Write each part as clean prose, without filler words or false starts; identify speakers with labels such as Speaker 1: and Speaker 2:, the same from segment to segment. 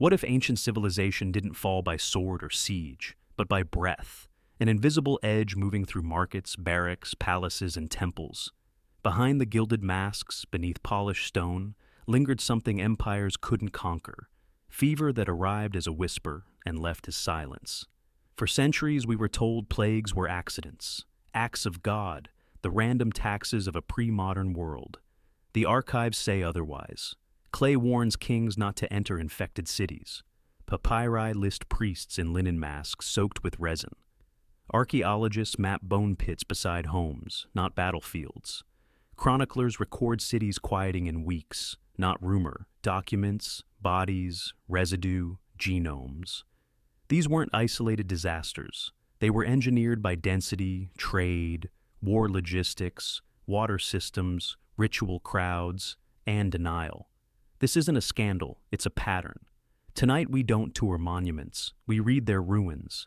Speaker 1: What if ancient civilization didn't fall by sword or siege, but by breath, an invisible edge moving through markets, barracks, palaces, and temples? Behind the gilded masks, beneath polished stone, lingered something empires couldn't conquer, fever that arrived as a whisper and left as silence. For centuries we were told plagues were accidents, acts of God, the random taxes of a pre-modern world. The archives say otherwise. Clay warns kings not to enter infected cities. Papyri list priests in linen masks soaked with resin. Archaeologists map bone pits beside homes, not battlefields. Chroniclers record cities quieting in weeks, not rumor, documents, bodies, residue, genomes. These weren't isolated disasters. They were engineered by density, trade, war logistics, water systems, ritual crowds, and denial. This isn't a scandal, it's a pattern. Tonight we don't tour monuments, we read their ruins.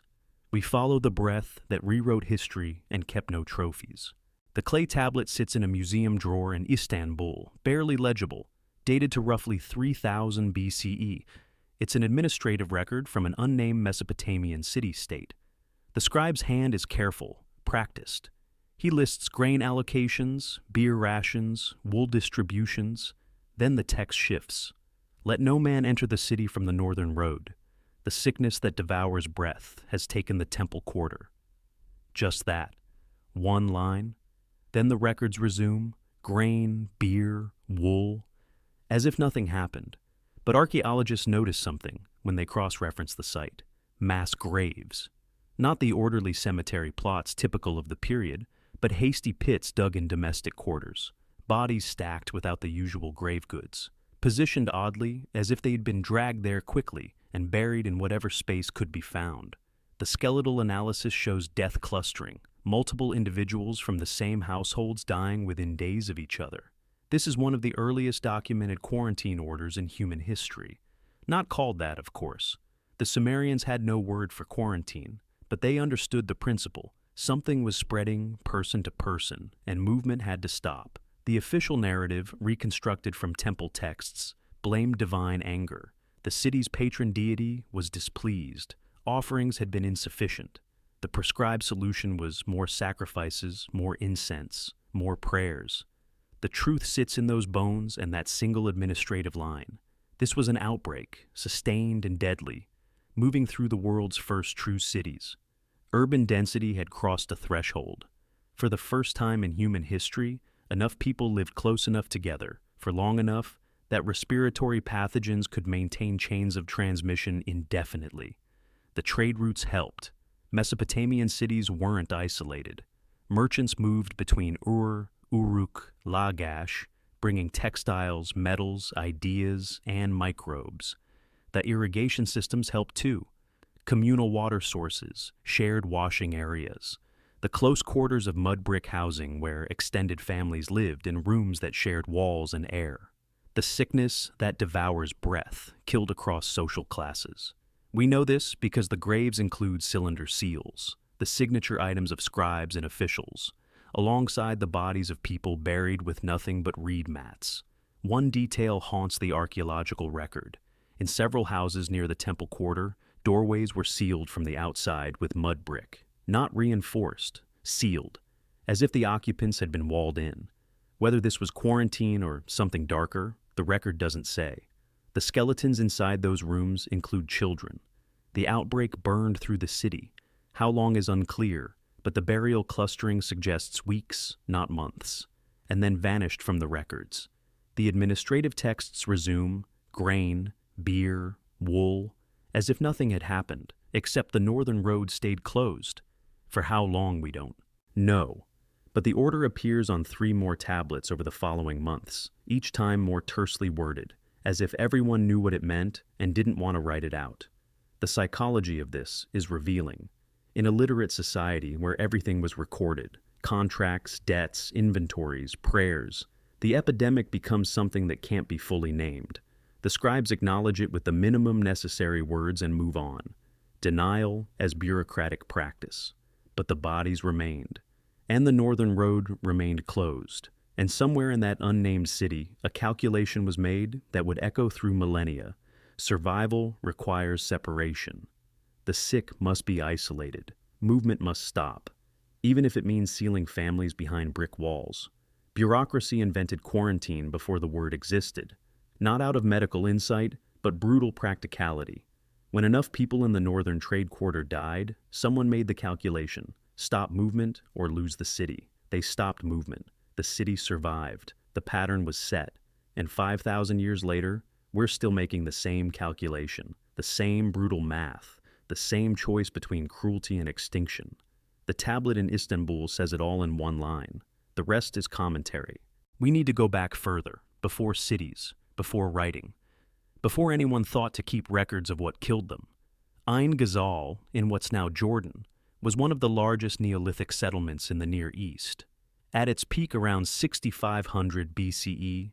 Speaker 1: We follow the breath that rewrote history and kept no trophies. The clay tablet sits in a museum drawer in Istanbul, barely legible, dated to roughly 3000 BCE. It's an administrative record from an unnamed Mesopotamian city-state. The scribe's hand is careful, practiced. He lists grain allocations, beer rations, wool distributions. Then the text shifts. Let no man enter the city from the northern road. The sickness that devours breath has taken the temple quarter. Just that. One line. Then the records resume. Grain, beer, wool. As if nothing happened. But archaeologists notice something when they cross-reference the site. Mass graves. Not the orderly cemetery plots typical of the period, but hasty pits dug in domestic quarters. Bodies stacked without the usual grave goods, positioned oddly as if they'd been dragged there quickly and buried in whatever space could be found. The skeletal analysis shows death clustering, multiple individuals from the same households dying within days of each other. This is one of the earliest documented quarantine orders in human history. Not called that, of course. The Sumerians had no word for quarantine, but they understood the principle. Something was spreading person to person, and movement had to stop. The official narrative, reconstructed from temple texts, blamed divine anger. The city's patron deity was displeased. Offerings had been insufficient. The prescribed solution was more sacrifices, more incense, more prayers. The truth sits in those bones and that single administrative line. This was an outbreak, sustained and deadly, moving through the world's first true cities. Urban density had crossed a threshold. For the first time in human history, enough people lived close enough together, for long enough, that respiratory pathogens could maintain chains of transmission indefinitely. The trade routes helped. Mesopotamian cities weren't isolated. Merchants moved between Ur, Uruk, Lagash, bringing textiles, metals, ideas, and microbes. The irrigation systems helped too. Communal water sources, shared washing areas. The close quarters of mud brick housing where extended families lived in rooms that shared walls and air. The sickness that devours breath killed across social classes. We know this because the graves include cylinder seals, the signature items of scribes and officials, alongside the bodies of people buried with nothing but reed mats. One detail haunts the archaeological record. In several houses near the temple quarter, doorways were sealed from the outside with mud brick. Not reinforced, sealed, as if the occupants had been walled in. Whether this was quarantine or something darker, the record doesn't say. The skeletons inside those rooms include children. The outbreak burned through the city. How long is unclear, but the burial clustering suggests weeks, not months, and then vanished from the records. The administrative texts resume, grain, beer, wool, as if nothing had happened, except the northern road stayed closed. For how long, we don't know. But the order appears on 3 more tablets over the following months, each time more tersely worded, as if everyone knew what it meant and didn't want to write it out. The psychology of this is revealing. In a literate society where everything was recorded, contracts, debts, inventories, prayers, the epidemic becomes something that can't be fully named. The scribes acknowledge it with the minimum necessary words and move on. Denial as bureaucratic practice. But the bodies remained. And the northern road remained closed. And somewhere in that unnamed city, a calculation was made that would echo through millennia. Survival requires separation. The sick must be isolated. Movement must stop, even if it means sealing families behind brick walls. Bureaucracy invented quarantine before the word existed, not out of medical insight, but brutal practicality. When enough people in the northern trade quarter died, someone made the calculation: stop movement or lose the city. They stopped movement. The city survived. The pattern was set. And 5,000 years later, we're still making the same calculation, the same brutal math, the same choice between cruelty and extinction. The tablet in Istanbul says it all in one line. The rest is commentary. We need to go back further, before cities, before writing, before anyone thought to keep records of what killed them. Ain Ghazal, in what's now Jordan, was one of the largest Neolithic settlements in the Near East. At its peak around 6500 BCE,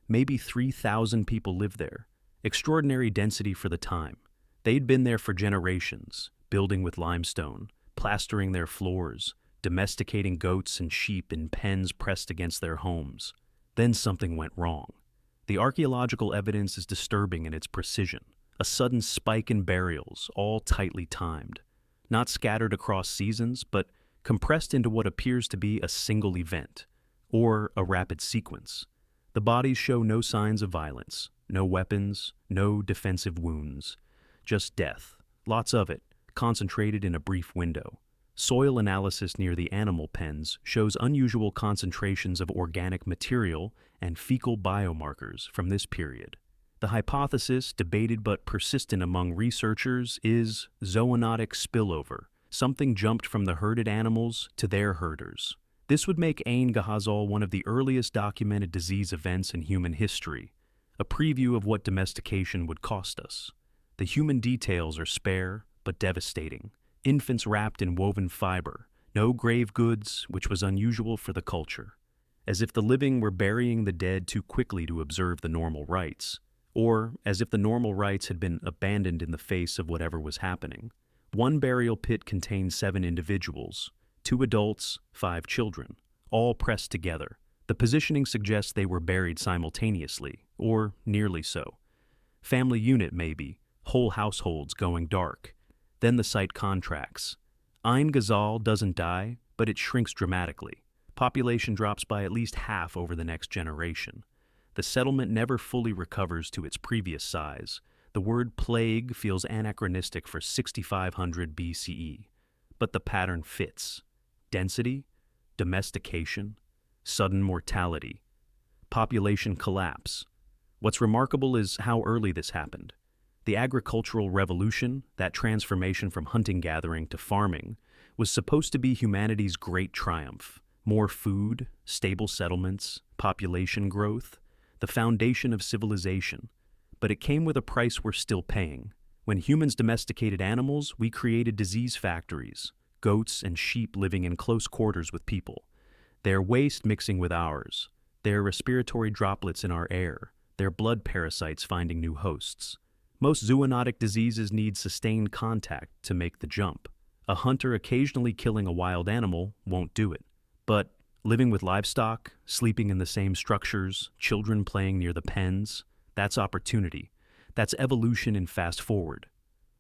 Speaker 1: maybe 3,000 people lived there. Extraordinary density for the time. They'd been there for generations, building with limestone, plastering their floors, domesticating goats and sheep in pens pressed against their homes. Then something went wrong. The archaeological evidence is disturbing in its precision. A sudden spike in burials, all tightly timed. Not scattered across seasons, but compressed into what appears to be a single event, or a rapid sequence. The bodies show no signs of violence, no weapons, no defensive wounds. Just death, lots of it, concentrated in a brief window. Soil analysis near the animal pens shows unusual concentrations of organic material and fecal biomarkers from this period. The hypothesis, debated but persistent among researchers, is zoonotic spillover. Something jumped from the herded animals to their herders. This would make Ain Ghazal one of the earliest documented disease events in human history, a preview of what domestication would cost us. The human details are spare but devastating. Infants wrapped in woven fiber, no grave goods, which was unusual for the culture. As if the living were burying the dead too quickly to observe the normal rites, or as if the normal rites had been abandoned in the face of whatever was happening. One burial pit contained 7 individuals, 2 adults, 5 children, all pressed together. The positioning suggests they were buried simultaneously, or nearly so. Family unit maybe, whole households going dark. Then the site contracts. Ain Ghazal doesn't die, but it shrinks dramatically. Population drops by at least half over the next generation. The settlement never fully recovers to its previous size. The word plague feels anachronistic for 6500 BCE, but the pattern fits. Density, domestication, sudden mortality, population collapse. What's remarkable is how early this happened. The agricultural revolution, that transformation from hunting-gathering to farming, was supposed to be humanity's great triumph. More food, stable settlements, population growth, the foundation of civilization. But it came with a price we're still paying. When humans domesticated animals, we created disease factories, goats and sheep living in close quarters with people, their waste mixing with ours, their respiratory droplets in our air, their blood parasites finding new hosts. Most zoonotic diseases need sustained contact to make the jump. A hunter occasionally killing a wild animal won't do it. But living with livestock, sleeping in the same structures, children playing near the pens, that's opportunity. That's evolution in fast forward.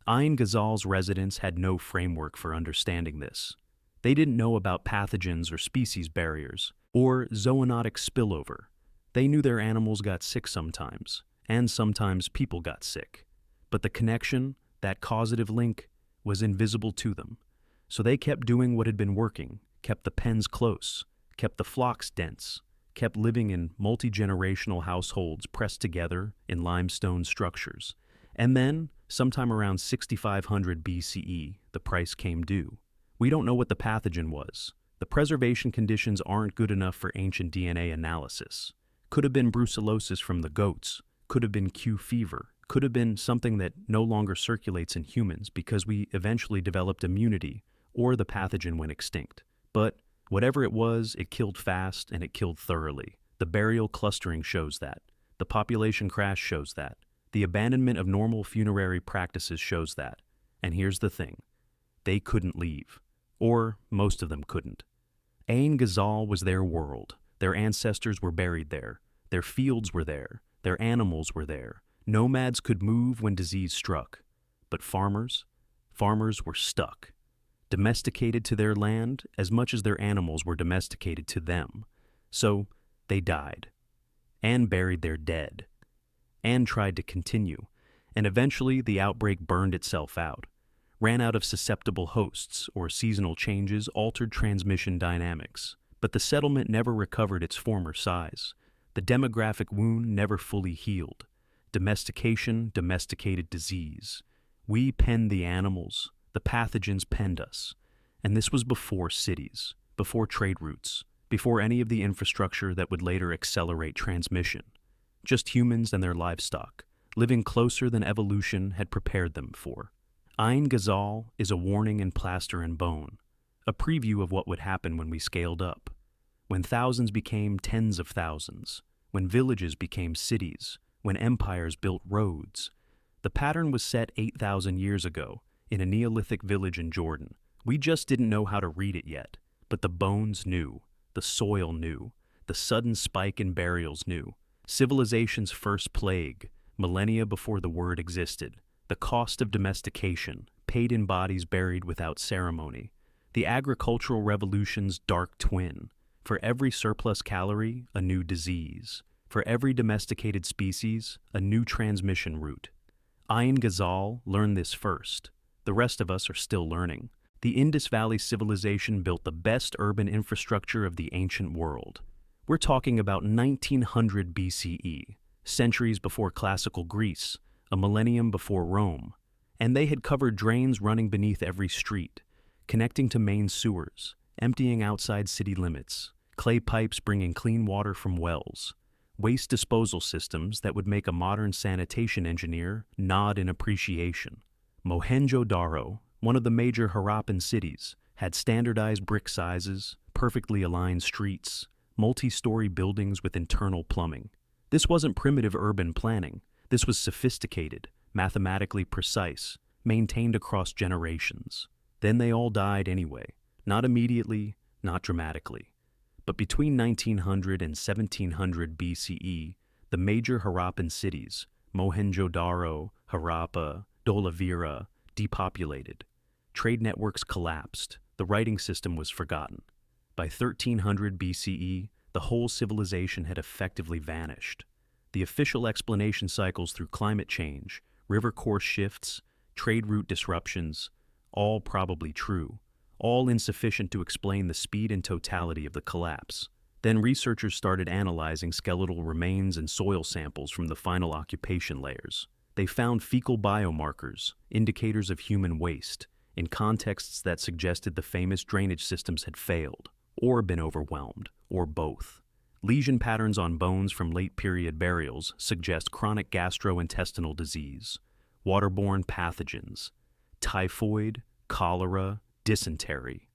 Speaker 1: Ain Ghazal's residents had no framework for understanding this. They didn't know about pathogens or species barriers, or zoonotic spillover. They knew their animals got sick sometimes, and sometimes people got sick. But the connection, that causative link, was invisible to them. So they kept doing what had been working, kept the pens close, kept the flocks dense, kept living in multi-generational households pressed together in limestone structures. And then, sometime around 6500 BCE, the price came due. We don't know what the pathogen was. The preservation conditions aren't good enough for ancient DNA analysis. Could have been brucellosis from the goats, could have been Q fever, could have been something that no longer circulates in humans because we eventually developed immunity or the pathogen went extinct. But whatever it was, it killed fast and it killed thoroughly. The burial clustering shows that. The population crash shows that. The abandonment of normal funerary practices shows that. And here's the thing. They couldn't leave. Or most of them couldn't. Ain Ghazal was their world. Their ancestors were buried there. Their fields were there. Their animals were there. Nomads could move when disease struck, but farmers were stuck, domesticated to their land as much as their animals were domesticated to them. So they died, and buried their dead, and tried to continue, and eventually the outbreak burned itself out, ran out of susceptible hosts, or seasonal changes altered transmission dynamics. But the settlement never recovered its former size. The demographic wound never fully healed. Domestication domesticated disease. We penned the animals, the pathogens penned us. And this was before cities, before trade routes, before any of the infrastructure that would later accelerate transmission. Just humans and their livestock, living closer than evolution had prepared them for. Ain Ghazal is a warning in plaster and bone, a preview of what would happen when we scaled up, when thousands became tens of thousands, when villages became cities, when empires built roads. The pattern was set 8,000 years ago in a Neolithic village in Jordan. We just didn't know how to read it yet, but the bones knew, the soil knew, the sudden spike in burials knew. Civilization's first plague, millennia before the word existed, the cost of domestication, paid in bodies buried without ceremony, the agricultural revolution's dark twin. For every surplus calorie, a new disease. For every domesticated species, a new transmission route. Ain Ghazal learned this first. The rest of us are still learning. The Indus Valley civilization built the best urban infrastructure of the ancient world. We're talking about 1900 BCE, centuries before classical Greece, a millennium before Rome. And they had covered drains running beneath every street, connecting to main sewers, emptying outside city limits, clay pipes bringing clean water from wells, waste disposal systems that would make a modern sanitation engineer nod in appreciation. Mohenjo-Daro, one of the major Harappan cities, had standardized brick sizes, perfectly aligned streets, multi-story buildings with internal plumbing. This wasn't primitive urban planning. This was sophisticated, mathematically precise, maintained across generations. Then they all died anyway, not immediately, not dramatically. But between 1900 and 1700 BCE, the major Harappan cities, Mohenjo-Daro, Harappa, Dholavira, depopulated. Trade networks collapsed. The writing system was forgotten. By 1300 BCE, the whole civilization had effectively vanished. The official explanation cycles through climate change, river course shifts, trade route disruptions, all probably true, all insufficient to explain the speed and totality of the collapse. Then researchers started analyzing skeletal remains and soil samples from the final occupation layers. They found fecal biomarkers, indicators of human waste, in contexts that suggested the famous drainage systems had failed, or been overwhelmed, or both. Lesion patterns on bones from late-period burials suggest chronic gastrointestinal disease, waterborne pathogens, typhoid, cholera, dysentery,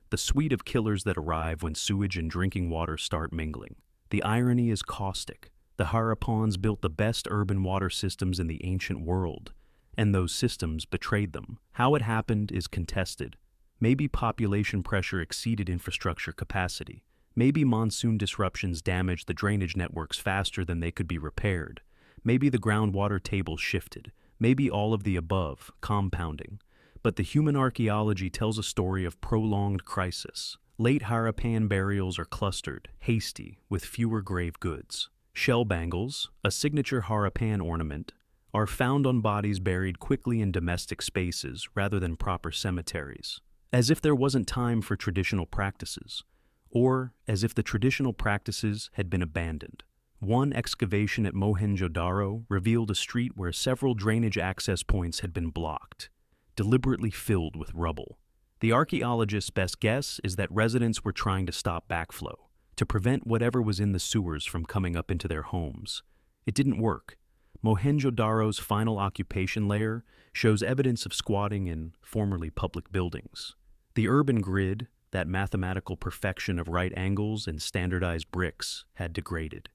Speaker 1: the suite of killers that arrive when sewage and drinking water start mingling. The irony is caustic. The Harappans built the best urban water systems in the ancient world, and those systems betrayed them. How it happened is contested. Maybe population pressure exceeded infrastructure capacity. Maybe monsoon disruptions damaged the drainage networks faster than they could be repaired. Maybe the groundwater table shifted. Maybe all of the above, compounding. But the human archaeology tells a story of prolonged crisis. Late Harappan burials are clustered, hasty, with fewer grave goods. Shell bangles, a signature Harappan ornament, are found on bodies buried quickly in domestic spaces rather than proper cemeteries, as if there wasn't time for traditional practices, or as if the traditional practices had been abandoned. One excavation at Mohenjo-Daro revealed a street where several drainage access points had been blocked, deliberately filled with rubble. The archaeologist's best guess is that residents were trying to stop backflow, to prevent whatever was in the sewers from coming up into their homes. It didn't work. Mohenjo-Daro's final occupation layer shows evidence of squatting in formerly public buildings. The urban grid, that mathematical perfection of right angles and standardized bricks, had degraded.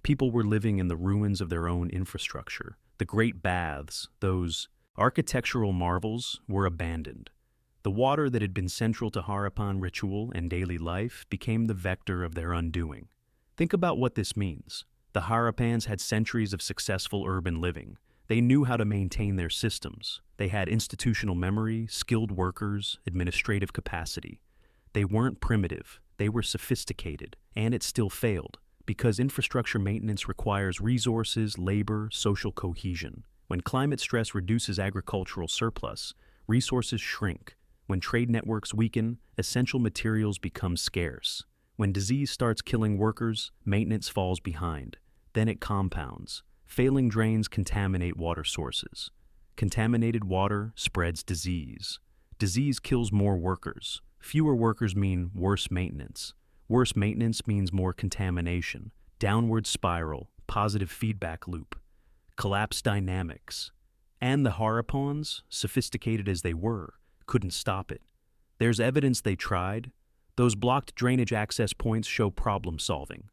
Speaker 1: People were living in the ruins of their own infrastructure. The great baths, those architectural marvels, were abandoned. The water that had been central to Harappan ritual and daily life became the vector of their undoing. Think about what this means. The Harappans had centuries of successful urban living. They knew how to maintain their systems. They had institutional memory, skilled workers, administrative capacity. They weren't primitive, they were sophisticated, and it still failed, because infrastructure maintenance requires resources, labor, social cohesion. When climate stress reduces agricultural surplus, resources shrink. When trade networks weaken, essential materials become scarce. When disease starts killing workers, maintenance falls behind. Then it compounds. Failing drains contaminate water sources. Contaminated water spreads disease. Disease kills more workers. Fewer workers mean worse maintenance. Worse maintenance means more contamination. Downward spiral, positive feedback loop. Collapse dynamics. And the Harappans, sophisticated as they were, couldn't stop it. There's evidence they tried. Those blocked drainage access points show problem solving.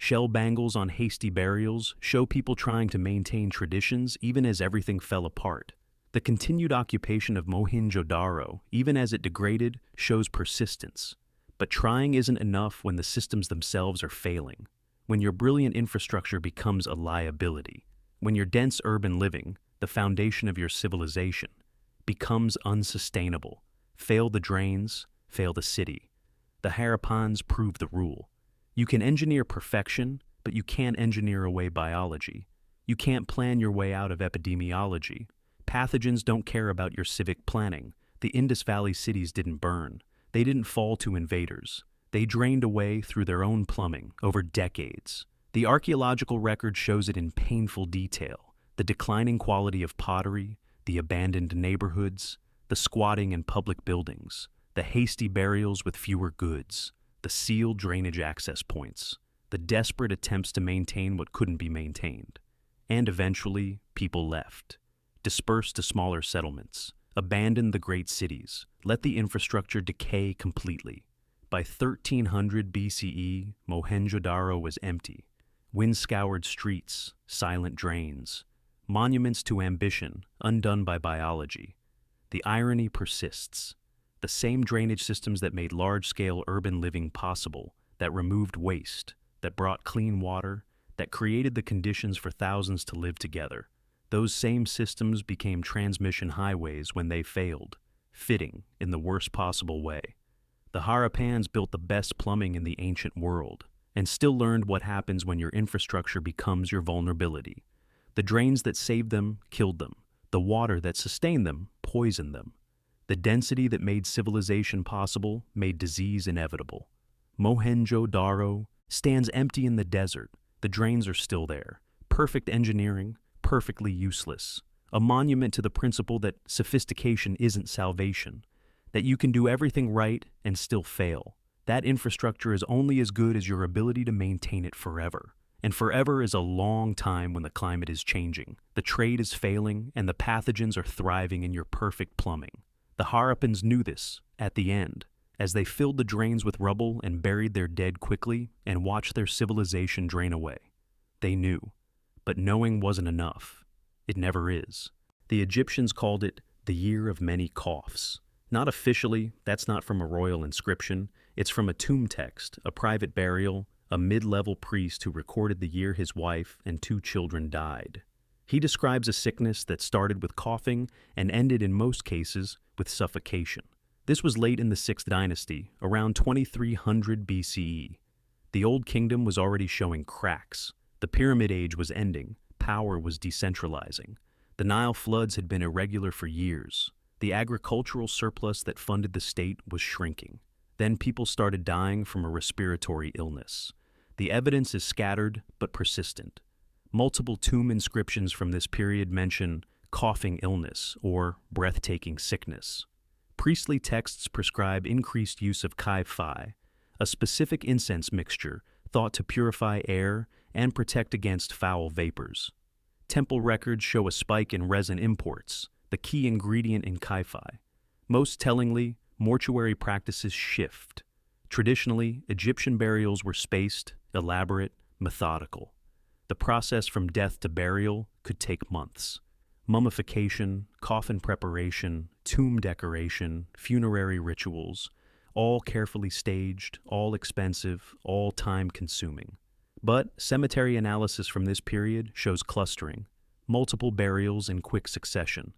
Speaker 1: Shell bangles on hasty burials show people trying to maintain traditions even as everything fell apart. The continued occupation of Mohenjo-Daro, even as it degraded, shows persistence. But trying isn't enough when the systems themselves are failing. When your brilliant infrastructure becomes a liability. When your dense urban living, the foundation of your civilization, becomes unsustainable. Fail the drains, fail the city. The Harappans prove the rule. You can engineer perfection, but you can't engineer away biology. You can't plan your way out of epidemiology. Pathogens don't care about your civic planning. The Indus Valley cities didn't burn. They didn't fall to invaders. They drained away through their own plumbing over decades. The archaeological record shows it in painful detail. The declining quality of pottery, the abandoned neighborhoods, the squatting in public buildings, the hasty burials with fewer goods, the sealed drainage access points, the desperate attempts to maintain what couldn't be maintained. And eventually, people left, dispersed to smaller settlements, abandoned the great cities, let the infrastructure decay completely. By 1300 BCE, Mohenjo-Daro was empty. Wind-scoured streets, silent drains, monuments to ambition undone by biology. The irony persists. The same drainage systems that made large-scale urban living possible, that removed waste, that brought clean water, that created the conditions for thousands to live together. Those same systems became transmission highways when they failed, fitting in the worst possible way. The Harappans built the best plumbing in the ancient world, and still learned what happens when your infrastructure becomes your vulnerability. The drains that saved them killed them. The water that sustained them poisoned them. The density that made civilization possible made disease inevitable. Mohenjo-Daro stands empty in the desert. The drains are still there. Perfect engineering, perfectly useless. A monument to the principle that sophistication isn't salvation, that you can do everything right and still fail. That infrastructure is only as good as your ability to maintain it forever. And forever is a long time when the climate is changing, the trade is failing, and the pathogens are thriving in your perfect plumbing. The Harappans knew this, at the end, as they filled the drains with rubble and buried their dead quickly and watched their civilization drain away. They knew. But knowing wasn't enough. It never is. The Egyptians called it the Year of Many Coughs. Not officially, that's not from a royal inscription. It's from a tomb text, a private burial, a mid-level priest who recorded the year his wife and 2 children died. He describes a sickness that started with coughing and ended in most cases with suffocation. This was late in the 6th dynasty, around 2300 BCE. The Old Kingdom was already showing cracks. The Pyramid Age was ending. Power was decentralizing. The Nile floods had been irregular for years. The agricultural surplus that funded the state was shrinking. Then people started dying from a respiratory illness. The evidence is scattered but persistent. Multiple tomb inscriptions from this period mention coughing illness or breathtaking sickness. Priestly texts prescribe increased use of kai-fi, a specific incense mixture thought to purify air and protect against foul vapors. Temple records show a spike in resin imports, the key ingredient in kai-fi. Most tellingly, mortuary practices shift. Traditionally, Egyptian burials were spaced, elaborate, methodical. The process from death to burial could take months. Mummification, coffin preparation, tomb decoration, funerary rituals, all carefully staged, all expensive, all time-consuming. But cemetery analysis from this period shows clustering, multiple burials in quick succession,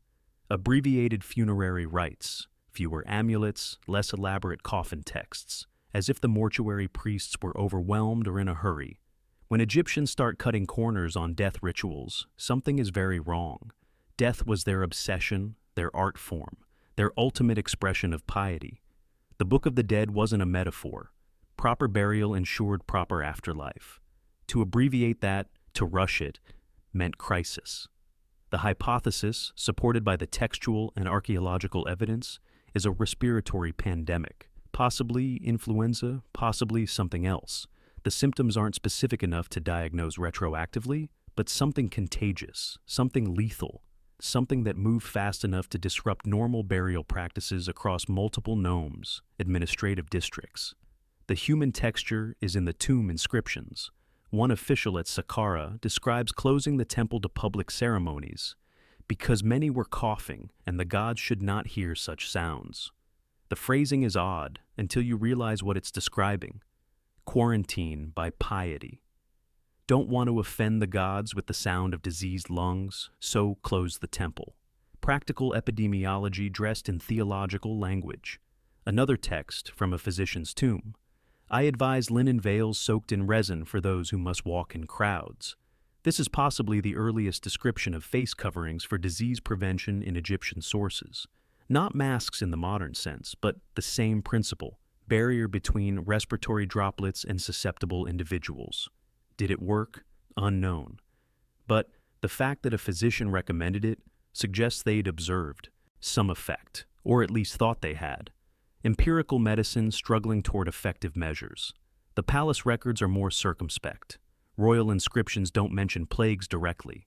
Speaker 1: abbreviated funerary rites, fewer amulets, less elaborate coffin texts, as if the mortuary priests were overwhelmed or in a hurry. When Egyptians start cutting corners on death rituals, something is very wrong. Death was their obsession, their art form, their ultimate expression of piety. The Book of the Dead wasn't a metaphor. Proper burial ensured proper afterlife. To abbreviate that, to rush it, meant crisis. The hypothesis, supported by the textual and archaeological evidence, is a respiratory pandemic, possibly influenza, possibly something else. The symptoms aren't specific enough to diagnose retroactively, but something contagious, something lethal, something that moved fast enough to disrupt normal burial practices across multiple nomes, administrative districts. The human texture is in the tomb inscriptions. One official at Saqqara describes closing the temple to public ceremonies because many were coughing and the gods should not hear such sounds. The phrasing is odd until you realize what it's describing. Quarantine by piety. Don't want to offend the gods with the sound of diseased lungs, so close the temple. Practical epidemiology dressed in theological language. Another text from a physician's tomb. I advise linen veils soaked in resin for those who must walk in crowds. This is possibly the earliest description of face coverings for disease prevention in Egyptian sources. Not masks in the modern sense, but the same principle, barrier between respiratory droplets and susceptible individuals. Did it work? Unknown. But the fact that a physician recommended it suggests they'd observed some effect, or at least thought they had. Empirical medicine struggling toward effective measures. The palace records are more circumspect. Royal inscriptions don't mention plagues directly.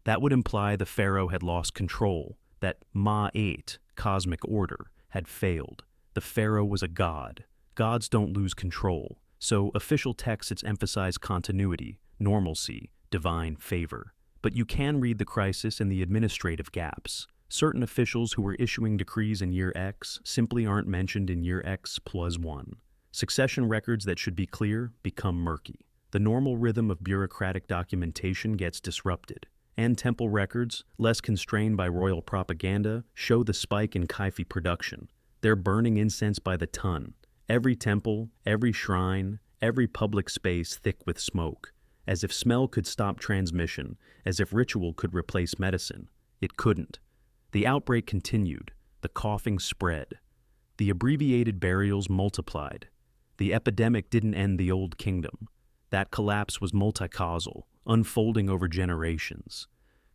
Speaker 1: That would imply the pharaoh had lost control, that Ma'at, cosmic order, had failed. The pharaoh was a god. Gods don't lose control, so official texts emphasize continuity, normalcy, divine favor. But you can read the crisis in the administrative gaps. Certain officials who were issuing decrees in year X simply aren't mentioned in year X+1. Succession records that should be clear become murky. The normal rhythm of bureaucratic documentation gets disrupted. And temple records, less constrained by royal propaganda, show the spike in kaifi production. They're burning incense by the ton. Every temple, every shrine, every public space thick with smoke. As if smell could stop transmission, as if ritual could replace medicine. It couldn't. The outbreak continued. The coughing spread. The abbreviated burials multiplied. The epidemic didn't end the old kingdom. That collapse was multicausal, unfolding over generations.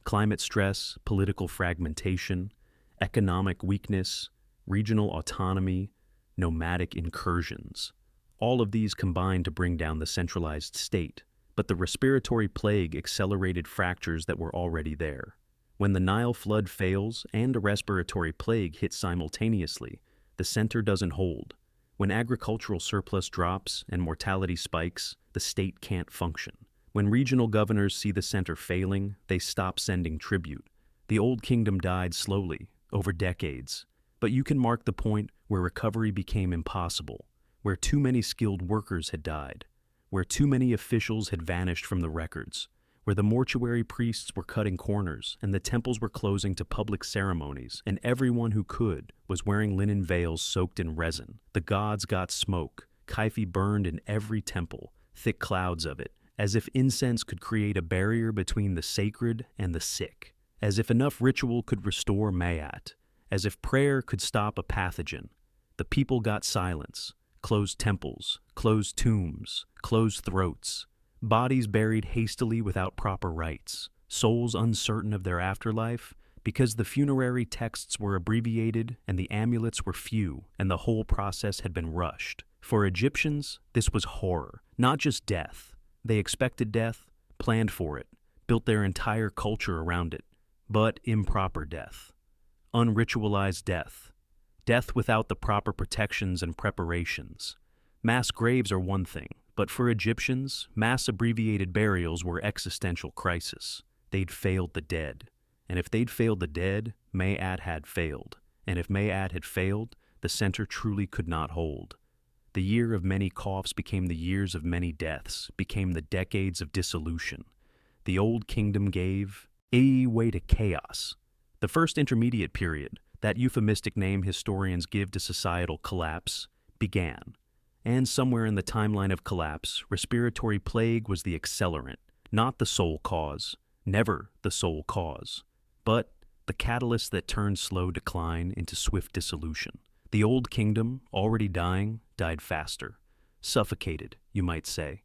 Speaker 1: Climate stress, political fragmentation, economic weakness, regional autonomy, nomadic incursions. All of these combined to bring down the centralized state, but the respiratory plague accelerated fractures that were already there. When the Nile flood fails and a respiratory plague hits simultaneously, the center doesn't hold. When agricultural surplus drops and mortality spikes, the state can't function. When regional governors see the center failing, they stop sending tribute. The old kingdom died slowly, over decades. But you can mark the point where recovery became impossible, where too many skilled workers had died, where too many officials had vanished from the records, where the mortuary priests were cutting corners and the temples were closing to public ceremonies, and everyone who could was wearing linen veils soaked in resin. The gods got smoke. Kaifi burned in every temple, thick clouds of it, as if incense could create a barrier between the sacred and the sick, as if enough ritual could restore Ma'at, as if prayer could stop a pathogen. The people got silence, closed temples, closed tombs, closed throats, bodies buried hastily without proper rites, souls uncertain of their afterlife, because the funerary texts were abbreviated and the amulets were few and the whole process had been rushed. For Egyptians, this was horror, not just death. They expected death, planned for it, built their entire culture around it, but improper death. Unritualized death. Death without the proper protections and preparations. Mass graves are one thing, but for Egyptians, mass abbreviated burials were existential crisis. They'd failed the dead. And if they'd failed the dead, Ma'at had failed. And if Ma'at had failed, the center truly could not hold. The year of many coughs became the years of many deaths, became the decades of dissolution. The old kingdom gave way to chaos. The first intermediate period, that euphemistic name historians give to societal collapse, began. And somewhere in the timeline of collapse, respiratory plague was the accelerant, not the sole cause, never the sole cause, but the catalyst that turned slow decline into swift dissolution. The old kingdom, already dying, died faster. Suffocated, you might say.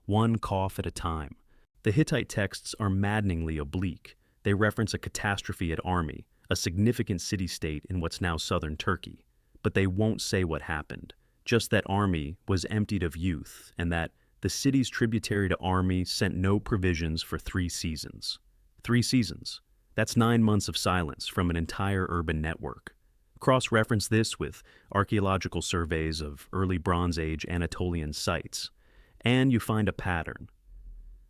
Speaker 1: One cough at a time. The Hittite texts are maddeningly oblique. They reference a catastrophe at Army, a significant city-state in what's now southern Turkey. But they won't say what happened, just that Army was emptied of youth, and that the cities tributary to Army sent no provisions for 3 seasons. 3 seasons. That's 9 months of silence from an entire urban network. Cross-reference this with archaeological surveys of early Bronze Age Anatolian sites, and you find a pattern.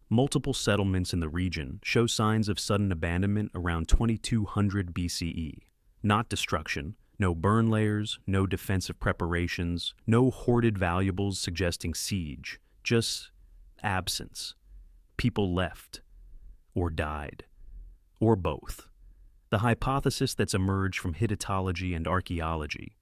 Speaker 1: Multiple settlements in the region show signs of sudden abandonment around 2200 BCE. Not destruction, no burn layers, no defensive preparations, no hoarded valuables suggesting siege, just absence. People left, or died, or both. The hypothesis that's emerged from Hittitology and archaeology,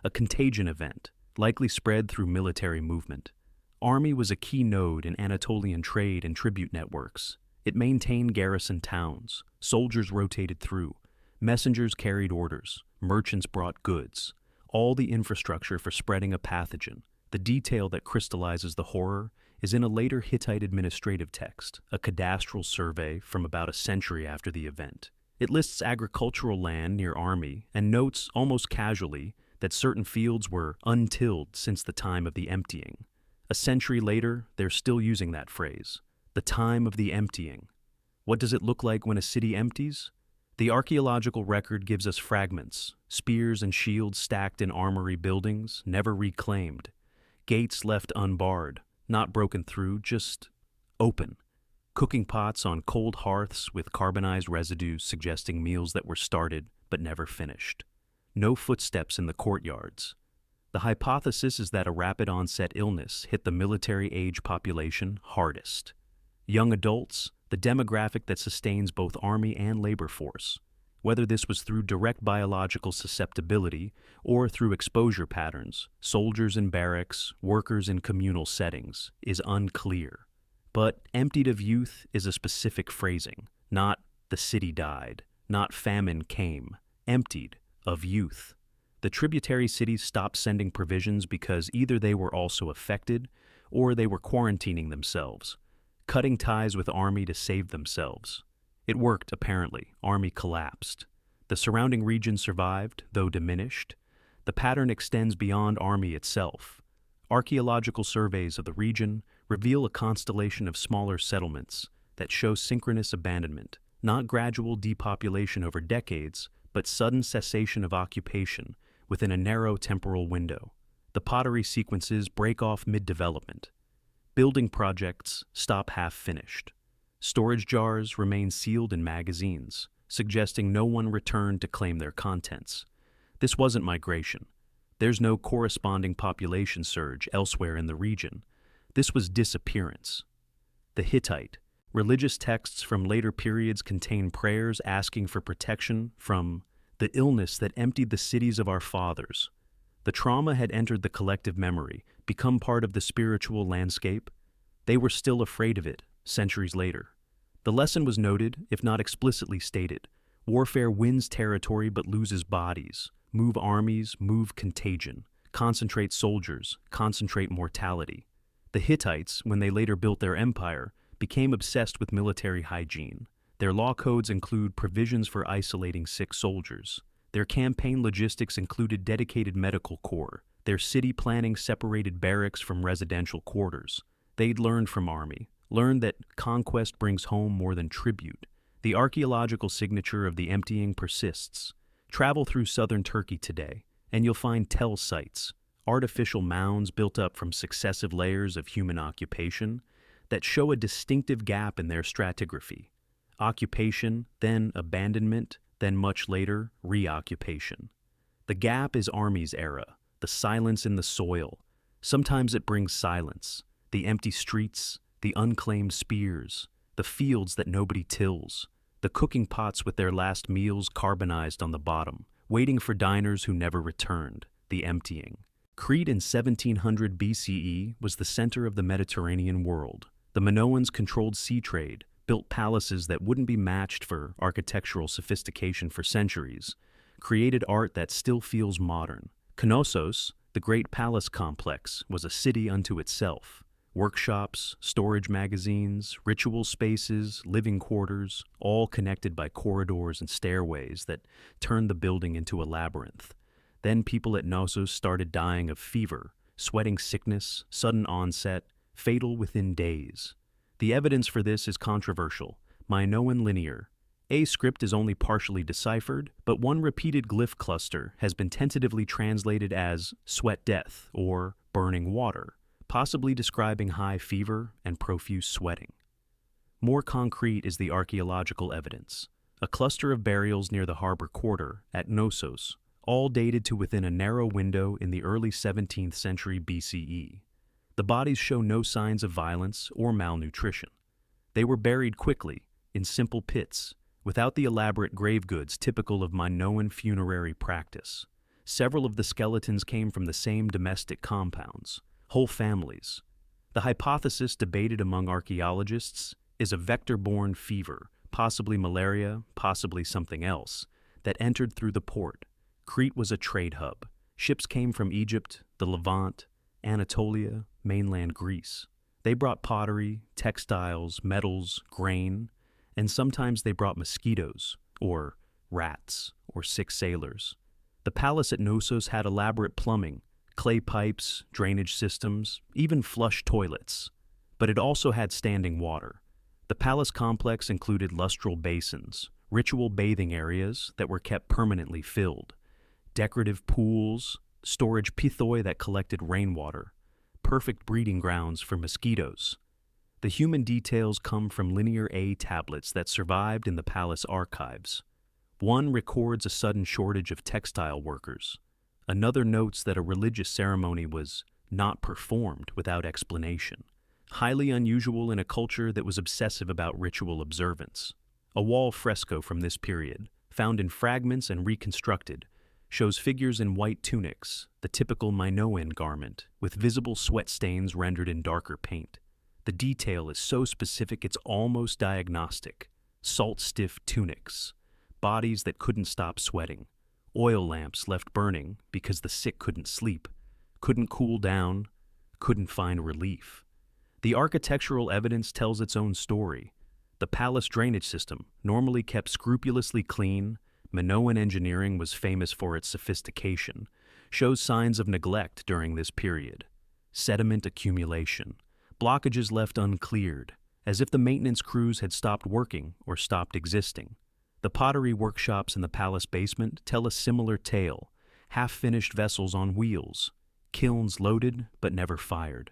Speaker 1: a contagion event, likely spread through military movement. Army was a key node in Anatolian trade and tribute networks. It maintained garrison towns, soldiers rotated through, messengers carried orders, merchants brought goods, all the infrastructure for spreading a pathogen. The detail that crystallizes the horror is in a later Hittite administrative text, a cadastral survey from about a century after the event. It lists agricultural land near Army and notes, almost casually, that certain fields were untilled since the time of the emptying. A century later, they're still using that phrase, the time of the emptying. What does it look like when a city empties? The archaeological record gives us fragments, spears and shields stacked in armory buildings, never reclaimed, gates left unbarred, not broken through, just open. Cooking pots on cold hearths with carbonized residues suggesting meals that were started but never finished. No footsteps in the courtyards. The hypothesis is that a rapid onset illness hit the military-age population hardest. Young adults, the demographic that sustains both Army and labor force. Whether this was through direct biological susceptibility or through exposure patterns, soldiers in barracks, workers in communal settings, is unclear. But emptied of youth is a specific phrasing, not the city died, not famine came, emptied of youth. The tributary cities stopped sending provisions because either they were also affected or they were quarantining themselves, cutting ties with Army to save themselves. It worked, apparently. Army collapsed. The surrounding region survived, though diminished. The pattern extends beyond Army itself. Archaeological surveys of the region reveal a constellation of smaller settlements that show synchronous abandonment, not gradual depopulation over decades, but sudden cessation of occupation within a narrow temporal window. The pottery sequences break off mid-development. Building projects stop half-finished. Storage jars remain sealed in magazines, suggesting no one returned to claim their contents. This wasn't migration. There's no corresponding population surge elsewhere in the region. This was disappearance. The Hittite. Religious texts from later periods contain prayers asking for protection from the illness that emptied the cities of our fathers. The trauma had entered the collective memory, become part of the spiritual landscape. They were still afraid of it, centuries later. The lesson was noted, if not explicitly stated. Warfare wins territory but loses bodies. Move armies, move contagion. Concentrate soldiers, concentrate mortality. The Hittites, when they later built their empire, became obsessed with military hygiene. Their law codes include provisions for isolating sick soldiers. Their campaign logistics included dedicated medical corps. Their city planning separated barracks from residential quarters. They'd learned from Army, learned that conquest brings home more than tribute. The archaeological signature of the emptying persists. Travel through southern Turkey today, and you'll find tell sites, artificial mounds built up from successive layers of human occupation that show a distinctive gap in their stratigraphy. Occupation, then abandonment, then much later, reoccupation. The gap is Army's era, the silence in the soil, Sometimes it brings silence, the empty streets, the unclaimed spears, the fields that nobody tills, the cooking pots with their last meals carbonized on the bottom, waiting for diners who never returned, the emptying. Crete in 1700 BCE was the center of the Mediterranean world. The Minoans controlled sea trade, built palaces that wouldn't be matched for architectural sophistication for centuries, created art that still feels modern. Knossos, the great palace complex, was a city unto itself. Workshops, storage magazines, ritual spaces, living quarters, all connected by corridors and stairways that turned the building into a labyrinth. Then people at Knossos started dying of fever, sweating sickness, sudden onset, fatal within days. The evidence for this is controversial. Minoan linear. A script is only partially deciphered, but one repeated glyph cluster has been tentatively translated as sweat death or burning water, possibly describing high fever and profuse sweating. More concrete is the archaeological evidence. A cluster of burials near the harbor quarter at Knossos, all dated to within a narrow window in the early 17th century BCE. The bodies show no signs of violence or malnutrition. They were buried quickly, in simple pits, without the elaborate grave goods typical of Minoan funerary practice. Several of the skeletons came from the same domestic compounds, whole families. The hypothesis debated among archaeologists is a vector-borne fever, possibly malaria, possibly something else, that entered through the port. Crete was a trade hub. Ships came from Egypt, the Levant, Anatolia, mainland Greece. They brought pottery, textiles, metals, grain, and sometimes they brought mosquitoes, or rats, or sick sailors. The palace at Knossos had elaborate plumbing, clay pipes, drainage systems, even flush toilets. But it also had standing water. The palace complex included lustral basins, ritual bathing areas that were kept permanently filled, decorative pools, storage pithoi that collected rainwater, perfect breeding grounds for mosquitoes. The human details come from linear A tablets that survived in the palace archives. One records a sudden shortage of textile workers. Another notes that a religious ceremony was not performed without explanation, highly unusual in a culture that was obsessive about ritual observance. A wall fresco from this period, found in fragments and reconstructed, shows figures in white tunics, the typical Minoan garment, with visible sweat stains rendered in darker paint. The detail is so specific it's almost diagnostic. Salt-stiff tunics, bodies that couldn't stop sweating, oil lamps left burning because the sick couldn't sleep, couldn't cool down, couldn't find relief. The architectural evidence tells its own story. The palace drainage system, normally kept scrupulously clean, Minoan engineering was famous for its sophistication, shows signs of neglect during this period. Sediment accumulation, blockages left uncleared, as if the maintenance crews had stopped working or stopped existing. The pottery workshops in the palace basement tell a similar tale, half-finished vessels on wheels, kilns loaded but never fired.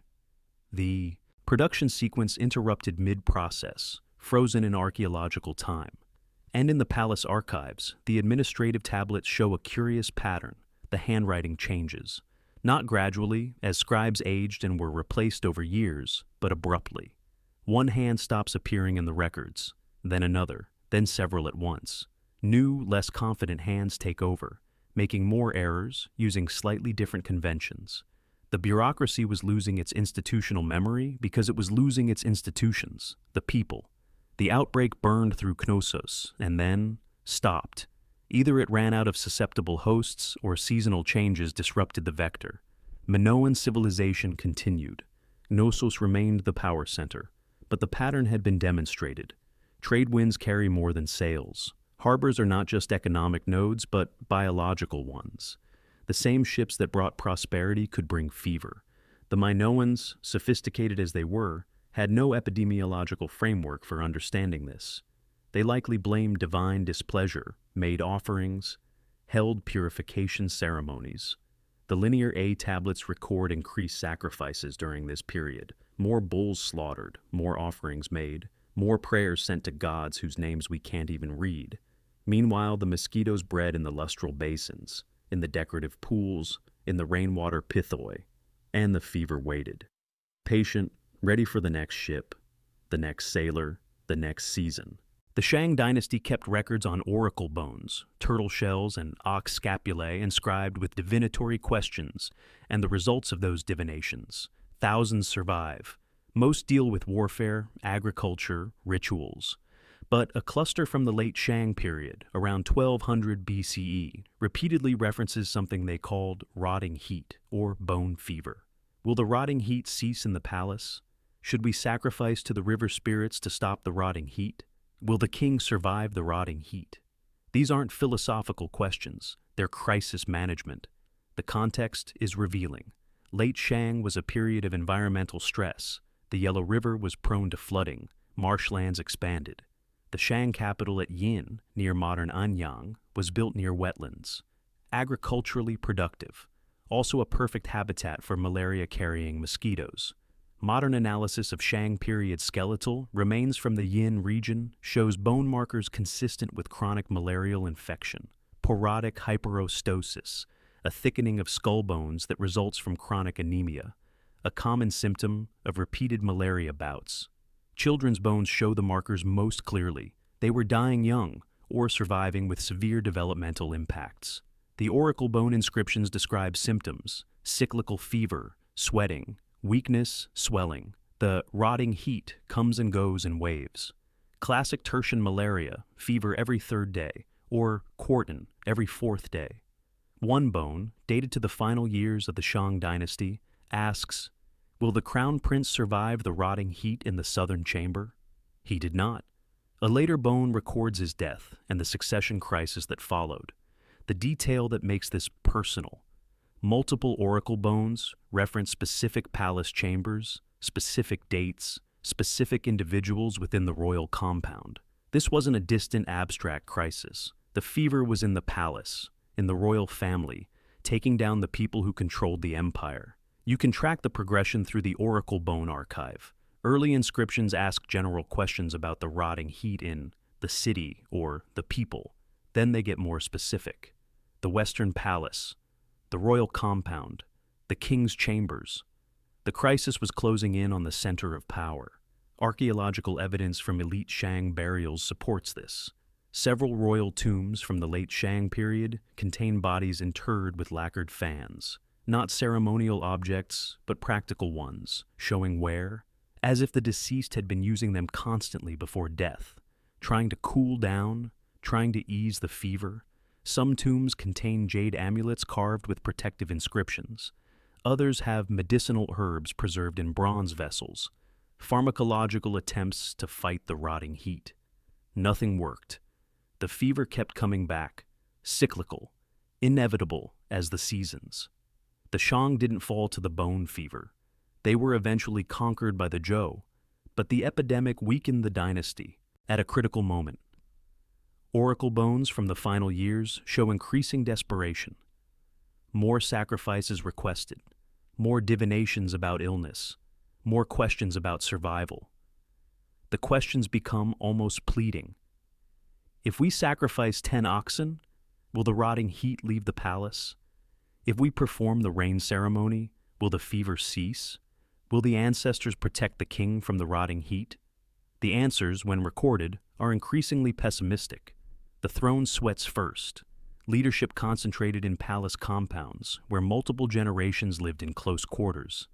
Speaker 1: The production sequence interrupted mid-process, frozen in archaeological time. And in the palace archives, the administrative tablets show a curious pattern. The handwriting changes, not gradually, as scribes aged and were replaced over years, but abruptly. One hand stops appearing in the records, then another, then several at once. New, less confident hands take over, making more errors, using slightly different conventions. The bureaucracy was losing its institutional memory because it was losing its institutions, the people. The outbreak burned through Knossos and then stopped. Either it ran out of susceptible hosts or seasonal changes disrupted the vector. Minoan civilization continued. Knossos remained the power center, but the pattern had been demonstrated. Trade winds carry more than sails. Harbors are not just economic nodes, but biological ones. The same ships that brought prosperity could bring fever. The Minoans, sophisticated as they were, had no epidemiological framework for understanding this. They likely blamed divine displeasure, made offerings, held purification ceremonies. The linear A tablets record increased sacrifices during this period, more bulls slaughtered, more offerings made, more prayers sent to gods whose names we can't even read. Meanwhile, the mosquitoes bred in the lustral basins, in the decorative pools, in the rainwater pithoi. And the fever waited. Patient, ready for the next ship, the next sailor, the next season. The Shang dynasty kept records on oracle bones, turtle shells, and ox scapulae inscribed with divinatory questions and the results of those divinations. Thousands survive. Most deal with warfare, agriculture, rituals. But a cluster from the late Shang period, around 1200 BCE, repeatedly references something they called rotting heat, or bone fever. Will the rotting heat cease in the palace? Should we sacrifice to the river spirits to stop the rotting heat? Will the king survive the rotting heat? These aren't philosophical questions, they're crisis management. The context is revealing. Late Shang was a period of environmental stress. The Yellow River was prone to flooding, marshlands expanded. The Shang capital at Yin, near modern Anyang, was built near wetlands. Agriculturally productive, also a perfect habitat for malaria-carrying mosquitoes. Modern analysis of Shang period skeletal remains from the Yin region shows bone markers consistent with chronic malarial infection, porotic hyperostosis, a thickening of skull bones that results from chronic anemia, a common symptom of repeated malaria bouts. Children's bones show the markers most clearly. They were dying young or surviving with severe developmental impacts. The oracle bone inscriptions describe symptoms: cyclical fever, sweating, weakness, swelling. The rotting heat comes and goes in waves. Classic tertian malaria, fever every third day, or quartan every fourth day. One bone, dated to the final years of the Shang dynasty, asks, will the crown prince survive the rotting heat in the southern chamber? He did not. A later bone records his death and the succession crisis that followed. The detail that makes this personal. Multiple oracle bones reference specific palace chambers, specific dates, specific individuals within the royal compound. This wasn't a distant abstract crisis. The fever was in the palace, in the royal family, taking down the people who controlled the empire. You can track the progression through the oracle bone archive. Early inscriptions ask general questions about the rotting heat in the city or the people. Then they get more specific. The Western Palace, the royal compound, the king's chambers. The crisis was closing in on the center of power. Archaeological evidence from elite Shang burials supports this. Several royal tombs from the late Shang period contain bodies interred with lacquered fans. Not ceremonial objects, but practical ones, showing wear, as if the deceased had been using them constantly before death, trying to cool down, trying to ease the fever. Some tombs contain jade amulets carved with protective inscriptions. Others have medicinal herbs preserved in bronze vessels, pharmacological attempts to fight the rotting heat. Nothing worked. The fever kept coming back, cyclical, inevitable as the seasons. The Shang didn't fall to the bone fever. They were eventually conquered by the Zhou, but the epidemic weakened the dynasty at a critical moment. Oracle bones from the final years show increasing desperation. More sacrifices requested, more divinations about illness, more questions about survival. The questions become almost pleading. If we sacrifice 10 oxen, will the rotting heat leave the palace? If we perform the rain ceremony, will the fever cease? Will the ancestors protect the king from the rotting heat? The answers, when recorded, are increasingly pessimistic. The throne sweats first. Leadership concentrated in palace compounds, where multiple generations lived in close quarters.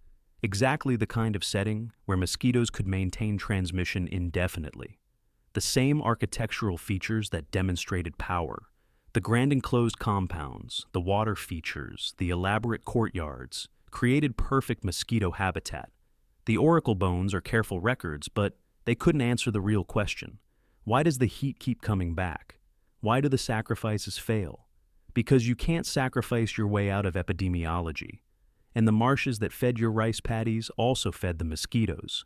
Speaker 1: Exactly the kind of setting where mosquitoes could maintain transmission indefinitely. The same architectural features that demonstrated power. The grand enclosed compounds, the water features, the elaborate courtyards, created perfect mosquito habitat. The oracle bones are careful records, but they couldn't answer the real question. Why does the heat keep coming back? Why do the sacrifices fail? Because you can't sacrifice your way out of epidemiology. And the marshes that fed your rice paddies also fed the mosquitoes.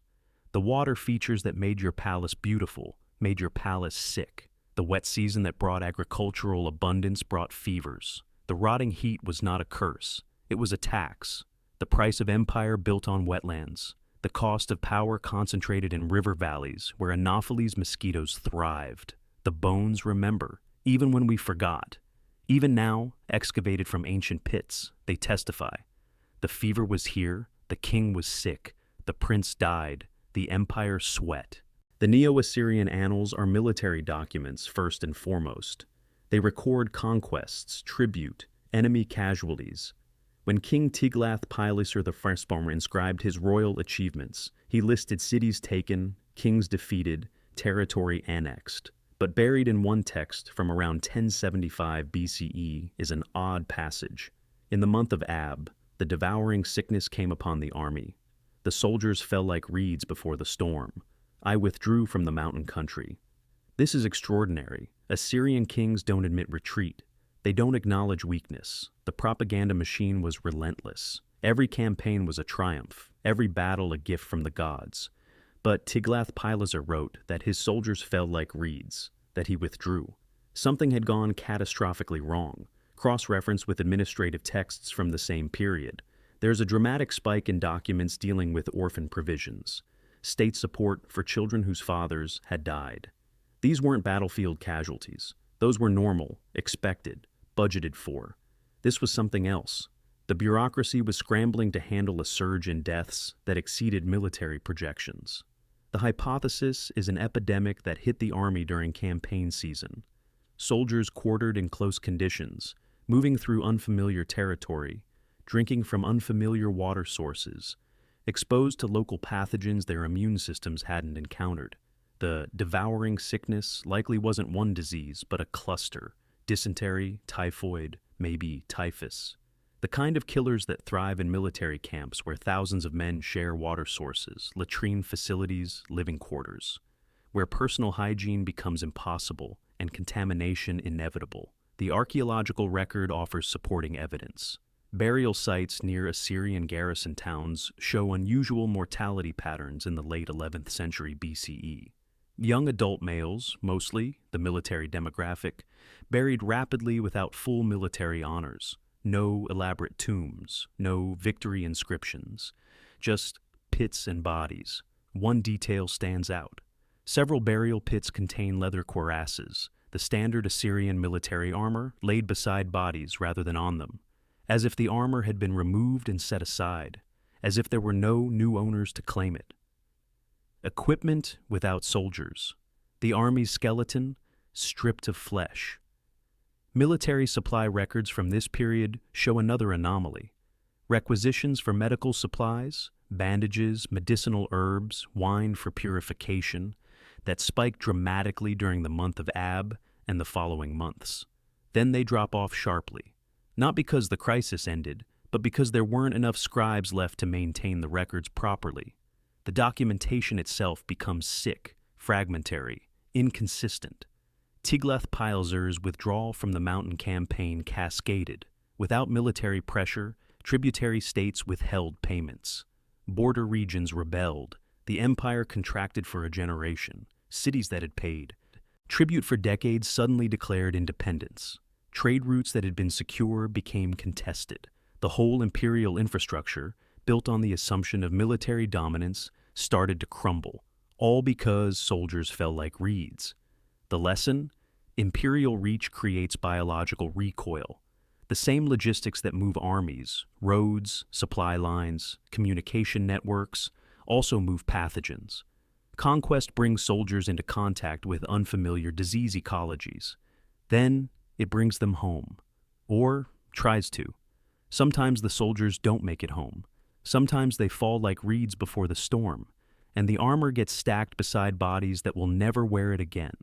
Speaker 1: The water features that made your palace beautiful made your palace sick. The wet season that brought agricultural abundance brought fevers. The rotting heat was not a curse. It was a tax. The price of empire built on wetlands. The cost of power concentrated in river valleys where Anopheles mosquitoes thrived. The bones remember, even when we forgot. Even now, excavated from ancient pits, they testify. The fever was here, the king was sick, the prince died, the empire sweat. The Neo-Assyrian annals are military documents first and foremost. They record conquests, tribute, enemy casualties. When King Tiglath-Pileser I inscribed his royal achievements, he listed cities taken, kings defeated, territory annexed. But buried in one text from around 1075 BCE is an odd passage. In the month of Ab, the devouring sickness came upon the army. The soldiers fell like reeds before the storm. I withdrew from the mountain country. This is extraordinary. Assyrian kings don't admit retreat. They don't acknowledge weakness. The propaganda machine was relentless. Every campaign was a triumph, every battle a gift from the gods. But Tiglath-Pileser wrote that his soldiers fell like reeds, that he withdrew. Something had gone catastrophically wrong. Cross-reference with administrative texts from the same period. There's a dramatic spike in documents dealing with orphan provisions, state support for children whose fathers had died. These weren't battlefield casualties. Those were normal, expected, budgeted for. This was something else. The bureaucracy was scrambling to handle a surge in deaths that exceeded military projections. The hypothesis is an epidemic that hit the army during campaign season. Soldiers quartered in close conditions, moving through unfamiliar territory, drinking from unfamiliar water sources, exposed to local pathogens their immune systems hadn't encountered. The devouring sickness likely wasn't one disease, but a cluster: dysentery, typhoid, maybe typhus. The kind of killers that thrive in military camps where thousands of men share water sources, latrine facilities, living quarters, where personal hygiene becomes impossible and contamination inevitable. The archaeological record offers supporting evidence. Burial sites near Assyrian garrison towns show unusual mortality patterns in the late 11th century BCE. Young adult males, mostly the military demographic, buried rapidly without full military honors. No elaborate tombs, no victory inscriptions, just pits and bodies. One detail stands out. Several burial pits contain leather cuirasses, the standard Assyrian military armor, laid beside bodies rather than on them, as if the armor had been removed and set aside, as if there were no new owners to claim it. Equipment without soldiers. The army's skeleton, stripped of flesh. Military supply records from this period show another anomaly. Requisitions for medical supplies, bandages, medicinal herbs, wine for purification, that spike dramatically during the month of Ab and the following months. Then they drop off sharply, not because the crisis ended, but because there weren't enough scribes left to maintain the records properly. The documentation itself becomes sick, fragmentary, inconsistent. Tiglath-Pileser's withdrawal from the mountain campaign cascaded. Without military pressure, tributary states withheld payments. Border regions rebelled. The empire contracted for a generation. Cities that had paid tribute for decades suddenly declared independence. Trade routes that had been secure became contested. The whole imperial infrastructure, built on the assumption of military dominance, started to crumble, all because soldiers fell like reeds. The lesson? Imperial reach creates biological recoil. The same logistics that move armies, roads, supply lines, communication networks, also move pathogens. Conquest brings soldiers into contact with unfamiliar disease ecologies. Then it brings them home, or tries to. Sometimes the soldiers don't make it home. Sometimes they fall like reeds before the storm, and the armor gets stacked beside bodies that will never wear it again.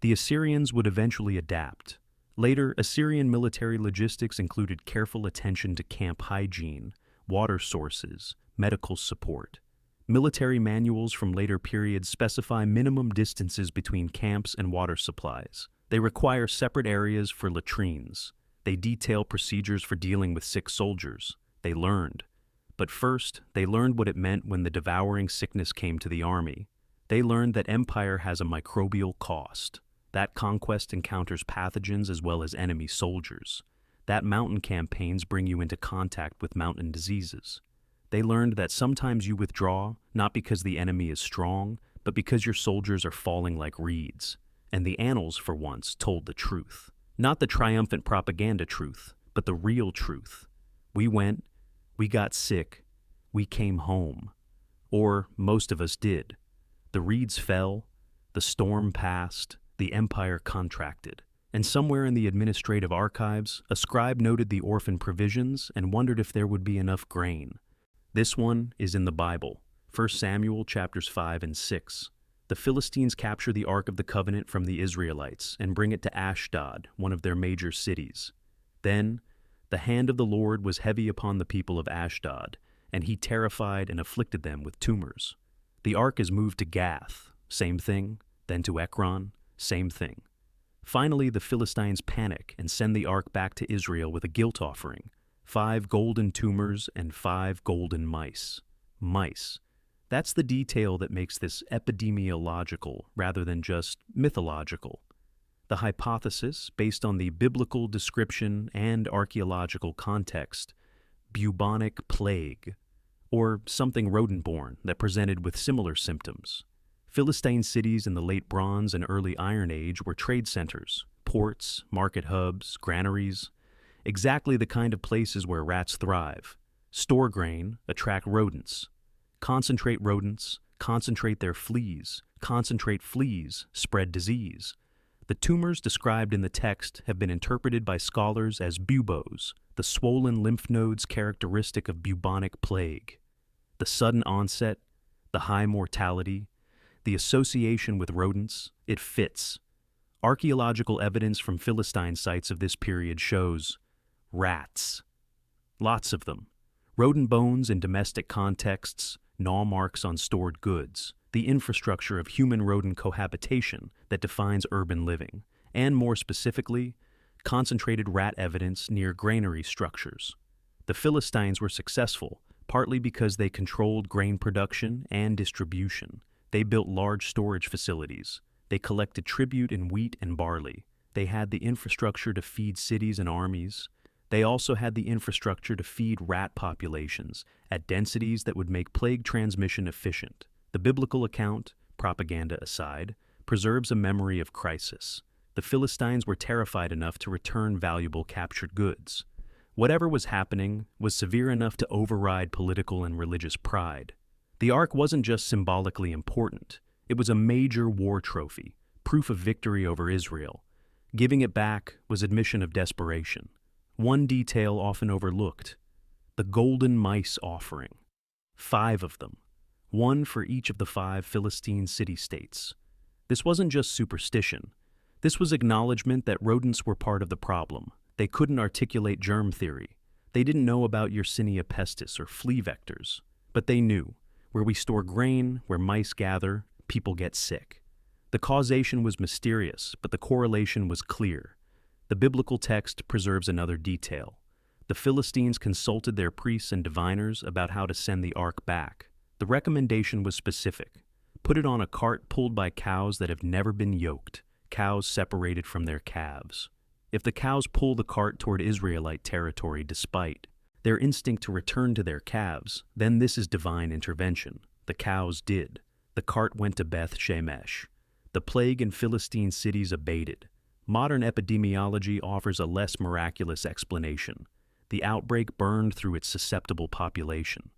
Speaker 1: The Assyrians would eventually adapt. Later, Assyrian military logistics included careful attention to camp hygiene, water sources, medical support. Military manuals from later periods specify minimum distances between camps and water supplies. They require separate areas for latrines. They detail procedures for dealing with sick soldiers. They learned. But first, they learned what it meant when the devouring sickness came to the army. They learned that empire has a microbial cost. That conquest encounters pathogens as well as enemy soldiers. That mountain campaigns bring you into contact with mountain diseases. They learned that sometimes you withdraw, not because the enemy is strong, but because your soldiers are falling like reeds. And the annals, for once, told the truth. Not the triumphant propaganda truth, but the real truth. We went, We got sick. We came home. Or most of us did. The reeds fell, the storm passed, the empire contracted. And somewhere in the administrative archives, a scribe noted the orphan provisions and wondered if there would be enough grain. This one is in the Bible, 1 Samuel chapters 5 and 6. The Philistines capture the Ark of the Covenant from the Israelites and bring it to Ashdod, one of their major cities. Then, the hand of the Lord was heavy upon the people of Ashdod, and he terrified and afflicted them with tumors. The ark is moved to Gath, same thing, then to Ekron, same thing. Finally, the Philistines panic and send the ark back to Israel with a guilt offering, 5 golden tumors and 5 golden mice. Mice. That's the detail that makes this epidemiological rather than just mythological. The hypothesis, based on the biblical description and archaeological context, bubonic plague, or something rodent-borne that presented with similar symptoms. Philistine cities in the late Bronze and early Iron Age were trade centers, ports, market hubs, granaries, exactly the kind of places where rats thrive. Store grain, attract rodents. Concentrate rodents, concentrate their fleas. Concentrate fleas, spread disease. The tumors described in the text have been interpreted by scholars as buboes, the swollen lymph nodes characteristic of bubonic plague. The sudden onset, the high mortality, the association with rodents, it fits. Archaeological evidence from Philistine sites of this period shows rats. Lots of them. Rodent bones in domestic contexts, gnaw marks on stored goods, the infrastructure of human-rodent cohabitation that defines urban living, and more specifically, concentrated rat evidence near granary structures. The Philistines were successful, partly because they controlled grain production and distribution. They built large storage facilities. They collected tribute in wheat and barley. They had the infrastructure to feed cities and armies. They also had the infrastructure to feed rat populations at densities that would make plague transmission efficient. The biblical account, propaganda aside, preserves a memory of crisis. The Philistines were terrified enough to return valuable captured goods. Whatever was happening was severe enough to override political and religious pride. The ark wasn't just symbolically important. It was a major war trophy, proof of victory over Israel. Giving it back was admission of desperation. One detail often overlooked: the golden mice offering. 5 of them. 1 for each of the 5 Philistine city-states. This wasn't just superstition. This was acknowledgement that rodents were part of the problem. They couldn't articulate germ theory. They didn't know about Yersinia pestis or flea vectors. But they knew. Where we store grain, where mice gather, people get sick. The causation was mysterious, but the correlation was clear. The biblical text preserves another detail. The Philistines consulted their priests and diviners about how to send the ark back. The recommendation was specific. Put it on a cart pulled by cows that have never been yoked, cows separated from their calves. If the cows pull the cart toward Israelite territory despite their instinct to return to their calves, then this is divine intervention. The cows did. The cart went to Beth Shemesh. The plague in Philistine cities abated. Modern epidemiology offers a less miraculous explanation. The outbreak burned through its susceptible population.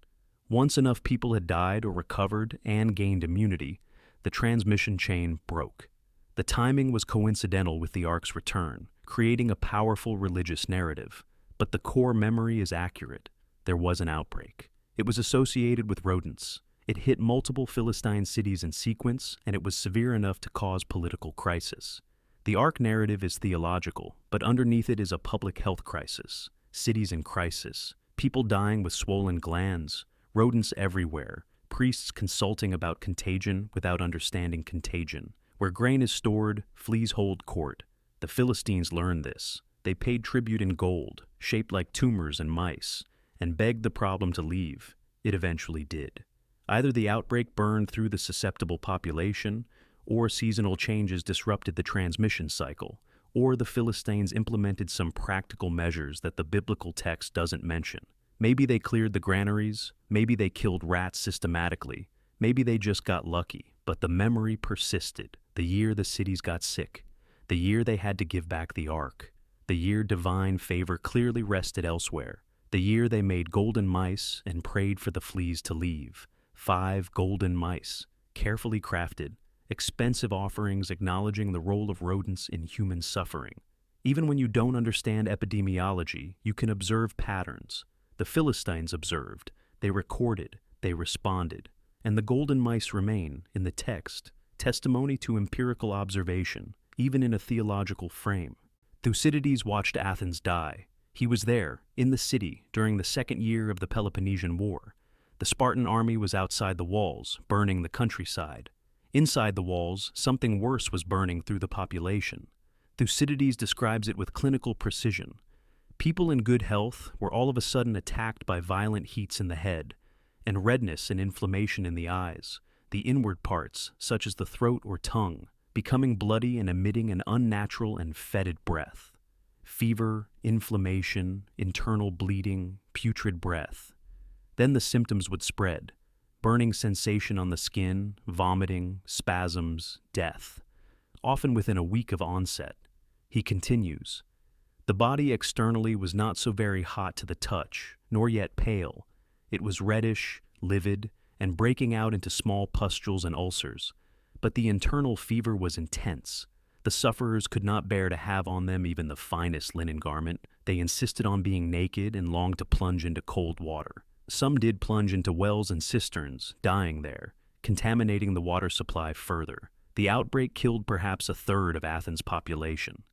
Speaker 1: Once enough people had died or recovered and gained immunity, the transmission chain broke. The timing was coincidental with the ark's return, creating a powerful religious narrative. But the core memory is accurate. There was an outbreak. It was associated with rodents. It hit multiple Philistine cities in sequence, and it was severe enough to cause political crisis. The ark narrative is theological, but underneath it is a public health crisis. Cities in crisis. People dying with swollen glands. Rodents everywhere, priests consulting about contagion without understanding contagion. Where grain is stored, fleas hold court. The Philistines learned this. They paid tribute in gold, shaped like tumors and mice, and begged the problem to leave. It eventually did. Either the outbreak burned through the susceptible population, or seasonal changes disrupted the transmission cycle, or the Philistines implemented some practical measures that the biblical text doesn't mention. Maybe they cleared the granaries, maybe they killed rats systematically, maybe they just got lucky, but the memory persisted. The year the cities got sick, the year they had to give back the ark, the year divine favor clearly rested elsewhere. the year they made golden mice and prayed for the fleas to leave. 5 golden mice, carefully crafted, expensive offerings acknowledging the role of rodents in human suffering. Even when you don't understand epidemiology, you can observe patterns. The Philistines observed, they recorded, they responded, and the golden mice remain, in the text, testimony to empirical observation, even in a theological frame. Thucydides watched Athens die. He was there, in the city, during the second year of the Peloponnesian War. The Spartan army was outside the walls, burning the countryside. Inside the walls, something worse was burning through the population. Thucydides describes it with clinical precision. People in good health were all of a sudden attacked by violent heats in the head, and redness and inflammation in the eyes, the inward parts, such as the throat or tongue, becoming bloody and emitting an unnatural and fetid breath. Fever, inflammation, internal bleeding, putrid breath. Then the symptoms would spread: burning sensation on the skin, vomiting, spasms, death, often within a week of onset. He continues, the body externally was not so very hot to the touch, nor yet pale. It was reddish, livid, and breaking out into small pustules and ulcers. But the internal fever was intense. The sufferers could not bear to have on them even the finest linen garment. They insisted on being naked and longed to plunge into cold water. Some did plunge into wells and cisterns, dying there, contaminating the water supply further. The outbreak killed perhaps a third of Athens' population.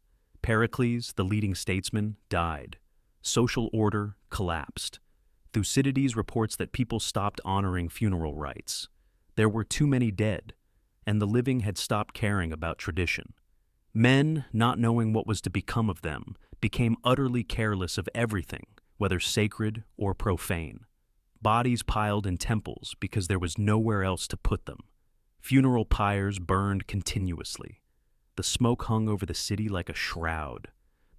Speaker 1: Pericles, the leading statesman, died. Social order collapsed. Thucydides reports that people stopped honoring funeral rites. There were too many dead, and the living had stopped caring about tradition. Men, not knowing what was to become of them, became utterly careless of everything, whether sacred or profane. Bodies piled in temples because there was nowhere else to put them. Funeral pyres burned continuously. The smoke hung over the city like a shroud.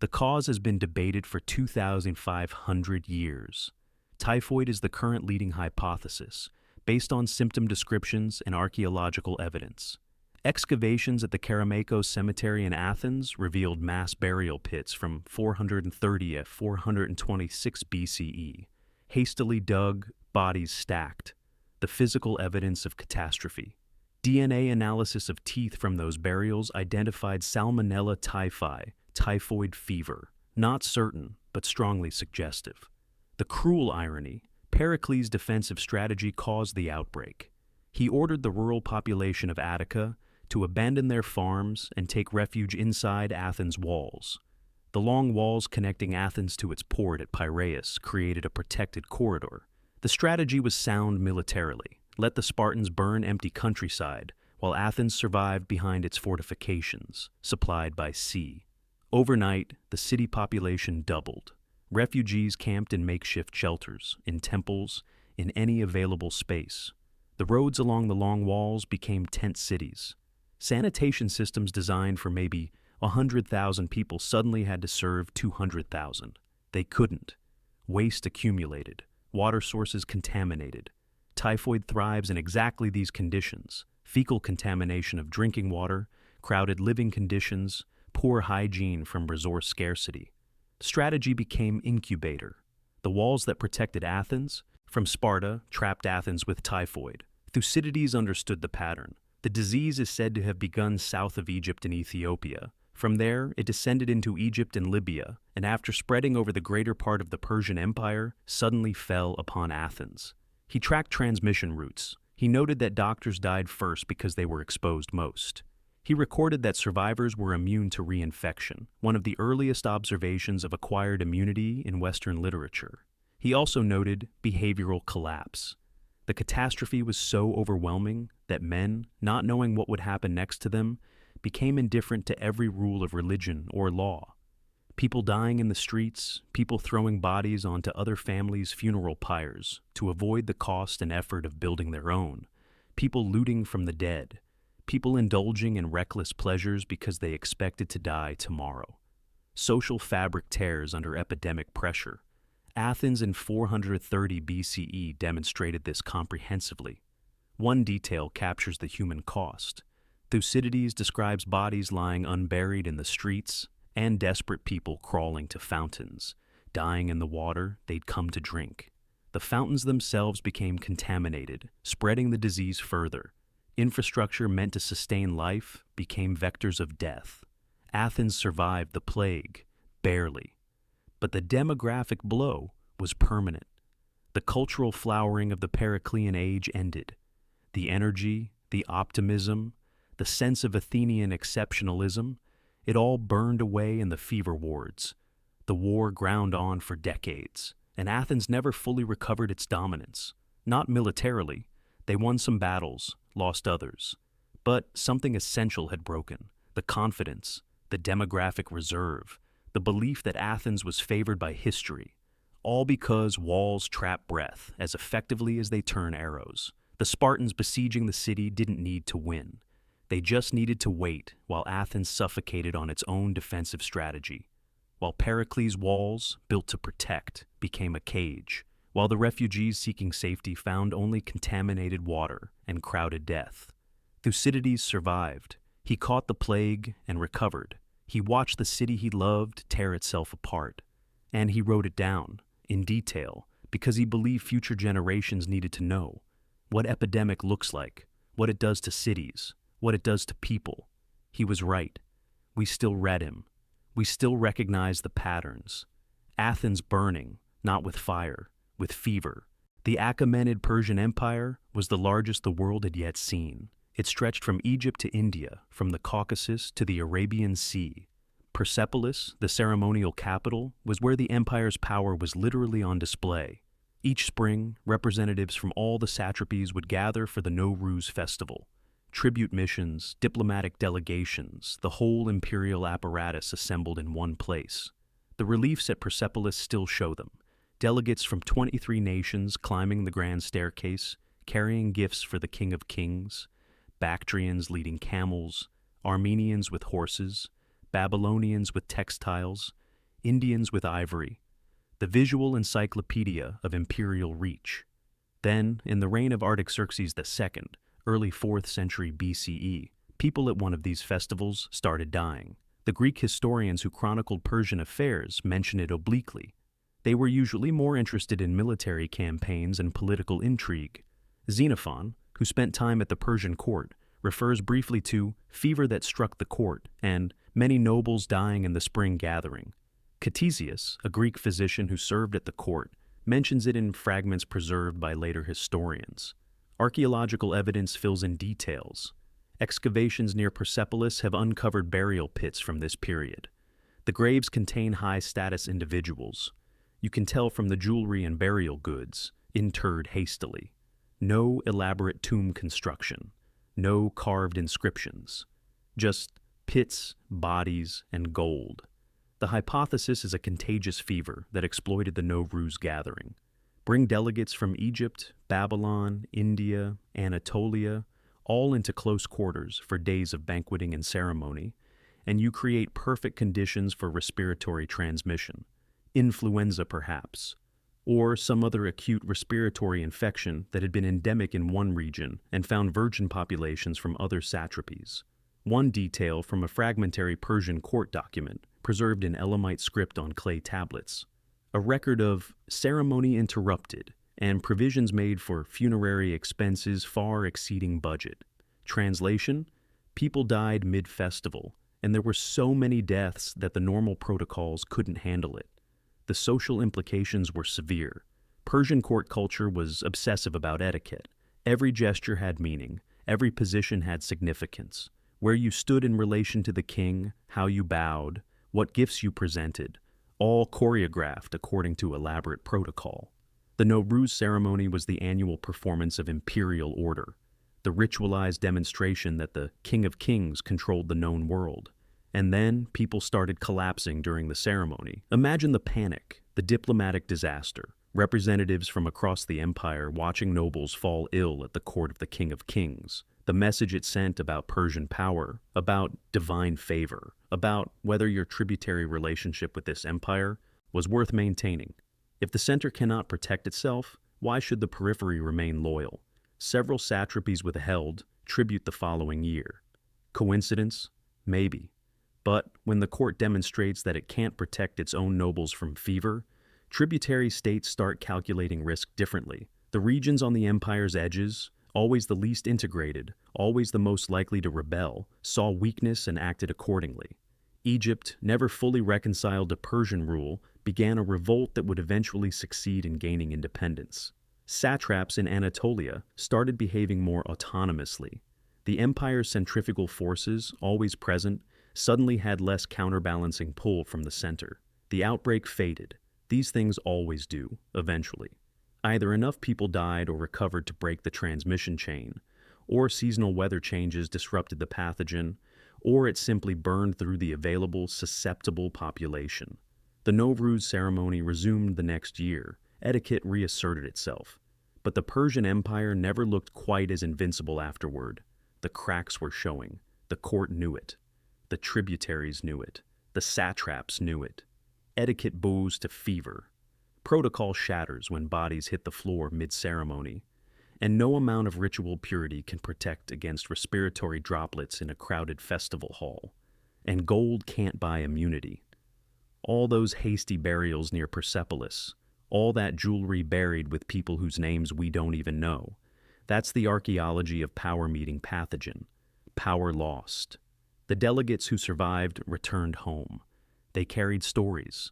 Speaker 1: The cause has been debated for 2,500 years. Typhoid is the current leading hypothesis, based on symptom descriptions and archaeological evidence. Excavations at the Kerameikos Cemetery in Athens revealed mass burial pits from 430 to 426 BCE. Hastily dug, bodies stacked. The physical evidence of catastrophe. DNA analysis of teeth from those burials identified Salmonella typhi, typhoid fever. Not certain, but strongly suggestive. The cruel irony: Pericles' defensive strategy caused the outbreak. He ordered the rural population of Attica to abandon their farms and take refuge inside Athens' walls. The long walls connecting Athens to its port at Piraeus created a protected corridor. The strategy was sound militarily. Let the Spartans burn empty countryside, while Athens survived behind its fortifications, supplied by sea. Overnight, the city population doubled. Refugees camped in makeshift shelters, in temples, in any available space. The roads along the long walls became tent cities. Sanitation systems designed for maybe 100,000 people suddenly had to serve 200,000. They couldn't. Waste accumulated. Water sources contaminated. Typhoid thrives in exactly these conditions: fecal contamination of drinking water, crowded living conditions, poor hygiene from resource scarcity. Strategy became incubator. The walls that protected Athens from Sparta trapped Athens with typhoid. Thucydides understood the pattern. The disease is said to have begun south of Egypt and Ethiopia. From there, it descended into Egypt and Libya, and after spreading over the greater part of the Persian Empire, suddenly fell upon Athens. He tracked transmission routes. He noted that doctors died first because they were exposed most. He recorded that survivors were immune to reinfection, one of the earliest observations of acquired immunity in Western literature. He also noted behavioral collapse. The catastrophe was so overwhelming that men, not knowing what would happen next to them, became indifferent to every rule of religion or law. People dying in the streets, people throwing bodies onto other families' funeral pyres to avoid the cost and effort of building their own, people looting from the dead, people indulging in reckless pleasures because they expected to die tomorrow. Social fabric tears under epidemic pressure. Athens in 430 BCE demonstrated this comprehensively. One detail captures the human cost. Thucydides describes bodies lying unburied in the streets and desperate people crawling to fountains, dying in the water they'd come to drink. The fountains themselves became contaminated, spreading the disease further. Infrastructure meant to sustain life became vectors of death. Athens survived the plague, barely. But the demographic blow was permanent. The cultural flowering of the Periclean age ended. The energy, the optimism, the sense of Athenian exceptionalism, it all burned away in the fever wards. The war ground on for decades, and Athens never fully recovered its dominance. Not militarily. They won some battles, lost others. But something essential had broken: the confidence, the demographic reserve, the belief that Athens was favored by history, all because walls trap breath as effectively as they turn arrows. The Spartans besieging the city didn't need to win. They just needed to wait while Athens suffocated on its own defensive strategy. While Pericles' walls, built to protect, became a cage, while the refugees seeking safety found only contaminated water and crowded death. Thucydides survived. He caught the plague and recovered. He watched the city he loved tear itself apart. And he wrote it down, in detail, because he believed future generations needed to know what epidemic looks like, what it does to cities, what it does to people. He was right. We still read him. We still recognize the patterns. Athens burning, not with fire, with fever. The Achaemenid Persian Empire was the largest the world had yet seen. It stretched from Egypt to India, from the Caucasus to the Arabian Sea. Persepolis, the ceremonial capital, was where the empire's power was literally on display. Each spring, representatives from all the satrapies would gather for the Nowruz festival. Tribute missions, diplomatic delegations, the whole imperial apparatus assembled in one place. The reliefs at Persepolis still show them. Delegates from 23 nations climbing the grand staircase, carrying gifts for the King of Kings, Bactrians leading camels, Armenians with horses, Babylonians with textiles, Indians with ivory. The visual encyclopedia of imperial reach. Then, in the reign of Artaxerxes II, early 4th century BCE, people at one of these festivals started dying. The Greek historians who chronicled Persian affairs mention it obliquely. They were usually more interested in military campaigns and political intrigue. Xenophon, who spent time at the Persian court, refers briefly to fever that struck the court and many nobles dying in the spring gathering. Ctesias, a Greek physician who served at the court, mentions it in fragments preserved by later historians. Archaeological evidence fills in details. Excavations near Persepolis have uncovered burial pits from this period. The graves contain high-status individuals. You can tell from the jewelry and burial goods, interred hastily. No elaborate tomb construction. No carved inscriptions. Just pits, bodies, and gold. The hypothesis is a contagious fever that exploited the Nowruz gathering. Bring delegates from Egypt, Babylon, India, Anatolia, all into close quarters for days of banqueting and ceremony, and you create perfect conditions for respiratory transmission. Influenza, perhaps, or some other acute respiratory infection that had been endemic in one region and found virgin populations from other satrapies. One detail from a fragmentary Persian court document, preserved in Elamite script on clay tablets. A record of ceremony interrupted and provisions made for funerary expenses far exceeding budget. Translation: people died mid-festival, and there were so many deaths that the normal protocols couldn't handle it. The social implications were severe. Persian court culture was obsessive about etiquette. Every gesture had meaning. Every position had significance. Where you stood in relation to the king, how you bowed, what gifts you presented, all choreographed according to elaborate protocol. The Nowruz ceremony was the annual performance of imperial order, the ritualized demonstration that the King of Kings controlled the known world. And then people started collapsing during the ceremony. Imagine the panic, the diplomatic disaster, representatives from across the empire watching nobles fall ill at the court of the King of Kings. The message it sent about Persian power, about divine favor, about whether your tributary relationship with this empire was worth maintaining. If the center cannot protect itself, why should the periphery remain loyal? Several satrapies withheld tribute the following year. Coincidence? Maybe. But when the court demonstrates that it can't protect its own nobles from fever, Tributary states start calculating risk differently. The regions on the empire's edges, always the least integrated, always the most likely to rebel, saw weakness and acted accordingly. Egypt, never fully reconciled to Persian rule, began a revolt that would eventually succeed in gaining independence. Satraps in Anatolia started behaving more autonomously. The empire's centrifugal forces, always present, suddenly had less counterbalancing pull from the center. The outbreak faded. These things always do, eventually. Either enough people died or recovered to break the transmission chain, or seasonal weather changes disrupted the pathogen, or it simply burned through the available, susceptible population. The Nowruz ceremony resumed the next year. Etiquette reasserted itself. But the Persian Empire never looked quite as invincible afterward. The cracks were showing. The court knew it. The tributaries knew it. The satraps knew it. Etiquette bows to fever. Protocol shatters when bodies hit the floor mid-ceremony, and no amount of ritual purity can protect against respiratory droplets in a crowded festival hall. And gold can't buy immunity. All those hasty burials near Persepolis, all that jewelry buried with people whose names we don't even know, that's the archaeology of power meeting pathogen. Power lost. The delegates who survived returned home. They carried stories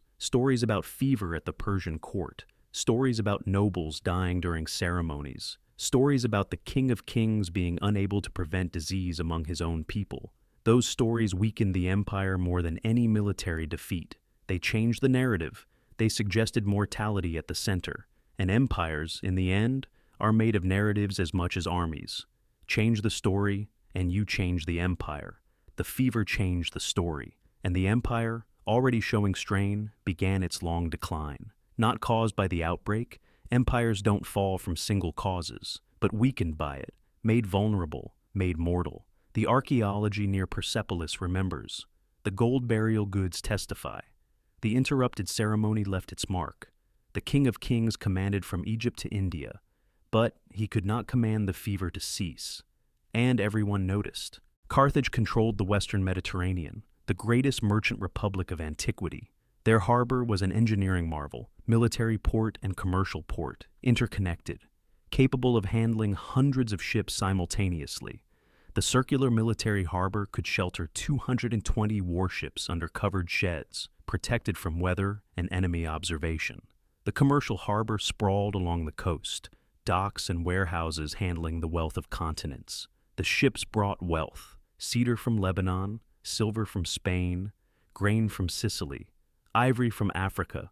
Speaker 1: about fever at the Persian court, stories about nobles dying during ceremonies, stories about the King of Kings being unable to prevent disease among his own people. Those stories weakened the empire more than any military defeat. They changed the narrative. They suggested mortality at the center. And empires, in the end, are made of narratives as much as armies. Change the story, and you change the empire. The fever changed the story, and the empire, already showing strain, began its long decline. Not caused by the outbreak, empires don't fall from single causes, but weakened by it, made vulnerable, made mortal. The archaeology near Persepolis remembers. The gold burial goods testify. The interrupted ceremony left its mark. The King of Kings commanded from Egypt to India, but he could not command the fever to cease. And everyone noticed. Carthage controlled the western Mediterranean, the greatest merchant republic of antiquity. Their harbor was an engineering marvel, military port and commercial port, interconnected, capable of handling hundreds of ships simultaneously. The circular military harbor could shelter 220 warships under covered sheds, protected from weather and enemy observation. The commercial harbor sprawled along the coast, docks and warehouses handling the wealth of continents. The ships brought wealth, cedar from Lebanon, silver from Spain, grain from Sicily, ivory from Africa,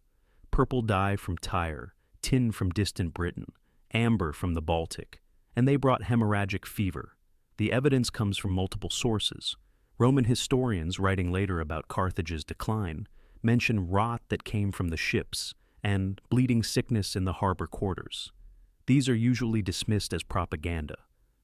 Speaker 1: purple dye from Tyre, tin from distant Britain, amber from the Baltic, and they brought hemorrhagic fever. The evidence comes from multiple sources. Roman historians writing later about Carthage's decline mention rot that came from the ships and bleeding sickness in the harbor quarters. These are usually dismissed as propaganda.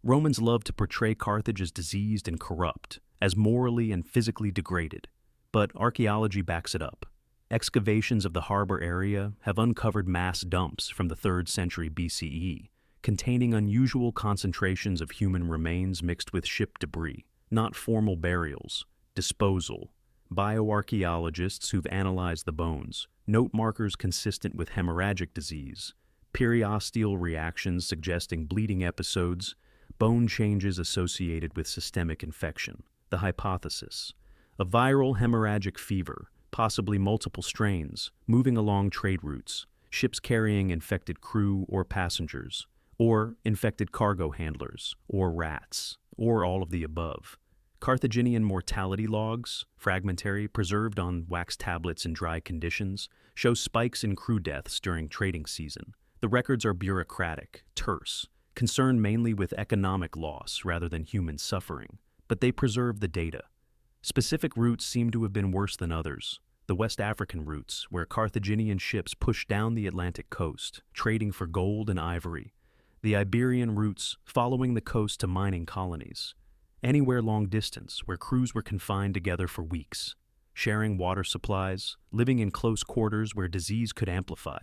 Speaker 1: Romans love to portray Carthage as diseased and corrupt, as morally and physically degraded. But archaeology backs it up. Excavations of the harbor area have uncovered mass dumps from the 3rd century BCE, containing unusual concentrations of human remains mixed with ship debris, not formal burials, disposal. Bioarchaeologists who've analyzed the bones note markers consistent with hemorrhagic disease, periosteal reactions suggesting bleeding episodes, bone changes associated with systemic infection. The hypothesis: a viral hemorrhagic fever, possibly multiple strains, moving along trade routes, ships carrying infected crew or passengers, or infected cargo handlers, or rats, or all of the above. Carthaginian mortality logs, fragmentary, preserved on wax tablets in dry conditions, show spikes in crew deaths during trading season. The records are bureaucratic, terse, concerned mainly with economic loss rather than human suffering, but they preserve the data. Specific routes seem to have been worse than others. The West African routes, where Carthaginian ships pushed down the Atlantic coast, trading for gold and ivory. The Iberian routes, following the coast to mining colonies. Anywhere long distance, where crews were confined together for weeks, sharing water supplies, living in close quarters where disease could amplify.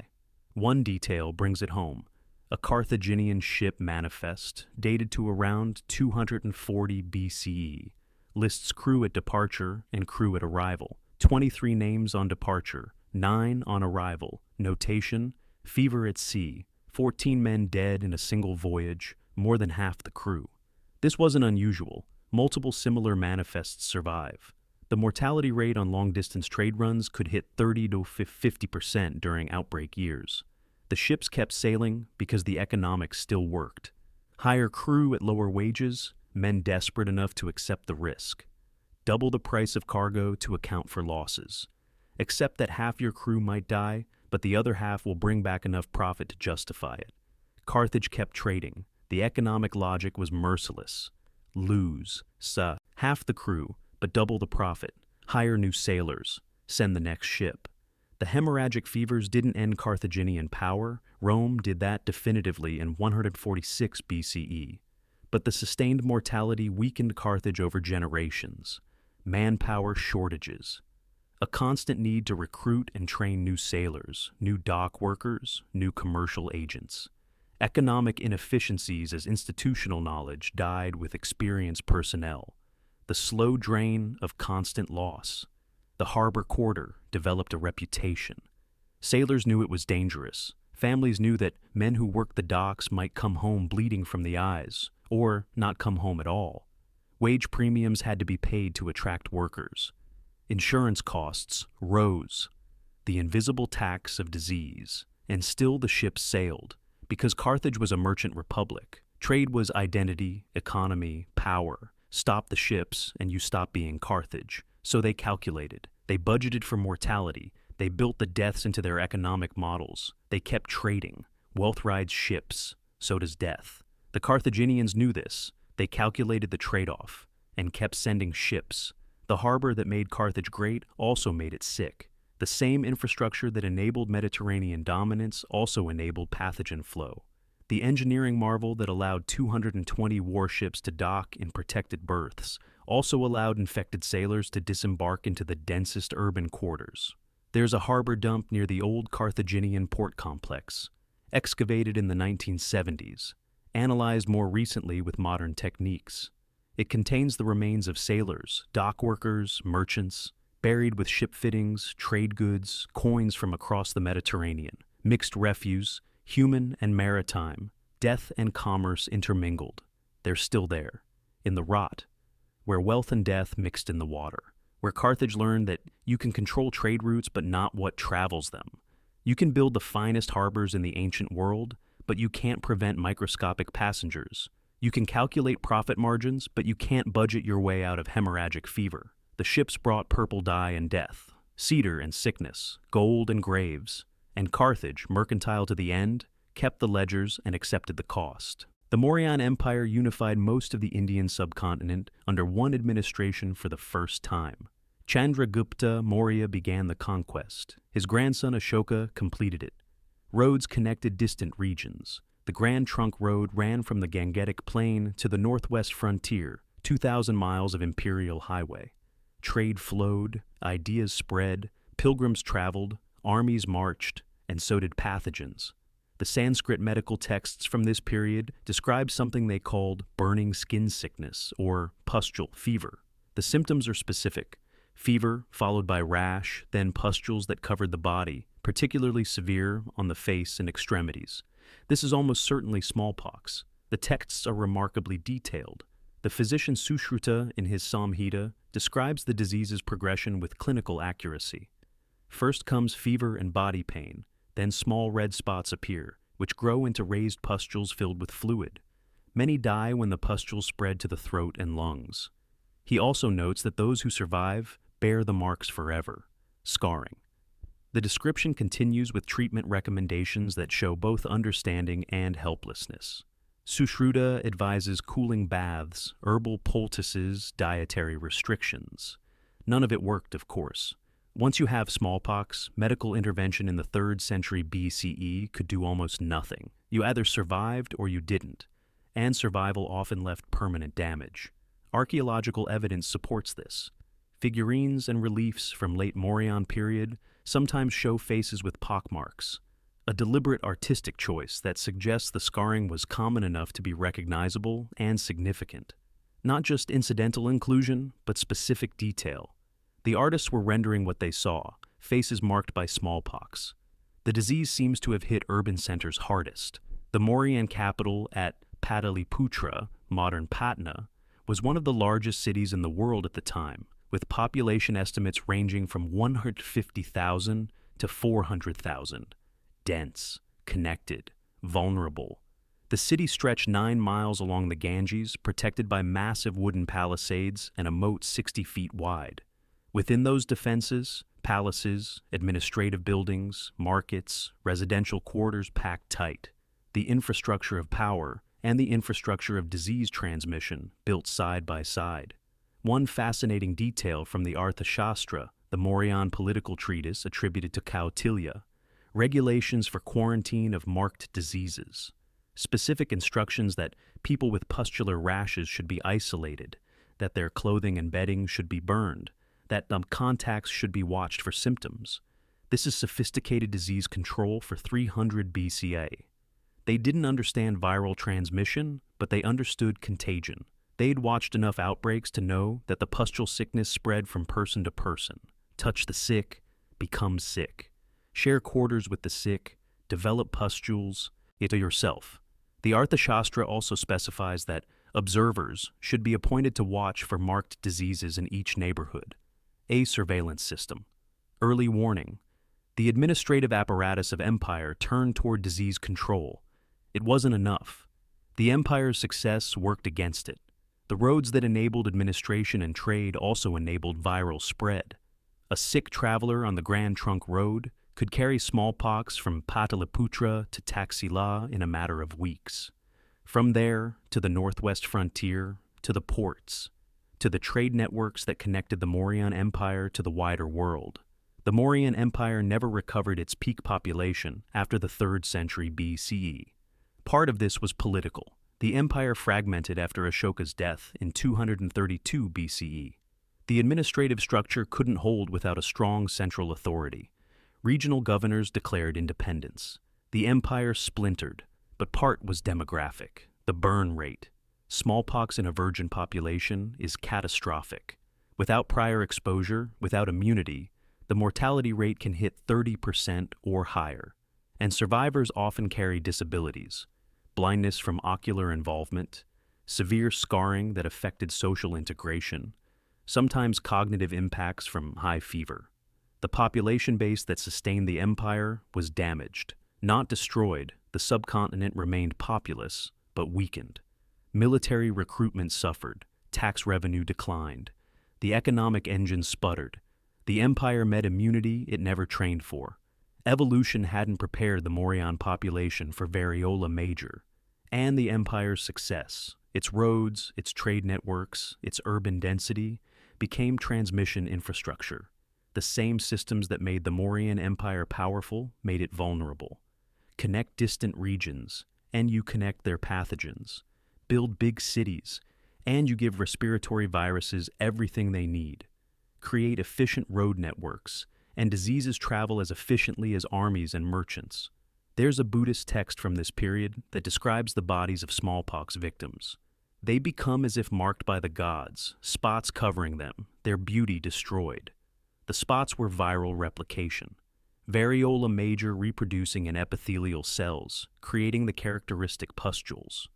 Speaker 1: One detail brings it home. A Carthaginian ship manifest, dated to around 240 BCE, lists crew at departure and crew at arrival. 23 names on departure, 9 on arrival. Notation: fever at sea. 14 men dead in a single voyage, more than half the crew. This wasn't unusual. Multiple similar manifests survive. The mortality rate on long-distance trade runs could hit 30 to 50% during outbreak years. The ships kept sailing because the economics still worked. Hire crew at lower wages, men desperate enough to accept the risk. Double the price of cargo to account for losses. Accept that half your crew might die, but the other half will bring back enough profit to justify it. Carthage kept trading. The economic logic was merciless. Lose, half the crew, but double the profit. Hire new sailors. Send the next ship. The hemorrhagic fevers didn't end Carthaginian power. Rome did that definitively in 146 BCE. But the sustained mortality weakened Carthage over generations. Manpower shortages. A constant need to recruit and train new sailors, new dock workers, new commercial agents. Economic inefficiencies as institutional knowledge died with experienced personnel. The slow drain of constant loss. The harbor quarter developed a reputation. Sailors knew it was dangerous. Families knew that men who worked the docks might come home bleeding from the eyes, or not come home at all. Wage premiums had to be paid to attract workers. Insurance costs rose. The invisible tax of disease. And still the ships sailed. Because Carthage was a merchant republic, trade was identity, economy, power. Stop the ships and you stop being Carthage. So they calculated. They budgeted for mortality. They built the deaths into their economic models. They kept trading. Wealth rides ships. So does death. The Carthaginians knew this. They calculated the trade-off and kept sending ships. The harbor that made Carthage great also made it sick. The same infrastructure that enabled Mediterranean dominance also enabled pathogen flow. The engineering marvel that allowed 220 warships to dock in protected berths also allowed infected sailors to disembark into the densest urban quarters. There's a harbor dump near the old Carthaginian port complex, excavated in the 1970s, analyzed more recently with modern techniques. It contains the remains of sailors, dock workers, merchants, buried with ship fittings, trade goods, coins from across the Mediterranean, mixed refuse, human and maritime, death and commerce intermingled. They're still there, in the rot, where wealth and death mixed in the water, where Carthage learned that you can control trade routes but not what travels them. You can build the finest harbors in the ancient world, but you can't prevent microscopic passengers. You can calculate profit margins, but you can't budget your way out of hemorrhagic fever. The ships brought purple dye and death, cedar and sickness, gold and graves, and Carthage, mercantile to the end, kept the ledgers and accepted the cost. The Mauryan Empire unified most of the Indian subcontinent under one administration for the first time. Chandragupta Maurya began the conquest. His grandson Ashoka completed it. Roads connected distant regions. The Grand Trunk Road ran from the Gangetic Plain to the northwest frontier, 2,000 miles of imperial highway. Trade flowed, ideas spread, pilgrims traveled, armies marched, and so did pathogens. The Sanskrit medical texts from this period describe something they called burning skin sickness or pustule fever. The symptoms are specific: fever followed by rash, then pustules that covered the body, particularly severe on the face and extremities. This is almost certainly smallpox. The texts are remarkably detailed. The physician Sushruta, in his Samhita, describes the disease's progression with clinical accuracy. First comes fever and body pain, then small red spots appear, which grow into raised pustules filled with fluid. Many die when the pustules spread to the throat and lungs. He also notes that those who survive bear the marks forever, scarring. The description continues with treatment recommendations that show both understanding and helplessness. Sushruta advises cooling baths, herbal poultices, dietary restrictions. None of it worked, of course. Once you have smallpox, medical intervention in the 3rd century BCE could do almost nothing. You either survived or you didn't, and survival often left permanent damage. Archaeological evidence supports this. Figurines and reliefs from late Mauryan period sometimes show faces with pockmarks, a deliberate artistic choice that suggests the scarring was common enough to be recognizable and significant. Not just incidental inclusion, but specific detail. The artists were rendering what they saw, faces marked by smallpox. The disease seems to have hit urban centers hardest. The Mauryan capital at Pataliputra, modern Patna, was one of the largest cities in the world at the time, with population estimates ranging from 150,000 to 400,000. Dense, connected, vulnerable. The city stretched 9 miles along the Ganges, protected by massive wooden palisades and a moat 60 feet wide. Within those defenses, palaces, administrative buildings, markets, residential quarters packed tight. The infrastructure of power and the infrastructure of disease transmission built side by side. One fascinating detail from the Arthashastra, the Mauryan political treatise attributed to Kautilya, regulations for quarantine of marked diseases. Specific instructions that people with pustular rashes should be isolated, that their clothing and bedding should be burned, that contacts should be watched for symptoms. This is sophisticated disease control for 300 BCA. They didn't understand viral transmission, but they understood contagion. They'd watched enough outbreaks to know that the pustule sickness spread from person to person. Touch the sick, become sick. Share quarters with the sick, develop pustules, to yourself. The Arthashastra also specifies that observers should be appointed to watch for marked diseases in each neighborhood. A surveillance system. Early warning. The administrative apparatus of empire turned toward disease control. It wasn't enough. The empire's success worked against it. The roads that enabled administration and trade also enabled viral spread. A sick traveler on the Grand Trunk Road could carry smallpox from Pataliputra to Taxila in a matter of weeks. From there, to the northwest frontier, to the ports, to the trade networks that connected the Mauryan Empire to the wider world. The Mauryan Empire never recovered its peak population after the 3rd century BCE. Part of this was political. The empire fragmented after Ashoka's death in 232 BCE. The administrative structure couldn't hold without a strong central authority. Regional governors declared independence. The empire splintered, but part was demographic. The burn rate. Smallpox in a virgin population is catastrophic. Without prior exposure, without immunity, the mortality rate can hit 30% or higher. And survivors often carry disabilities. Blindness from ocular involvement, severe scarring that affected social integration, sometimes cognitive impacts from high fever. The population base that sustained the empire was damaged. Not destroyed, the subcontinent remained populous, but weakened. Military recruitment suffered, tax revenue declined. The economic engine sputtered. The empire met immunity it never trained for. Evolution hadn't prepared the Mauryan population for variola major. And the empire's success, its roads, its trade networks, its urban density, became transmission infrastructure. The same systems that made the Mauryan Empire powerful made it vulnerable. Connect distant regions, and you connect their pathogens. Build big cities, and you give respiratory viruses everything they need. Create efficient road networks, and diseases travel as efficiently as armies and merchants. There's a Buddhist text from this period that describes the bodies of smallpox victims. They become as if marked by the gods, spots covering them, their beauty destroyed. The spots were viral replication. Variola major reproducing in epithelial cells, creating the characteristic pustules.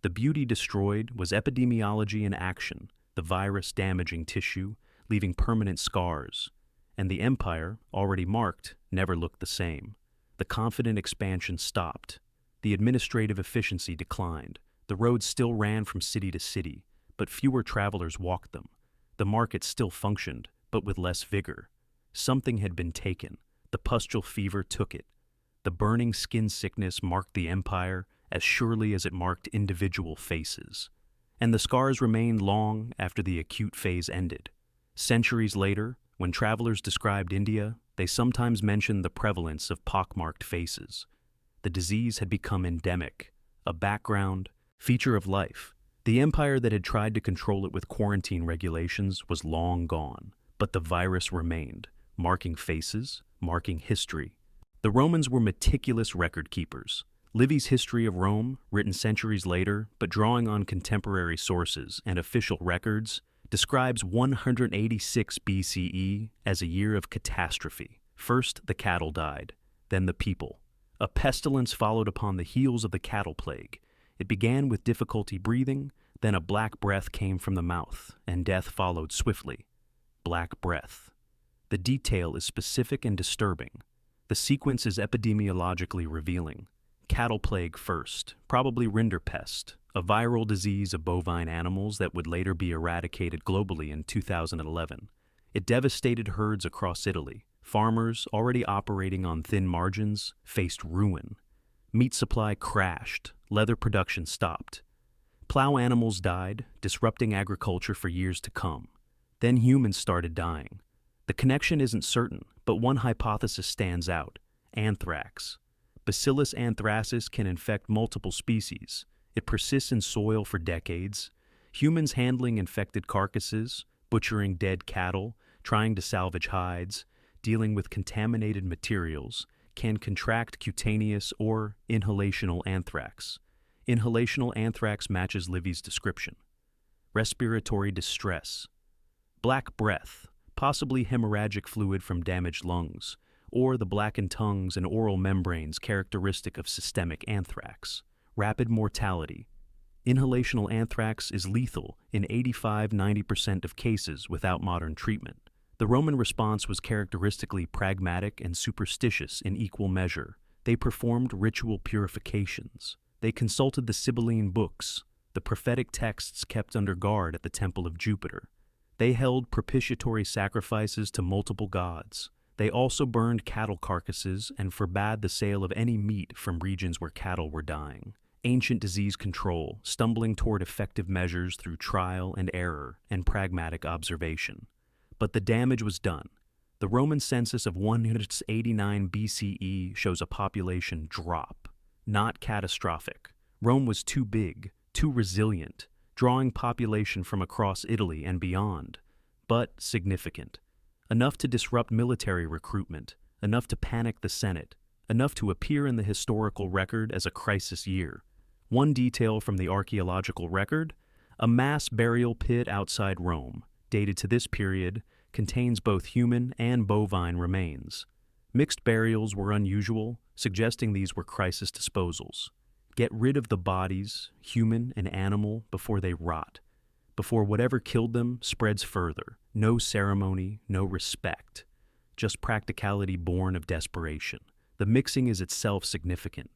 Speaker 1: The beauty destroyed was epidemiology in action, the virus damaging tissue, leaving permanent scars. And the empire, already marked, never looked the same. The confident expansion stopped. The administrative efficiency declined. The roads still ran from city to city, but fewer travelers walked them. The market still functioned, but with less vigor. Something had been taken. The pustule fever took it. The burning skin sickness marked the empire as surely as it marked individual faces. And the scars remained long after the acute phase ended. Centuries later, when travelers described India, they sometimes mentioned the prevalence of pockmarked faces. The disease had become endemic, a background, feature of life. The empire that had tried to control it with quarantine regulations was long gone. But the virus remained, marking faces, marking history. The Romans were meticulous record keepers. Livy's History of Rome, written centuries later, but drawing on contemporary sources and official records, describes 186 BCE as a year of catastrophe. First, the cattle died, then the people. A pestilence followed upon the heels of the cattle plague. It began with difficulty breathing, then a black breath came from the mouth, and death followed swiftly. Black breath. The detail is specific and disturbing. The sequence is epidemiologically revealing. Cattle plague first, probably rinderpest, a viral disease of bovine animals that would later be eradicated globally in 2011. It devastated herds across Italy. Farmers, already operating on thin margins, faced ruin. Meat supply crashed, leather production stopped. Plow animals died, disrupting agriculture for years to come. Then humans started dying. The connection isn't certain, but one hypothesis stands out: anthrax. Bacillus anthracis can infect multiple species. It persists in soil for decades. Humans handling infected carcasses, butchering dead cattle, trying to salvage hides, dealing with contaminated materials, can contract cutaneous or inhalational anthrax. Inhalational anthrax matches Livy's description. Respiratory distress. Black breath, possibly hemorrhagic fluid from damaged lungs, or the blackened tongues and oral membranes characteristic of systemic anthrax. Rapid mortality. Inhalational anthrax is lethal in 85–90% of cases without modern treatment. The Roman response was characteristically pragmatic and superstitious in equal measure. They performed ritual purifications. They consulted the Sibylline books, the prophetic texts kept under guard at the Temple of Jupiter. They held propitiatory sacrifices to multiple gods. They also burned cattle carcasses and forbade the sale of any meat from regions where cattle were dying. Ancient disease control, stumbling toward effective measures through trial and error and pragmatic observation. But the damage was done. The Roman census of 189 BCE shows a population drop, not catastrophic. Rome was too big, too resilient, drawing population from across Italy and beyond, but significant. Enough to disrupt military recruitment, enough to panic the Senate, enough to appear in the historical record as a crisis year. One detail from the archaeological record: a mass burial pit outside Rome, dated to this period, contains both human and bovine remains. Mixed burials were unusual, suggesting these were crisis disposals. Get rid of the bodies, human and animal, before they rot, before whatever killed them spreads further. No ceremony, no respect, just practicality born of desperation. The mixing is itself significant.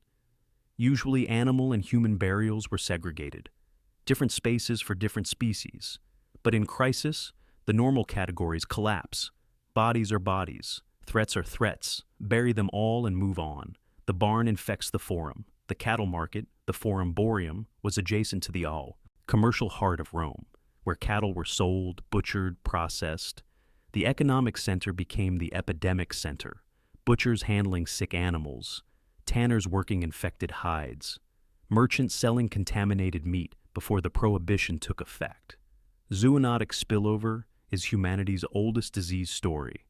Speaker 1: Usually animal and human burials were segregated, different spaces for different species. But in crisis, the normal categories collapse. Bodies are bodies, threats are threats. Bury them all and move on. The barn infects the forum. The cattle market, the forum boreum, was adjacent to the commercial heart of Rome, where cattle were sold, butchered, processed. The economic center became the epidemic center, butchers handling sick animals, tanners working infected hides, merchants selling contaminated meat before the prohibition took effect. Zoonotic spillover is humanity's oldest disease story.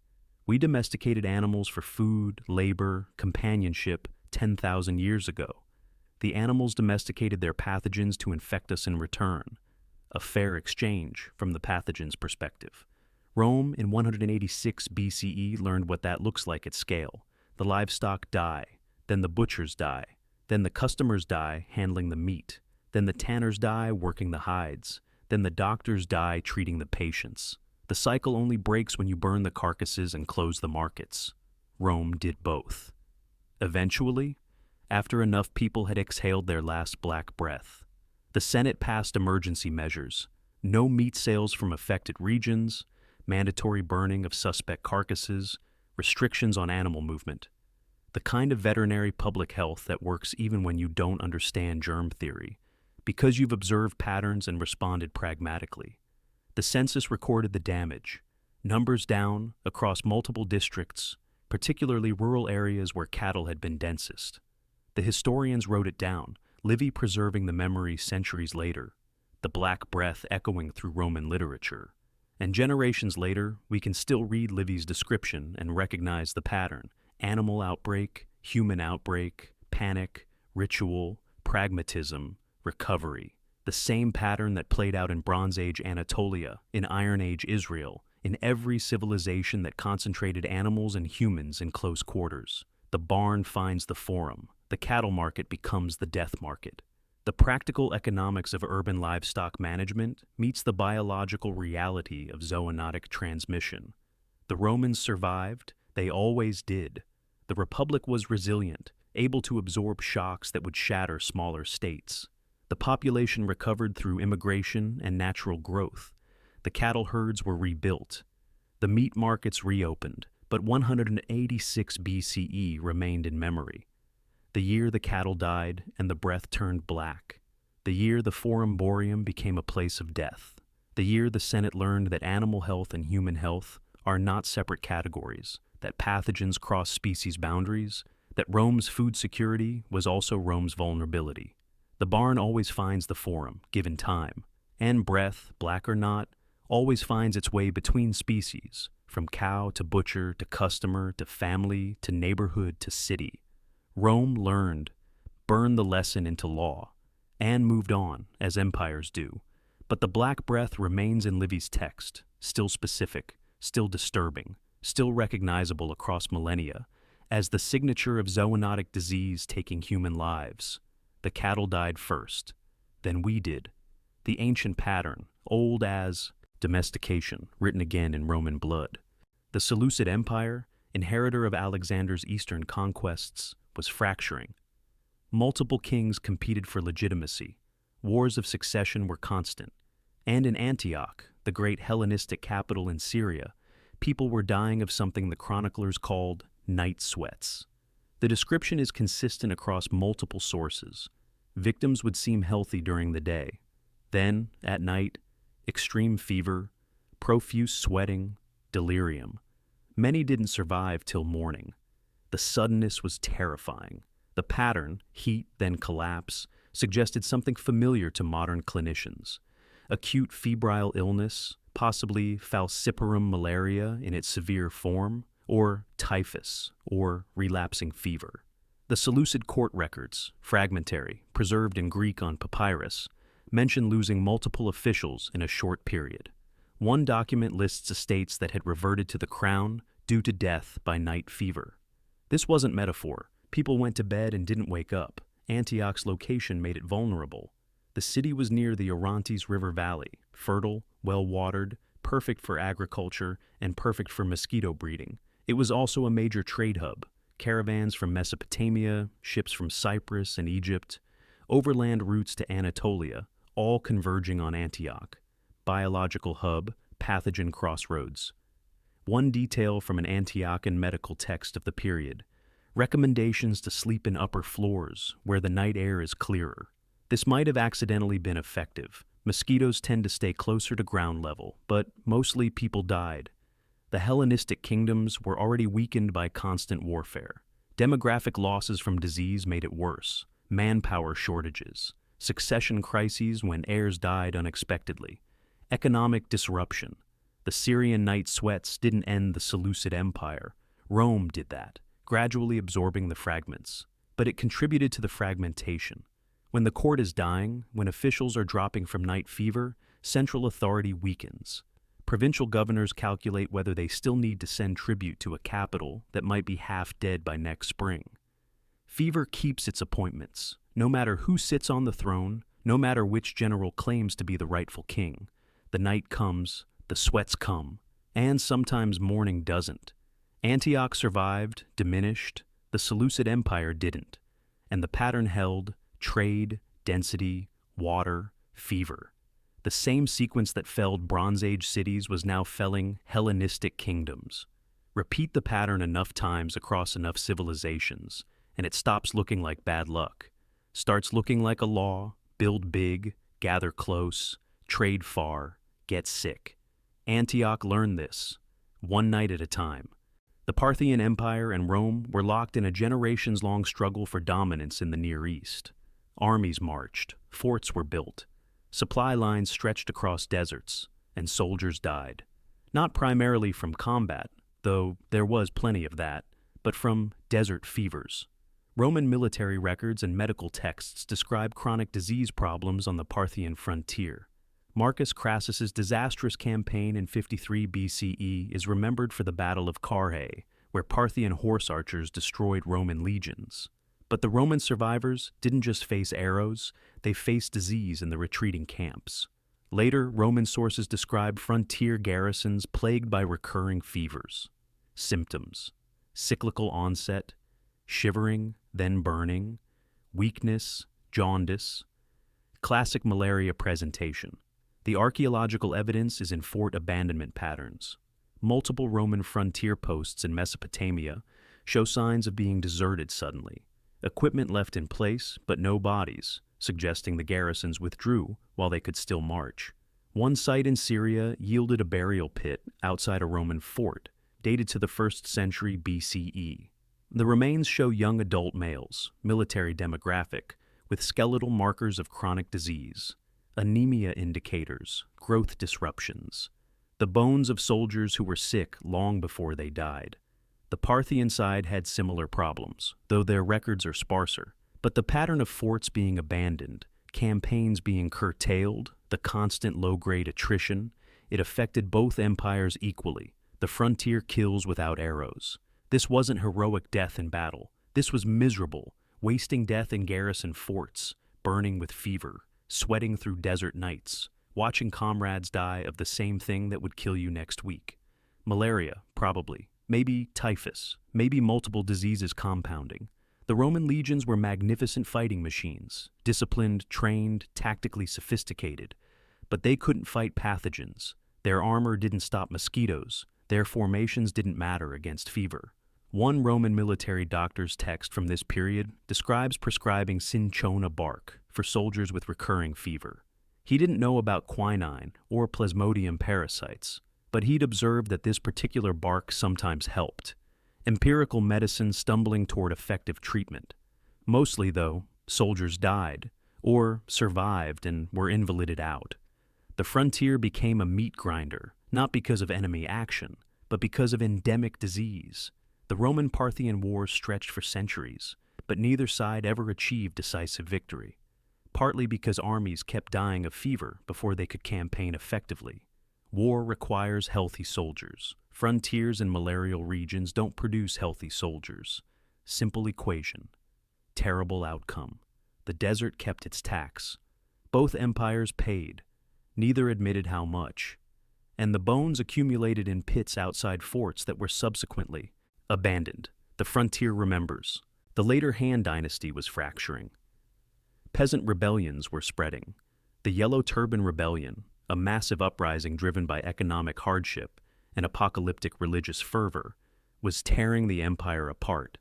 Speaker 1: We domesticated animals for food, labor, companionship 10,000 years ago. The animals domesticated their pathogens to infect us in return. A fair exchange from the pathogen's perspective. Rome in 186 BCE learned what that looks like at scale. The livestock die, then the butchers die, then the customers die handling the meat, then the tanners die working the hides, then the doctors die treating the patients. The cycle only breaks when you burn the carcasses and close the markets. Rome did both. Eventually, after enough people had exhaled their last black breath, the Senate passed emergency measures: no meat sales from affected regions, mandatory burning of suspect carcasses, restrictions on animal movement. The kind of veterinary public health that works even when you don't understand germ theory, because you've observed patterns and responded pragmatically. The census recorded the damage, numbers down across multiple districts, particularly rural areas where cattle had been densest. The historians wrote it down, Livy preserving the memory centuries later, the black breath echoing through Roman literature. And generations later, we can still read Livy's description and recognize the pattern: animal outbreak, human outbreak, panic, ritual, pragmatism, recovery. The same pattern that played out in Bronze Age Anatolia, in Iron Age Israel, In every civilization that concentrated animals and humans in close quarters, the barn finds the forum, the cattle market becomes the death market. The practical economics of urban livestock management meets the biological reality of zoonotic transmission. The Romans survived, they always did. The Republic was resilient, able to absorb shocks that would shatter smaller states. The population recovered through immigration and natural growth. The cattle herds were rebuilt. The meat markets reopened, but 186 BCE remained in memory. The year the cattle died and the breath turned black. The year the Forum Boreum became a place of death. The year the Senate learned that animal health and human health are not separate categories, that pathogens cross species boundaries, that Rome's food security was also Rome's vulnerability. The barn always finds the forum, given time, and breath, black or not, always finds its way between species, from cow to butcher to customer to family to neighborhood to city. Rome learned, burned the lesson into law, and moved on, as empires do. But the black breath remains in Livy's text, still specific, still disturbing, still recognizable across millennia, as the signature of zoonotic disease taking human lives. The cattle died first, then we did. The ancient pattern, old as domestication, written again in Roman blood. The Seleucid Empire, inheritor of Alexander's eastern conquests, was fracturing. Multiple kings competed for legitimacy. Wars of succession were constant. And in Antioch, the great Hellenistic capital in Syria, people were dying of something the chroniclers called night sweats. The description is consistent across multiple sources. Victims would seem healthy during the day. Then, at night, extreme fever, profuse sweating, delirium. Many didn't survive till morning. The suddenness was terrifying. The pattern, heat then collapse, suggested something familiar to modern clinicians. Acute febrile illness, possibly falciparum malaria in its severe form, or typhus, or relapsing fever. The Seleucid court records, fragmentary, preserved in Greek on papyrus, mention losing multiple officials in a short period. One document lists estates that had reverted to the crown due to death by night fever. This wasn't metaphor. People went to bed and didn't wake up. Antioch's location made it vulnerable. The city was near the Orontes River Valley, fertile, well-watered, perfect for agriculture, and perfect for mosquito breeding. It was also a major trade hub. Caravans from Mesopotamia, ships from Cyprus and Egypt, overland routes to Anatolia, all converging on Antioch. Biological hub, pathogen crossroads. One detail from an Antiochian medical text of the period: recommendations to sleep in upper floors, where the night air is clearer. This might have accidentally been effective. Mosquitoes tend to stay closer to ground level, but mostly people died. The Hellenistic kingdoms were already weakened by constant warfare. Demographic losses from disease made it worse. Manpower shortages. Succession crises when heirs died unexpectedly. Economic disruption. The Syrian night sweats didn't end the Seleucid Empire. Rome did that, gradually absorbing the fragments. But it contributed to the fragmentation. When the court is dying, when officials are dropping from night fever, central authority weakens. Provincial governors calculate whether they still need to send tribute to a capital that might be half dead by next spring. Fever keeps its appointments, no matter who sits on the throne, no matter which general claims to be the rightful king. The night comes, the sweats come, and sometimes morning doesn't. Antioch survived, diminished, the Seleucid Empire didn't, and the pattern held: trade, density, water, fever. The same sequence that felled Bronze Age cities was now felling Hellenistic kingdoms. Repeat the pattern enough times across enough civilizations, and it stops looking like bad luck. Starts looking like a law: build big, gather close, trade far, get sick. Antioch learned this, one night at a time. The Parthian Empire and Rome were locked in a generations-long struggle for dominance in the Near East. Armies marched, forts were built, supply lines stretched across deserts, and soldiers died. Not primarily from combat, though there was plenty of that, but from desert fevers. Roman military records and medical texts describe chronic disease problems on the Parthian frontier. Marcus Crassus's disastrous campaign in 53 BCE is remembered for the Battle of Carrhae, where Parthian horse archers destroyed Roman legions. But the Roman survivors didn't just face arrows, they faced disease in the retreating camps. Later, Roman sources describe frontier garrisons plagued by recurring fevers. Symptoms: cyclical onset, shivering, then burning, weakness, jaundice. Classic malaria presentation. The archaeological evidence is in fort abandonment patterns. Multiple Roman frontier posts in Mesopotamia show signs of being deserted suddenly. Equipment left in place, but no bodies, suggesting the garrisons withdrew while they could still march. One site in Syria yielded a burial pit outside a Roman fort, dated to the 1st century BCE. The remains show young adult males, military demographic, with skeletal markers of chronic disease, anemia indicators, growth disruptions, the bones of soldiers who were sick long before they died. The Parthian side had similar problems, though their records are sparser. But the pattern of forts being abandoned, campaigns being curtailed, the constant low-grade attrition, it affected both empires equally. The frontier kills without arrows. This wasn't heroic death in battle. This was miserable, wasting death in garrison forts, burning with fever, sweating through desert nights, watching comrades die of the same thing that would kill you next week. Malaria, probably. Maybe typhus. Maybe multiple diseases compounding. The Roman legions were magnificent fighting machines, disciplined, trained, tactically sophisticated. But they couldn't fight pathogens. Their armor didn't stop mosquitoes. Their formations didn't matter against fever. One Roman military doctor's text from this period describes prescribing cinchona bark for soldiers with recurring fever. He didn't know about quinine or plasmodium parasites, but he'd observed that this particular bark sometimes helped. Empirical medicine stumbling toward effective treatment. Mostly, though, soldiers died, or survived and were invalided out. The frontier became a meat grinder, not because of enemy action, but because of endemic disease. The Roman-Parthian wars stretched for centuries, but neither side ever achieved decisive victory, partly because armies kept dying of fever before they could campaign effectively. War requires healthy soldiers. Frontiers and malarial regions don't produce healthy soldiers. Simple equation. Terrible outcome. The desert kept its tax. Both empires paid. Neither admitted how much. And the bones accumulated in pits outside forts that were subsequently abandoned. The frontier remembers. The later Han dynasty was fracturing. Peasant rebellions were spreading. The Yellow Turban Rebellion, a massive uprising driven by economic hardship and apocalyptic religious fervor, was tearing the empire apart.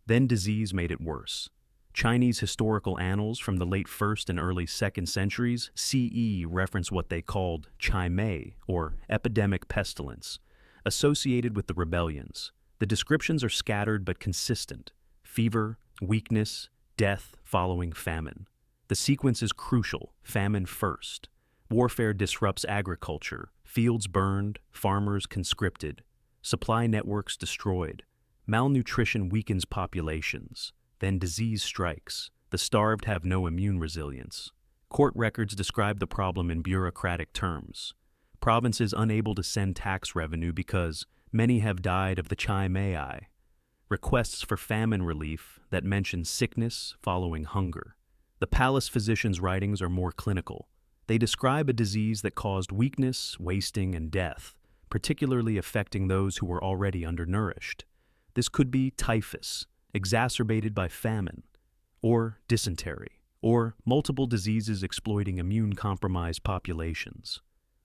Speaker 1: Then disease made it worse. Chinese historical annals from the late 1st and early 2nd centuries CE reference what they called Chai-mei, or epidemic pestilence, associated with the rebellions. The descriptions are scattered but consistent: fever, weakness, death following famine. The sequence is crucial: famine first. Warfare disrupts agriculture, fields burned, farmers conscripted, supply networks destroyed. Malnutrition weakens populations. Then disease strikes. The starved have no immune resilience. Court records describe the problem in bureaucratic terms. Provinces unable to send tax revenue because many have died of the Chai-mei. Requests for famine relief that mention sickness following hunger. The palace physician's writings are more clinical. They describe a disease that caused weakness, wasting, and death, particularly affecting those who were already undernourished. This could be typhus, exacerbated by famine, or dysentery, or multiple diseases exploiting immune-compromised populations.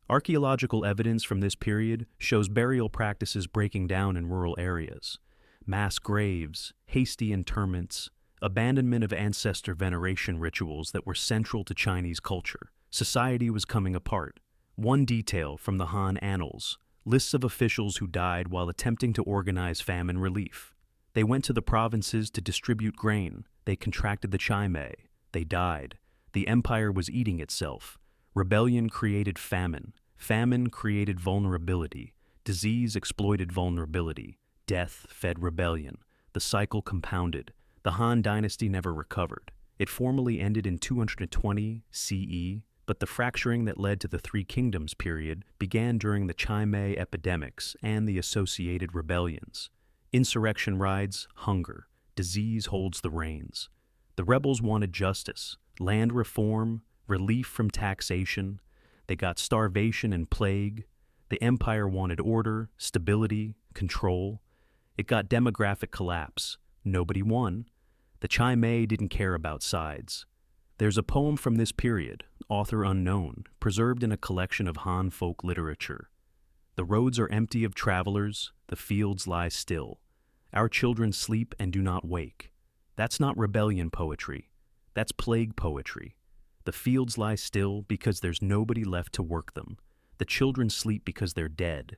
Speaker 1: Archaeological evidence from this period shows burial practices breaking down in rural areas. Mass graves, hasty interments, abandonment of ancestor veneration rituals that were central to Chinese culture. Society was coming apart. One detail from the Han Annals: lists of officials who died while attempting to organize famine relief. They went to the provinces to distribute grain. They contracted the Chai-mei. They died. The empire was eating itself. Rebellion created famine. Famine created vulnerability. Disease exploited vulnerability. Death fed rebellion. The cycle compounded. The Han dynasty never recovered. It formally ended in 220 CE, but the fracturing that led to the Three Kingdoms period began during the Chime epidemics and the associated rebellions. Insurrection rides hunger, disease holds the reins. The rebels wanted justice, land reform, relief from taxation. They got starvation and plague. The empire wanted order, stability, control. It got demographic collapse. Nobody won. The Chime didn't care about sides. There's a poem from this period, author unknown, preserved in a collection of Han folk literature. The roads are empty of travelers, the fields lie still. Our children sleep and do not wake. That's not rebellion poetry. That's plague poetry. The fields lie still because there's nobody left to work them. The children sleep because they're dead.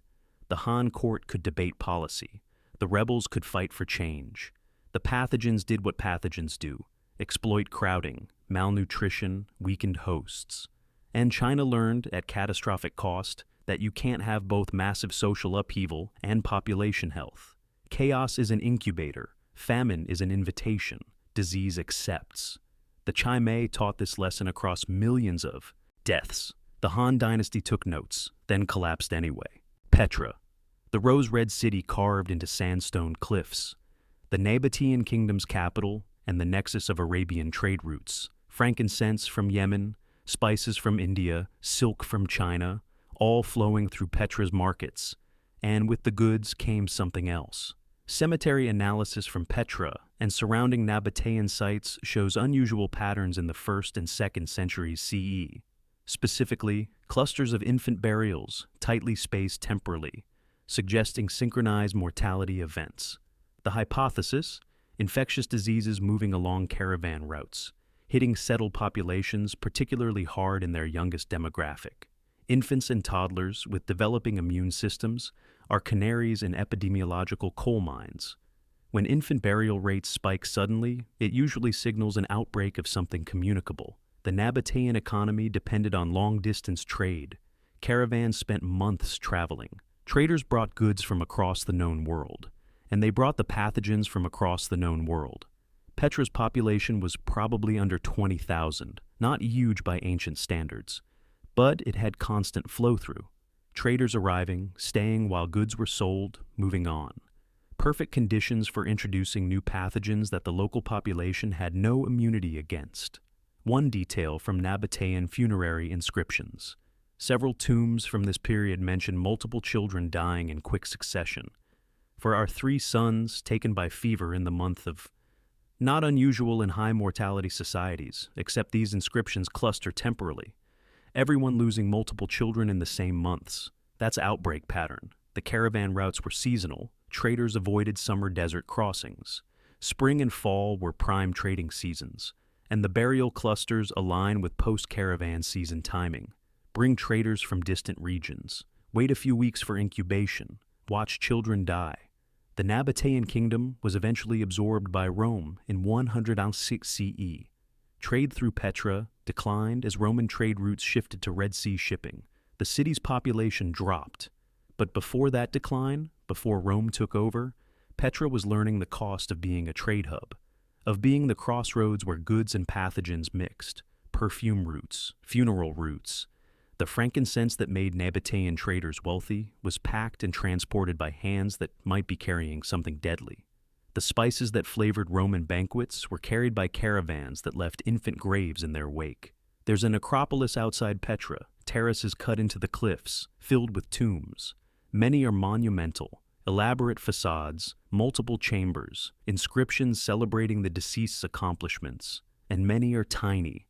Speaker 1: The Han court could debate policy. The rebels could fight for change. The pathogens did what pathogens do: exploit crowding, malnutrition, weakened hosts. And China learned, at catastrophic cost, that you can't have both massive social upheaval and population health. Chaos is an incubator. Famine is an invitation. Disease accepts. The Chime taught this lesson across millions of deaths. The Han dynasty took notes, then collapsed anyway. Petra, the rose-red city carved into sandstone cliffs. The Nabatean kingdom's capital and the nexus of Arabian trade routes. Frankincense from Yemen, spices from India, silk from China, all flowing through Petra's markets. And with the goods came something else. Cemetery analysis from Petra and surrounding Nabatean sites shows unusual patterns in the 1st and 2nd centuries CE. Specifically, clusters of infant burials, tightly spaced temporally, suggesting synchronized mortality events. The hypothesis: infectious diseases moving along caravan routes, hitting settled populations particularly hard in their youngest demographic. Infants and toddlers with developing immune systems are canaries in epidemiological coal mines. When infant burial rates spike suddenly, it usually signals an outbreak of something communicable. The Nabatean economy depended on long-distance trade. Caravans spent months traveling. Traders brought goods from across the known world, and they brought the pathogens from across the known world. Petra's population was probably under 20,000, not huge by ancient standards, but it had constant flow-through. Traders arriving, staying while goods were sold, moving on. Perfect conditions for introducing new pathogens that the local population had no immunity against. One detail from Nabatean funerary inscriptions. Several tombs from this period mention multiple children dying in quick succession. For our 3 sons taken by fever in the month of... Not unusual in high mortality societies, except these inscriptions cluster temporally. Everyone losing multiple children in the same months. That's outbreak pattern. The caravan routes were seasonal. Traders avoided summer desert crossings. Spring and fall were prime trading seasons, and the burial clusters align with post-caravan season timing. Bring traders from distant regions. Wait a few weeks for incubation. Watch children die. The Nabatean kingdom was eventually absorbed by Rome in 106 CE. Trade through Petra declined as Roman trade routes shifted to Red Sea shipping. The city's population dropped. But before that decline, before Rome took over, Petra was learning the cost of being a trade hub, of being the crossroads where goods and pathogens mixed, perfume routes, funeral routes. The frankincense that made Nabatean traders wealthy was packed and transported by hands that might be carrying something deadly. The spices that flavored Roman banquets were carried by caravans that left infant graves in their wake. There's a necropolis outside Petra, terraces cut into the cliffs, filled with tombs. Many are monumental, elaborate facades, multiple chambers, inscriptions celebrating the deceased's accomplishments, and many are tiny,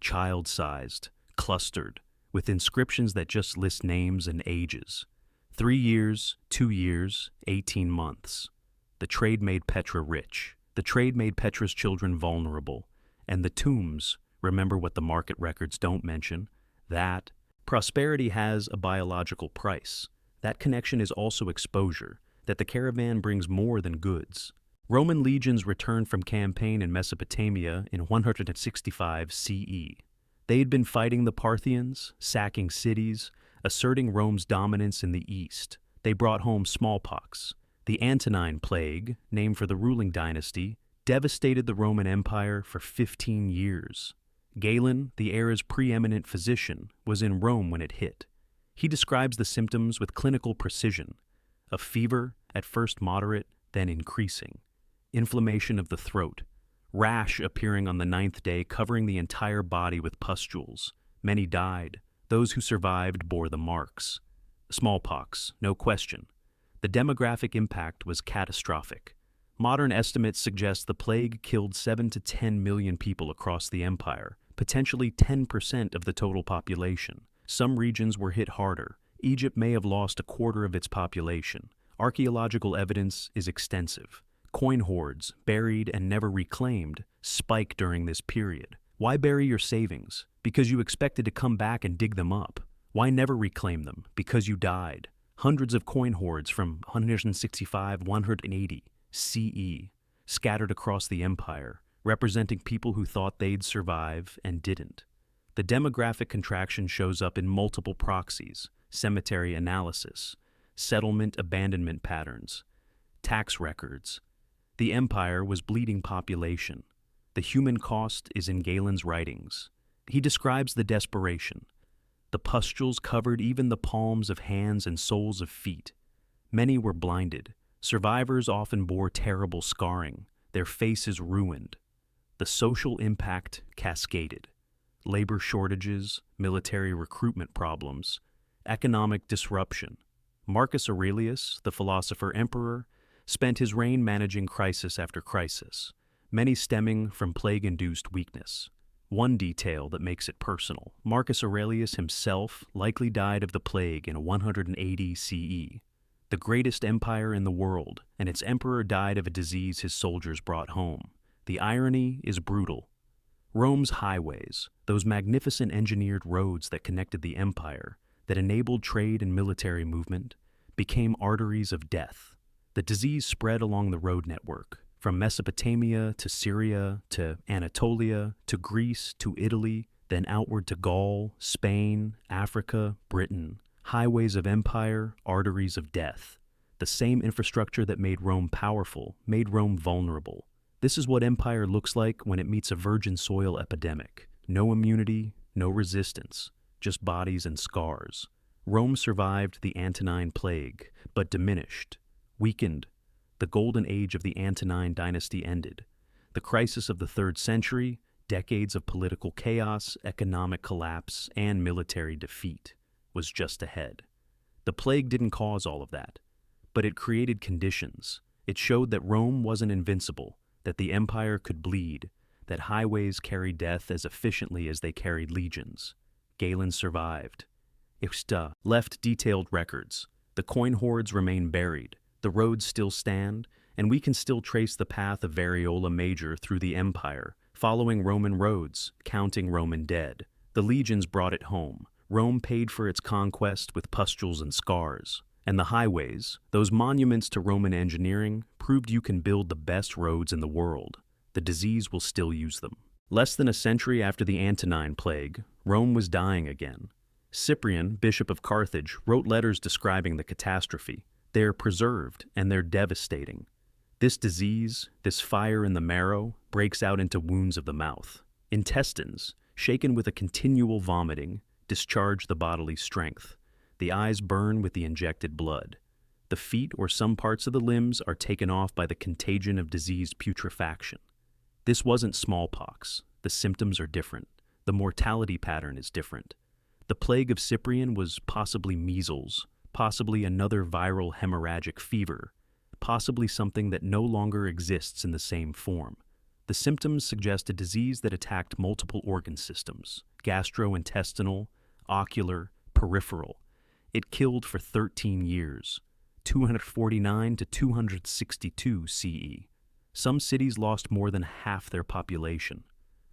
Speaker 1: child-sized, clustered, with inscriptions that just list names and ages. 3 years, 2 years, 18 months. The trade made Petra rich. The trade made Petra's children vulnerable. And the tombs, remember what the market records don't mention, that prosperity has a biological price. That connection is also exposure, that the caravan brings more than goods. Roman legions returned from campaign in Mesopotamia in 165 CE. They had been fighting the Parthians, sacking cities, asserting Rome's dominance in the east. They brought home smallpox. The Antonine Plague, named for the ruling dynasty, devastated the Roman Empire for 15 years. Galen, the era's preeminent physician, was in Rome when it hit. He describes the symptoms with clinical precision: a fever, at first moderate, then increasing; inflammation of the throat; rash appearing on the 9th day, covering the entire body with pustules. Many died. Those who survived bore the marks. Smallpox, no question. The demographic impact was catastrophic. Modern estimates suggest the plague killed 7 to 10 million people across the empire, potentially 10% of the total population. Some regions were hit harder. Egypt may have lost a quarter of its population. Archaeological evidence is extensive. Coin hoards, buried and never reclaimed, spike during this period. Why bury your savings? Because you expected to come back and dig them up. Why never reclaim them? Because you died. Hundreds of coin hoards from 165–180 CE scattered across the empire, representing people who thought they'd survive and didn't. The demographic contraction shows up in multiple proxies: cemetery analysis, settlement abandonment patterns, tax records. The empire was bleeding population. The human cost is in Galen's writings. He describes the desperation. The pustules covered even the palms of hands and soles of feet. Many were blinded. Survivors often bore terrible scarring, their faces ruined. The social impact cascaded: labor shortages, military recruitment problems, economic disruption. Marcus Aurelius, the philosopher-emperor, spent his reign managing crisis after crisis, many stemming from plague-induced weakness. One detail that makes it personal: Marcus Aurelius himself likely died of the plague in 180 CE. The greatest empire in the world, and its emperor died of a disease his soldiers brought home. The irony is brutal. Rome's highways, those magnificent engineered roads that connected the empire, that enabled trade and military movement, became arteries of death. The disease spread along the road network, from Mesopotamia to Syria to Anatolia to Greece to Italy, then outward to Gaul, Spain, Africa, Britain. Highways of empire, arteries of death. The same infrastructure that made Rome powerful made Rome vulnerable. This is what empire looks like when it meets a virgin soil epidemic. No immunity, no resistance, just bodies and scars. Rome survived the Antonine plague, but diminished, weakened. The golden age of the Antonine dynasty ended. The crisis of the 3rd century, decades of political chaos, economic collapse, and military defeat, was just ahead. The plague didn't cause all of that, but it created conditions. It showed that Rome wasn't invincible, that the empire could bleed, that highways carried death as efficiently as they carried legions. Galen survived. Ixta left detailed records. The coin hoards remain buried. The roads still stand, and we can still trace the path of Variola Major through the empire, following Roman roads, counting Roman dead. The legions brought it home. Rome paid for its conquest with pustules and scars. And the highways, those monuments to Roman engineering, proved you can build the best roads in the world. The disease will still use them. Less than a century after the Antonine plague, Rome was dying again. Cyprian, bishop of Carthage, wrote letters describing the catastrophe. They're preserved, and they're devastating. This disease, this fire in the marrow, breaks out into wounds of the mouth. Intestines, shaken with a continual vomiting, discharge the bodily strength. The eyes burn with the injected blood. The feet or some parts of the limbs are taken off by the contagion of diseased putrefaction. This wasn't smallpox. The symptoms are different. The mortality pattern is different. The plague of Cyprian was possibly measles, possibly another viral hemorrhagic fever, possibly something that no longer exists in the same form. The symptoms suggest a disease that attacked multiple organ systems: gastrointestinal, ocular, peripheral. It killed for 13 years, 249 to 262 CE. Some cities lost more than half their population.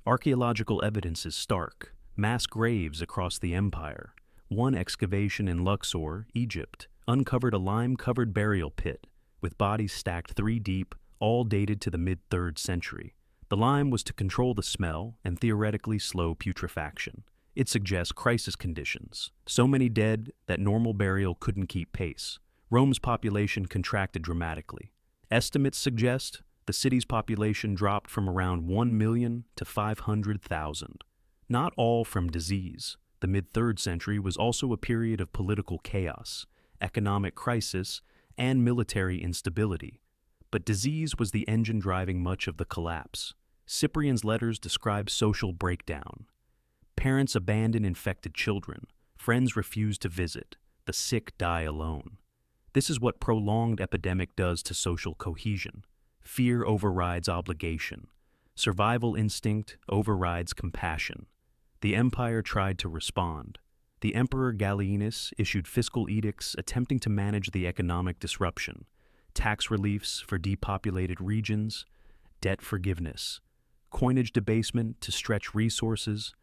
Speaker 1: Archaeological evidence is stark. Mass graves across the empire. One excavation in Luxor, Egypt, uncovered a lime-covered burial pit with bodies stacked 3 deep, all dated to the mid-3rd century. The lime was to control the smell and theoretically slow putrefaction. It suggests crisis conditions, so many dead that normal burial couldn't keep pace. Rome's population contracted dramatically. Estimates suggest the city's population dropped from around 1 million to 500,000. Not all from disease. The mid-3rd century was also a period of political chaos, economic crisis, and military instability. But disease was the engine driving much of the collapse. Cyprian's letters describe social breakdown. Parents abandon infected children. Friends refuse to visit. The sick die alone. This is what prolonged epidemic does to social cohesion. Fear overrides obligation. Survival instinct overrides compassion. The empire tried to respond. The Emperor Gallienus issued fiscal edicts attempting to manage the economic disruption, tax reliefs for depopulated regions, debt forgiveness, coinage debasement to stretch resources.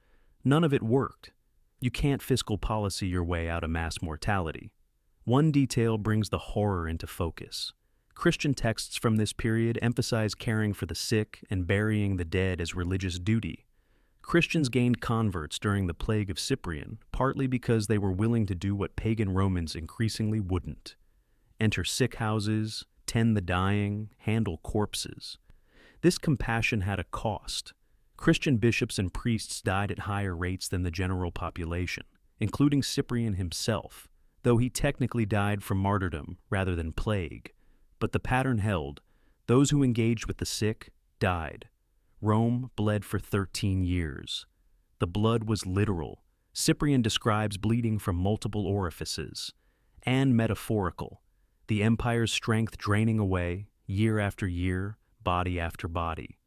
Speaker 1: None of it worked. You can't fiscal policy your way out of mass mortality. One detail brings the horror into focus. Christian texts from this period emphasize caring for the sick and burying the dead as religious duty. Christians gained converts during the plague of Cyprian, partly because they were willing to do what pagan Romans increasingly wouldn't: enter sick houses, tend the dying, handle corpses. This compassion had a cost. Christian bishops and priests died at higher rates than the general population, including Cyprian himself, though he technically died from martyrdom rather than plague. But the pattern held. Those who engaged with the sick died. Rome bled for 13 years. The blood was literal. Cyprian describes bleeding from multiple orifices. And metaphorical. The empire's strength draining away, year after year, body after body.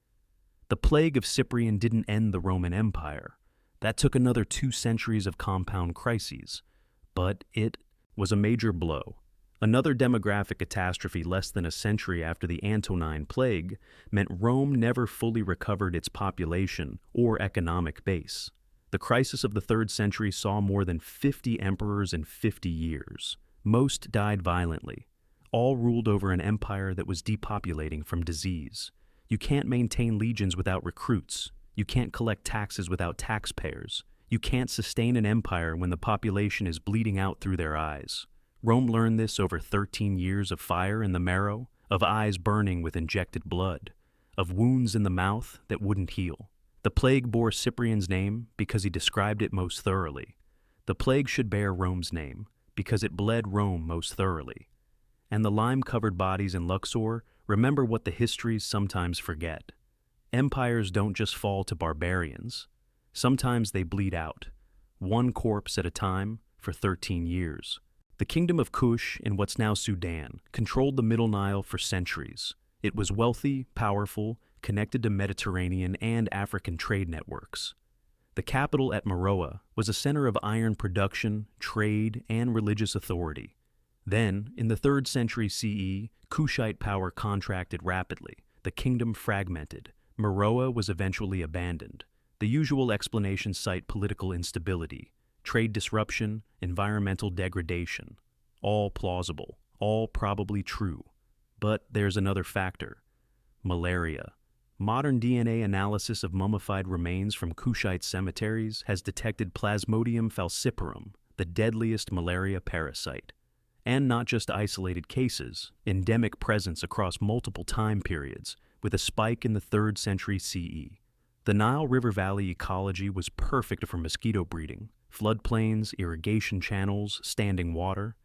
Speaker 1: The plague of Cyprian didn't end the Roman Empire. That took another 2 centuries of compound crises. But it was a major blow. Another demographic catastrophe less than a century after the Antonine Plague meant Rome never fully recovered its population or economic base. The crisis of the 3rd century saw more than 50 emperors in 50 years. Most died violently. All ruled over an empire that was depopulating from disease. You can't maintain legions without recruits. You can't collect taxes without taxpayers. You can't sustain an empire when the population is bleeding out through their eyes. Rome learned this over 13 years of fire in the marrow, of eyes burning with injected blood, of wounds in the mouth that wouldn't heal. The plague bore Cyprian's name because he described it most thoroughly. The plague should bear Rome's name because it bled Rome most thoroughly. And the lime-covered bodies in Luxor remember what the histories sometimes forget. Empires don't just fall to barbarians. Sometimes they bleed out, one corpse at a time, for 13 years. The kingdom of Kush, in what's now Sudan, controlled the Middle Nile for centuries. It was wealthy, powerful, connected to Mediterranean and African trade networks. The capital at Meroe was a center of iron production, trade, and religious authority. Then, in the 3rd century CE, Kushite power contracted rapidly. The kingdom fragmented. Meroe was eventually abandoned. The usual explanations cite political instability, trade disruption, environmental degradation. All plausible, all probably true. But there's another factor: malaria. Modern DNA analysis of mummified remains from Kushite cemeteries has detected Plasmodium falciparum, the deadliest malaria parasite. And not just isolated cases, endemic presence across multiple time periods, with a spike in the 3rd century CE. The Nile River Valley ecology was perfect for mosquito breeding. Floodplains, irrigation channels, standing water.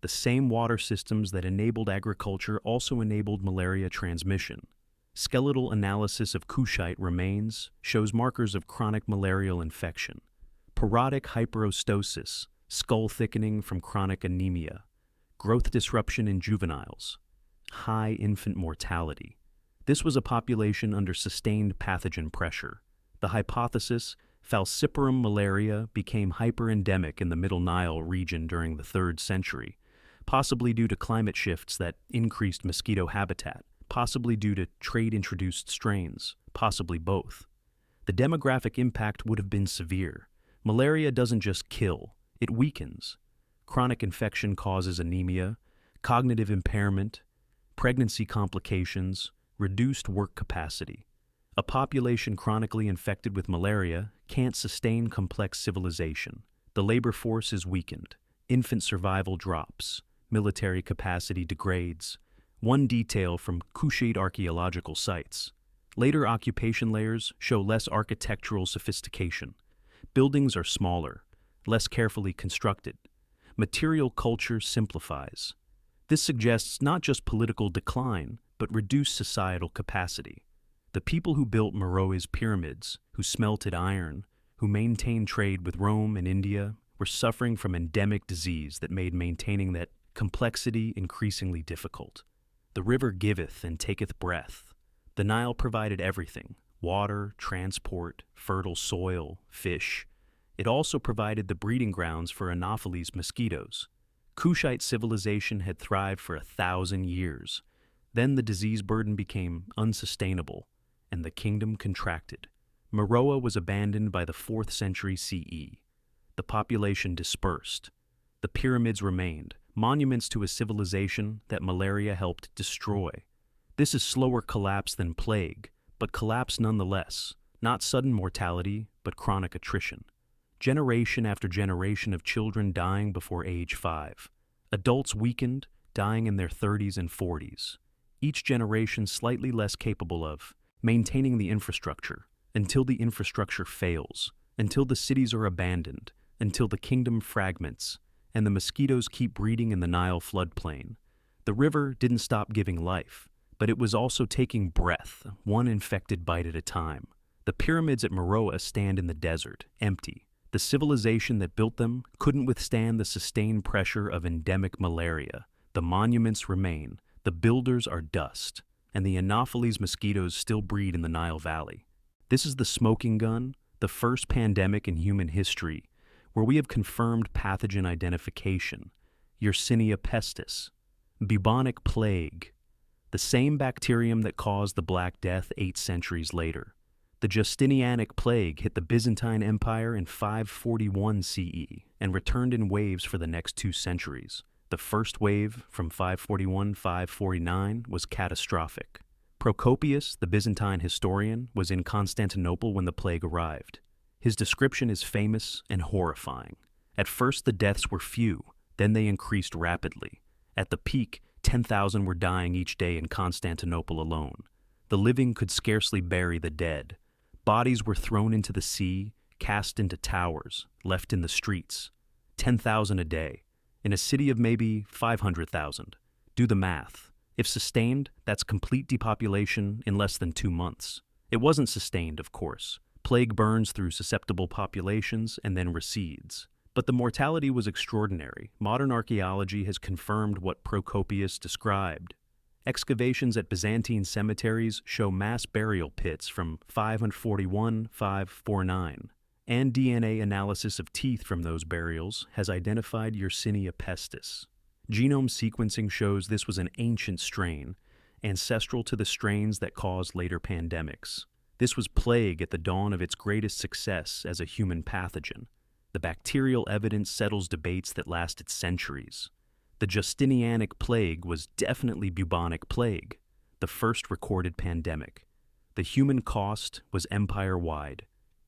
Speaker 1: The same water systems that enabled agriculture also enabled malaria transmission. Skeletal analysis of Kushite remains shows markers of chronic malarial infection. Porotic hyperostosis, skull thickening from chronic anemia. Growth disruption in juveniles. High infant mortality. This was a population under sustained pathogen pressure. The hypothesis: falciparum malaria became hyperendemic in the Middle Nile region during the 3rd century, possibly due to climate shifts that increased mosquito habitat, possibly due to trade-introduced strains, possibly both. The demographic impact would have been severe. Malaria doesn't just kill, it weakens. Chronic infection causes anemia, cognitive impairment, pregnancy complications, reduced work capacity. A population chronically infected with malaria can't sustain complex civilization. The labor force is weakened. Infant survival drops. Military capacity degrades. One detail from Kushite archaeological sites: later occupation layers show less architectural sophistication. Buildings are smaller, less carefully constructed. Material culture simplifies. This suggests not just political decline, but reduced societal capacity. The people who built Meroe's pyramids, who smelted iron, who maintained trade with Rome and India, were suffering from endemic disease that made maintaining that complexity increasingly difficult. The river giveth and taketh breath. The Nile provided everything: water, transport, fertile soil, fish. It also provided the breeding grounds for Anopheles mosquitoes. Kushite civilization had thrived for 1,000 years. Then the disease burden became unsustainable, and the kingdom contracted. Meroe was abandoned by the 4th century CE. The population dispersed. The pyramids remained, monuments to a civilization that malaria helped destroy. This is slower collapse than plague, but collapse nonetheless, not sudden mortality, but chronic attrition. Generation after generation of children dying before age 5. Adults weakened, dying in their 30s and 40s. Each generation slightly less capable of maintaining the infrastructure, until the infrastructure fails, until the cities are abandoned, until the kingdom fragments, and the mosquitoes keep breeding in the Nile floodplain. The river didn't stop giving life, but it was also taking breath, one infected bite at a time. The pyramids at Meroe stand in the desert, empty. The civilization that built them couldn't withstand the sustained pressure of endemic malaria. The monuments remain, the builders are dust, and the Anopheles mosquitoes still breed in the Nile Valley. This is the smoking gun, the first pandemic in human history, where we have confirmed pathogen identification: Yersinia pestis, bubonic plague, the same bacterium that caused the Black Death 8 centuries later. The Justinianic plague hit the Byzantine Empire in 541 CE and returned in waves for the next 2 centuries. The first wave, from 541-549, was catastrophic. Procopius, the Byzantine historian, was in Constantinople when the plague arrived. His description is famous and horrifying. At first the deaths were few, then they increased rapidly. At the peak, 10,000 were dying each day in Constantinople alone. The living could scarcely bury the dead. Bodies were thrown into the sea, cast into towers, left in the streets. 10,000 a day. In a city of maybe 500,000. Do the math. If sustained, that's complete depopulation in less than 2 months. It wasn't sustained, of course. Plague burns through susceptible populations and then recedes. But the mortality was extraordinary. Modern archaeology has confirmed what Procopius described. Excavations at Byzantine cemeteries show mass burial pits from 541-549, and DNA analysis of teeth from those burials has identified Yersinia pestis. Genome sequencing shows this was an ancient strain, ancestral to the strains that caused later pandemics. This was plague at the dawn of its greatest success as a human pathogen. The bacterial evidence settles debates that lasted centuries. The Justinianic plague was definitely bubonic plague, the first recorded pandemic. The human cost was empire-wide.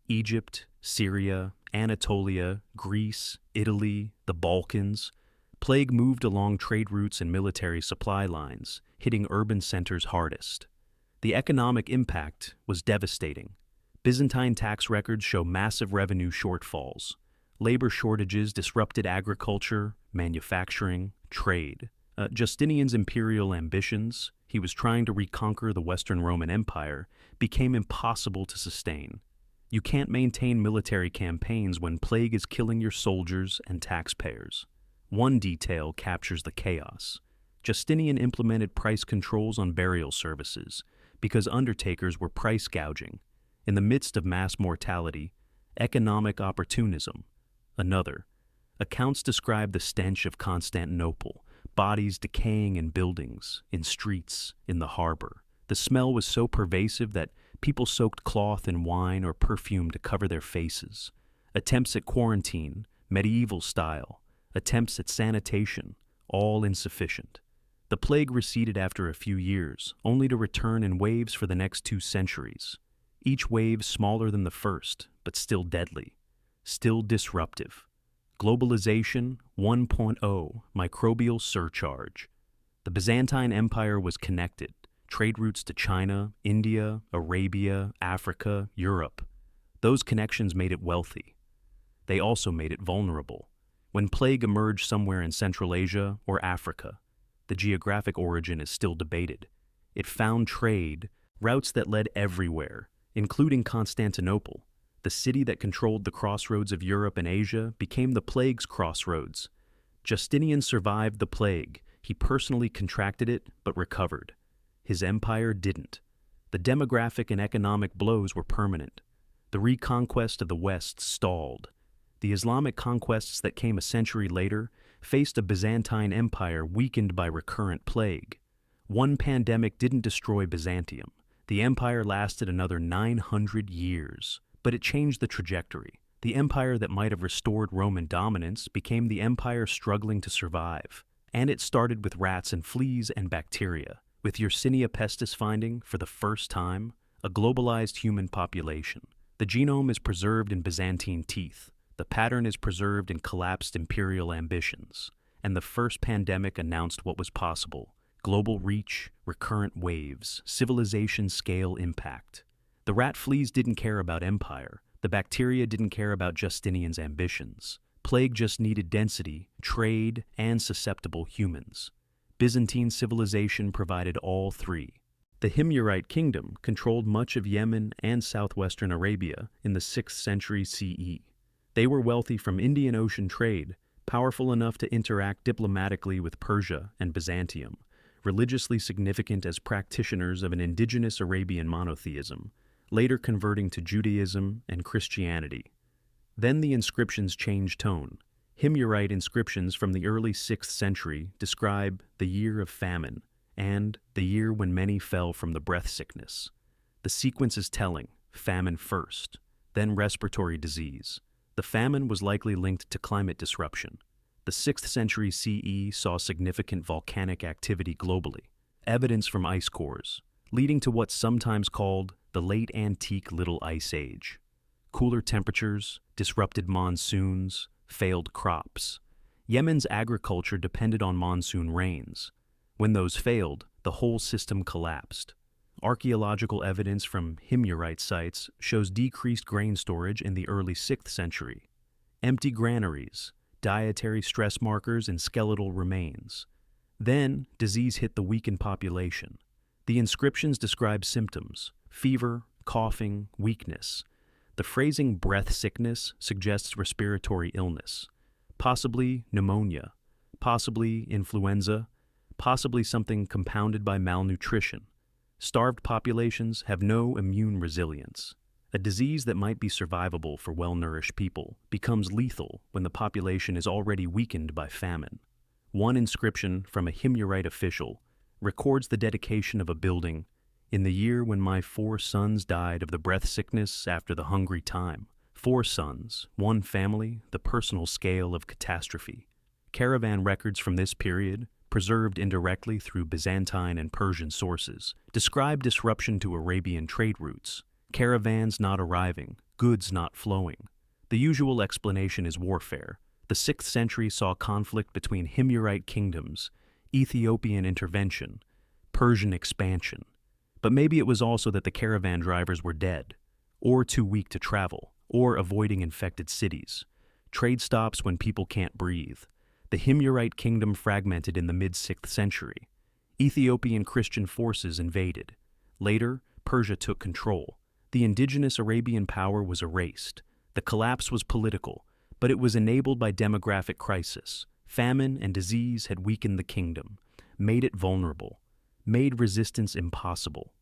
Speaker 1: Egypt, Syria, Anatolia, Greece, Italy, the Balkans. Plague moved along trade routes and military supply lines, hitting urban centers hardest. The economic impact was devastating. Byzantine tax records show massive revenue shortfalls. Labor shortages disrupted agriculture, manufacturing, trade. Justinian's imperial ambitions, he was trying to reconquer the Western Roman Empire, became impossible to sustain. You can't maintain military campaigns when plague is killing your soldiers and taxpayers. One detail captures the chaos. Justinian implemented price controls on burial services because undertakers were price gouging. In the midst of mass mortality, economic opportunism. Another. Accounts describe the stench of Constantinople, bodies decaying in buildings, in streets, in the harbor. The smell was so pervasive that people soaked cloth in wine or perfume to cover their faces. Attempts at quarantine, medieval style, attempts at sanitation, all insufficient. The plague receded after a few years, only to return in waves for the next 2 centuries. Each wave smaller than the first, but still deadly, still disruptive. Globalization 1.0, microbial surcharge. The Byzantine Empire was connected, trade routes to China, India, Arabia, Africa, Europe. Those connections made it wealthy. they also made it vulnerable. When plague emerged somewhere in Central Asia or Africa, the geographic origin is still debated. It found trade, routes that led everywhere, including Constantinople. The city that controlled the crossroads of Europe and Asia became the plague's crossroads. Justinian survived the plague. He personally contracted it, but recovered. His empire didn't. The demographic and economic blows were permanent. The reconquest of the West stalled. The Islamic conquests that came a century later faced a Byzantine empire weakened by recurrent plague. One pandemic didn't destroy Byzantium. The empire lasted another 900 years, but it changed the trajectory. The empire that might have restored Roman dominance became the empire struggling to survive. And it started with rats and fleas and bacteria, with Yersinia pestis finding, for the first time, a globalized human population. The genome is preserved in Byzantine teeth. The pattern is preserved in collapsed imperial ambitions. And the first pandemic announced what was possible: global reach, recurrent waves, civilization-scale impact. The rat fleas didn't care about empire. The bacteria didn't care about Justinian's ambitions. Plague just needed density, trade, and susceptible humans. Byzantine civilization provided all three. The Himyarite kingdom controlled much of Yemen and southwestern Arabia in the 6th century CE. They were wealthy from Indian Ocean trade, powerful enough to interact diplomatically with Persia and Byzantium, religiously significant as practitioners of an indigenous Arabian monotheism, later converting to Judaism and Christianity. Then the inscriptions changed tone. Himyarite inscriptions from the early 6th century describe the year of famine and the year when many fell from the breath sickness. The sequence is telling: famine first, then respiratory disease. The famine was likely linked to climate disruption. The 6th century CE saw significant volcanic activity globally, evidence from ice cores, leading to what's sometimes called the Late Antique Little Ice Age. Cooler temperatures, disrupted monsoons, failed crops. Yemen's agriculture depended on monsoon rains. When those failed, the whole system collapsed. Archaeological evidence from Himyarite sites shows decreased grain storage in the early 6th century. Empty granaries, dietary stress markers, and skeletal remains. Then, disease hit the weakened population. The inscriptions describe symptoms: fever, coughing, weakness. The phrasing breath sickness suggests respiratory illness, possibly pneumonia, possibly influenza, possibly something compounded by malnutrition. Starved populations have no immune resilience. A disease that might be survivable for well-nourished people becomes lethal when the population is already weakened by famine. One inscription from a Himyarite official records the dedication of a building: "In the year when my 4 sons died of the breath sickness after the hungry time." 4 sons, 1 family, the personal scale of catastrophe. Caravan records from this period, preserved indirectly through Byzantine and Persian sources, describe disruption to Arabian trade routes. Caravans not arriving, goods not flowing. The usual explanation is warfare. The 6th century saw conflict between Himyarite kingdoms, Ethiopian intervention, Persian expansion. But maybe it was also that the caravan drivers were dead, or too weak to travel, or avoiding infected cities. Trade stops when people can't breathe. The Himyarite kingdom fragmented in the mid-6th century. Ethiopian Christian forces invaded. Later, Persia took control. The indigenous Arabian power was erased. The collapse was political, but it was enabled by demographic crisis. Famine and disease had weakened the kingdom, made it vulnerable, made resistance impossible.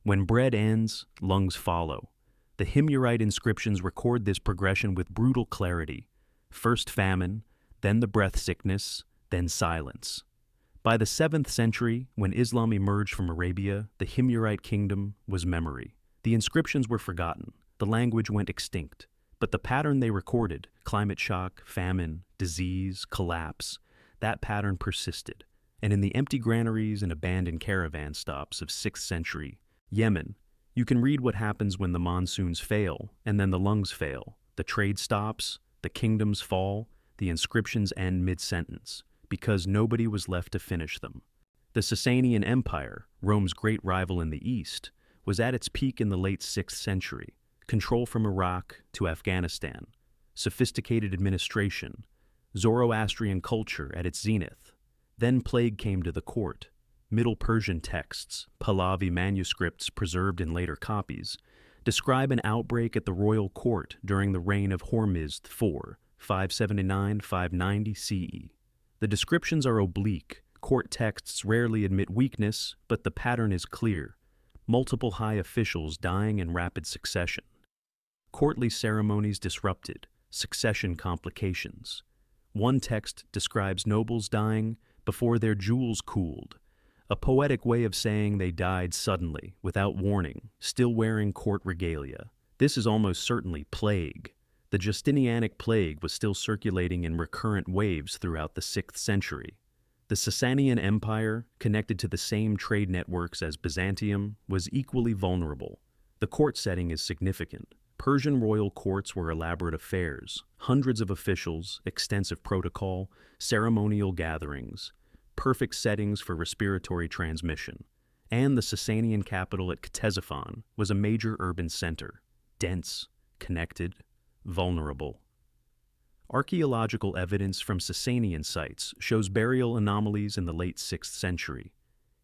Speaker 1: When bread ends, lungs follow. The Himyarite inscriptions record this progression with brutal clarity. First famine, then the breath sickness, then silence. By the 7th century, when Islam emerged from Arabia, the Himyarite kingdom was memory. The inscriptions were forgotten. The language went extinct. But the pattern they recorded, climate shock, famine, disease, collapse, that pattern persisted. And in the empty granaries and abandoned caravan stops of 6th century Yemen, you can read what happens when the monsoons fail and then the lungs fail. The trade stops, the kingdoms fall, the inscriptions end mid-sentence, because nobody was left to finish them. The Sasanian Empire, Rome's great rival in the east, was at its peak in the late 6th century, control from Iraq to Afghanistan. sophisticated administration, Zoroastrian culture at its zenith. Then plague came to the court. Middle Persian texts, Pahlavi manuscripts preserved in later copies, describe an outbreak at the royal court during the reign of Hormizd IV, 579-590 CE. The descriptions are oblique. Court texts rarely admit weakness, but the pattern is clear. Multiple high officials dying in rapid succession. Courtly ceremonies disrupted, succession complications. One text describes nobles dying before their jewels cooled, a poetic way of saying they died suddenly, without warning, still wearing court regalia. This is almost certainly plague. The Justinianic plague was still circulating in recurrent waves throughout the 6th century. The Sasanian Empire, connected to the same trade networks as Byzantium, was equally vulnerable. The court setting is significant. Persian royal courts were elaborate affairs, hundreds of officials, extensive protocol, ceremonial gatherings, perfect settings for respiratory transmission. And the Sasanian capital at Ctesiphon was a major urban center, dense, connected, vulnerable. Archaeological evidence from Sasanian sites shows burial anomalies in the late 6th century,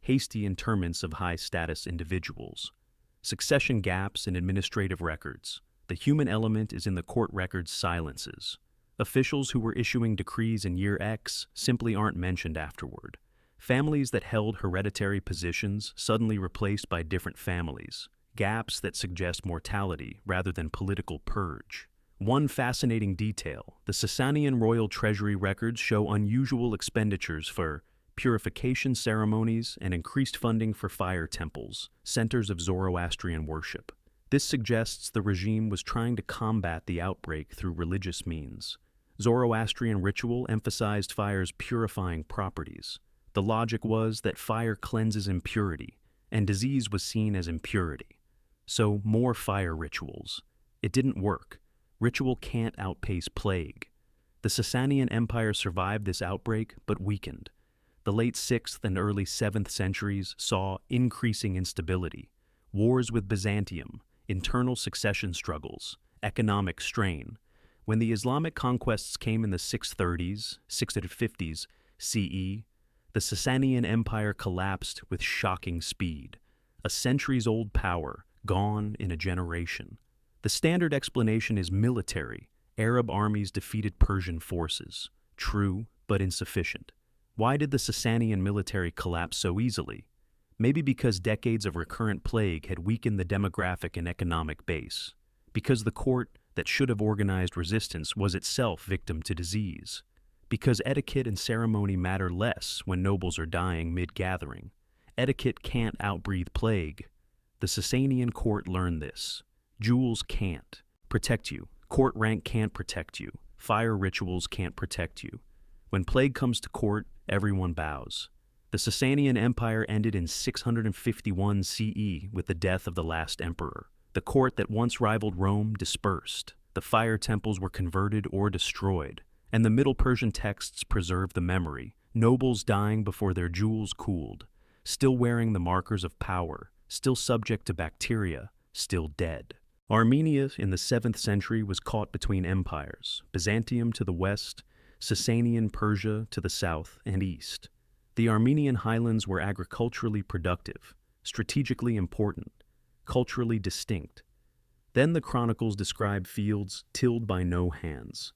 Speaker 1: hasty interments of high-status individuals, succession gaps in administrative records. The human element is in the court records' silences. Officials who were issuing decrees in year X simply aren't mentioned afterward. Families that held hereditary positions suddenly replaced by different families. Gaps that suggest mortality rather than political purge. One fascinating detail, the Sasanian royal treasury records show unusual expenditures for purification ceremonies and increased funding for fire temples, centers of Zoroastrian worship. This suggests the regime was trying to combat the outbreak through religious means. Zoroastrian ritual emphasized fire's purifying properties. The logic was that fire cleanses impurity, and disease was seen as impurity. So, more fire rituals. It didn't work. Ritual can't outpace plague. The Sasanian Empire survived this outbreak, but weakened. The late 6th and early 7th centuries saw increasing instability, wars with Byzantium, internal succession struggles, economic strain. When the Islamic conquests came in the 630s, 650s CE, the Sasanian Empire collapsed with shocking speed. A centuries-old power, gone in a generation. The standard explanation is military. Arab armies defeated Persian forces. True, but insufficient. Why did the Sasanian military collapse so easily? Maybe because decades of recurrent plague had weakened the demographic and economic base. Because the court that should have organized resistance was itself victim to disease. Because etiquette and ceremony matter less when nobles are dying mid-gathering. Etiquette can't outbreathe plague. The Sasanian court learned this. Jewels can't protect you. Court rank can't protect you. Fire rituals can't protect you. When plague comes to court, everyone bows. The Sasanian Empire ended in 651 CE with the death of the last emperor. The court that once rivaled Rome dispersed. The fire temples were converted or destroyed. And the Middle Persian texts preserve the memory. Nobles dying before their jewels cooled. Still wearing the markers of power. Still subject to bacteria. Still dead. Armenia in the 7th century was caught between empires, Byzantium to the west, Sasanian Persia to the south and east. The Armenian highlands were agriculturally productive, strategically important, culturally distinct. Then the chronicles describe fields tilled by no hands.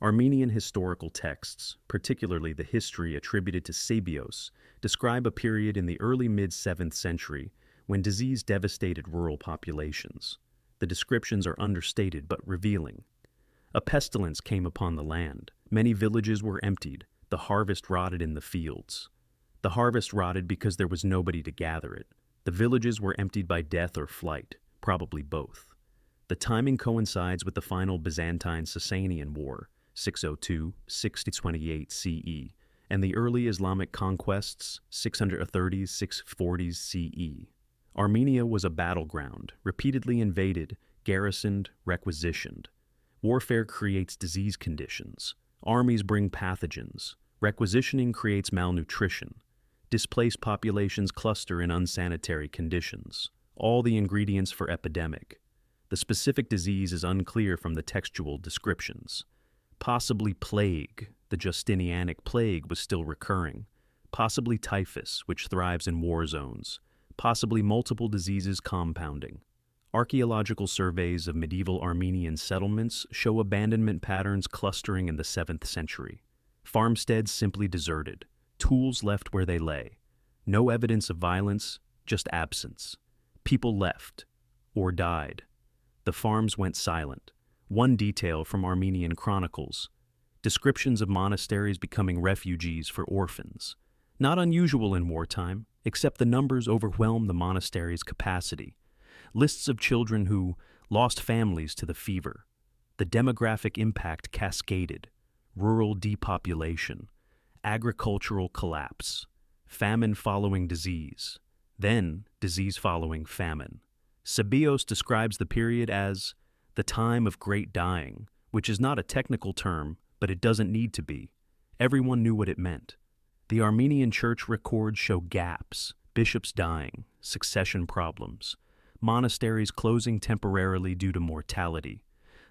Speaker 1: Armenian historical texts, particularly the history attributed to Sabios, describe a period in the early mid-7th century when disease devastated rural populations. The descriptions are understated but revealing. A pestilence came upon the land. Many villages were emptied. The harvest rotted in the fields. The harvest rotted because there was nobody to gather it. The villages were emptied by death or flight, probably both. The timing coincides with the final Byzantine-Sasanian War, 602-628 CE, and the early Islamic conquests, 630s-640s CE. Armenia was a battleground, repeatedly invaded, garrisoned, requisitioned. Warfare creates disease conditions. Armies bring pathogens. Requisitioning creates malnutrition. Displaced populations cluster in unsanitary conditions. All the ingredients for epidemic. The specific disease is unclear from the textual descriptions. Possibly plague, the Justinianic plague, was still recurring. Possibly typhus, which thrives in war zones. Possibly multiple diseases compounding. Archaeological surveys of medieval Armenian settlements show abandonment patterns clustering in the 7th century. Farmsteads simply deserted, tools left where they lay. No evidence of violence, just absence. People left, or died. The farms went silent. One detail from Armenian chronicles: descriptions of monasteries becoming refugees for orphans. Not unusual in wartime, except the numbers overwhelm the monastery's capacity. Lists of children who lost families to the fever. The demographic impact cascaded: rural depopulation, agricultural collapse, famine following disease, then disease following famine. Sabios describes the period as the time of great dying, which is not a technical term, but it doesn't need to be. Everyone knew what it meant. The Armenian church records show gaps: bishops dying, succession problems, monasteries closing temporarily due to mortality.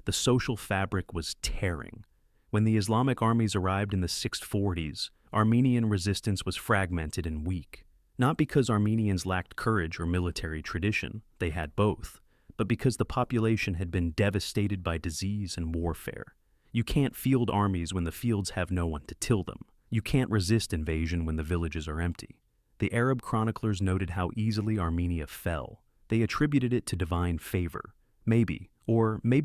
Speaker 1: The social fabric was tearing. When the Islamic armies arrived in the 640s, Armenian resistance was fragmented and weak. Not because Armenians lacked courage or military tradition, they had both, but because the population had been devastated by disease and warfare. You can't field armies when the fields have no one to till them. You can't resist invasion when the villages are empty. The Arab chroniclers noted how easily Armenia fell. They attributed it to divine favor. Maybe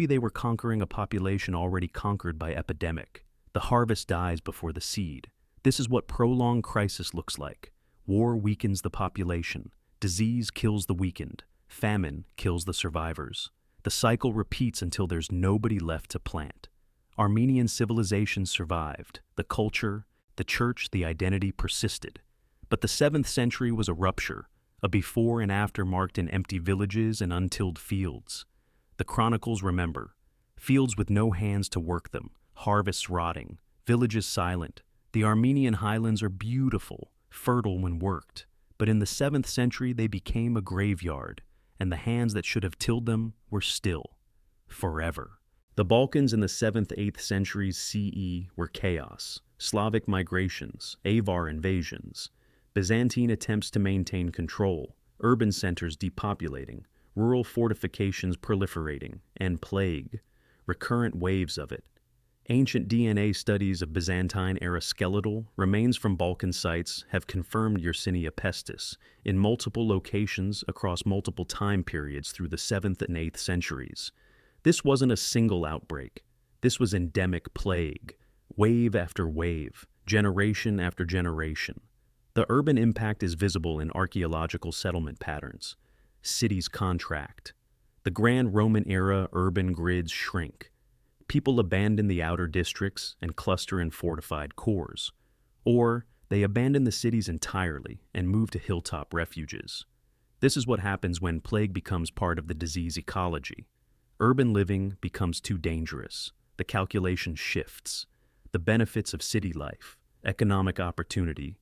Speaker 1: they were conquering a population already conquered by epidemic. The harvest dies before the seed. This is what prolonged crisis looks like. War weakens the population. Disease kills the weakened. Famine kills the survivors. The cycle repeats until there's nobody left to plant. Armenian civilization survived. The culture, the church, the identity persisted. But the 7th century was a rupture, a before and after marked in empty villages and untilled fields. The chronicles remember: fields with no hands to work them, harvests rotting, villages silent. The Armenian highlands are beautiful, fertile when worked, but in the 7th century they became a graveyard, and the hands that should have tilled them were still, forever. The Balkans in the 7th-8th centuries CE were chaos: Slavic migrations, Avar invasions, Byzantine attempts to maintain control, urban centers depopulating, rural fortifications proliferating, and plague, recurrent waves of it. Ancient DNA studies of Byzantine-era skeletal remains from Balkan sites have confirmed Yersinia pestis in multiple locations across multiple time periods through the 7th and 8th centuries. This wasn't a single outbreak. This was endemic plague, wave after wave, generation after generation. The urban impact is visible in archaeological settlement patterns. Cities contract. The Grand Roman-era urban grids shrink. People abandon the outer districts and cluster in fortified cores. Or they abandon the cities entirely and move to hilltop refuges. This is what happens when plague becomes part of the disease ecology. Urban living becomes too dangerous. The calculation shifts. The benefits of city life, economic opportunity,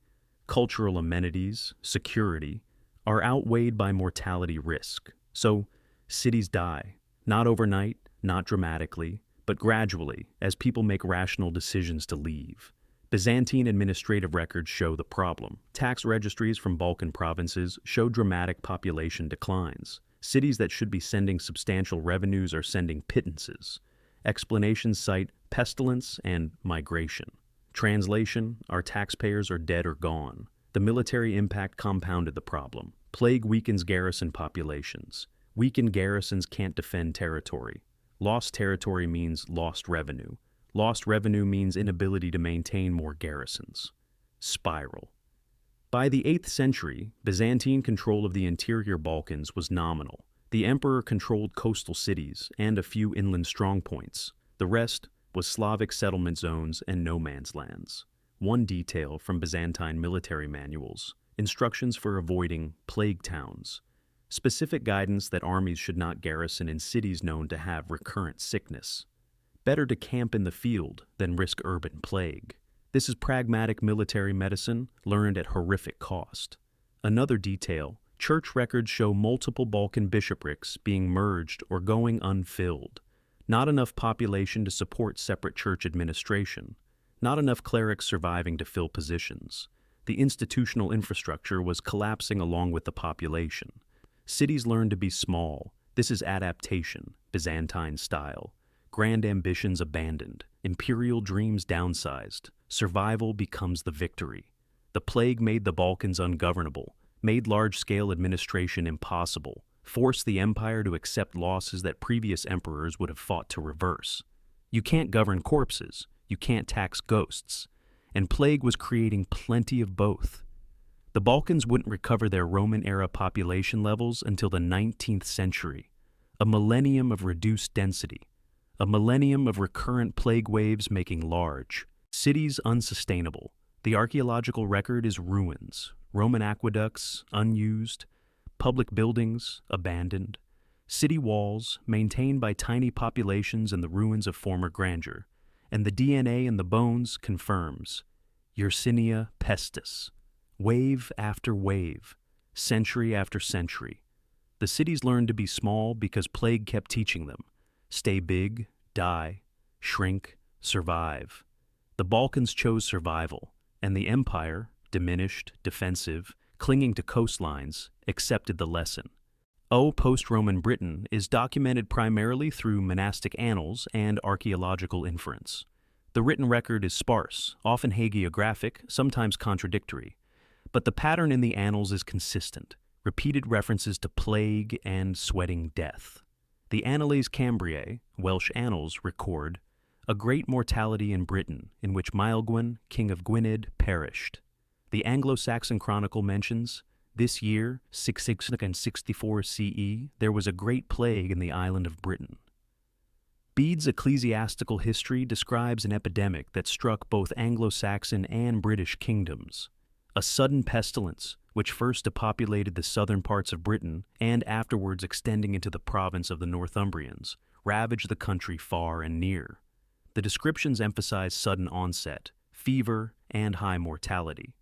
Speaker 1: cultural amenities, security, are outweighed by mortality risk. So, cities die, not overnight, not dramatically, but gradually, as people make rational decisions to leave. Byzantine administrative records show the problem. Tax registries from Balkan provinces show dramatic population declines. Cities that should be sending substantial revenues are sending pittances. Explanations cite pestilence and migration. Translation: our taxpayers are dead or gone. The military impact compounded the problem. Plague weakens garrison populations. Weakened garrisons can't defend territory. Lost territory means lost revenue. Lost revenue means inability to maintain more garrisons. Spiral. By the 8th century, Byzantine control of the interior Balkans was nominal. The emperor controlled coastal cities and a few inland strongpoints. The rest was Slavic settlement zones and no man's lands. One detail from Byzantine military manuals: instructions for avoiding plague towns. Specific guidance that armies should not garrison in cities known to have recurrent sickness. Better to camp in the field than risk urban plague. This is pragmatic military medicine learned at horrific cost. Another detail: Church records show multiple Balkan bishoprics being merged or going unfilled. Not enough population to support separate church administration. Not enough clerics surviving to fill positions. The institutional infrastructure was collapsing along with the population. Cities learned to be small. This is adaptation, Byzantine style. Grand ambitions abandoned. Imperial dreams downsized. Survival becomes the victory. The plague made the Balkans ungovernable, made large-scale administration impossible, forced the empire to accept losses that previous emperors would have fought to reverse. You can't govern corpses, you can't tax ghosts, and plague was creating plenty of both. The Balkans wouldn't recover their Roman-era population levels until the 19th century, a millennium of reduced density, a millennium of recurrent plague waves making large cities unsustainable. The archaeological record is ruins, Roman aqueducts unused, public buildings abandoned, city walls maintained by tiny populations and the ruins of former grandeur, and the DNA in the bones confirms Yersinia pestis, wave after wave, century after century. The cities learned to be small because plague kept teaching them. Stay big, die, shrink, survive. The Balkans chose survival, and the empire, diminished, defensive, clinging to coastlines, accepted the lesson. Post-Roman Britain is documented primarily through monastic annals and archaeological inference. The written record is sparse, often hagiographic, sometimes contradictory, but the pattern in the annals is consistent, repeated references to plague and sweating death. The Annales Cambriae, Welsh annals, record a great mortality in Britain in which Maelgwn, king of Gwynedd, perished. The Anglo-Saxon Chronicle mentions, this year, 664 CE, there was a great plague in the island of Britain. Bede's ecclesiastical history describes an epidemic that struck both Anglo-Saxon and British kingdoms. A sudden pestilence, which first depopulated the southern parts of Britain and afterwards extending into the province of the Northumbrians, ravaged the country far and near. The descriptions emphasize sudden onset, fever, and high mortality.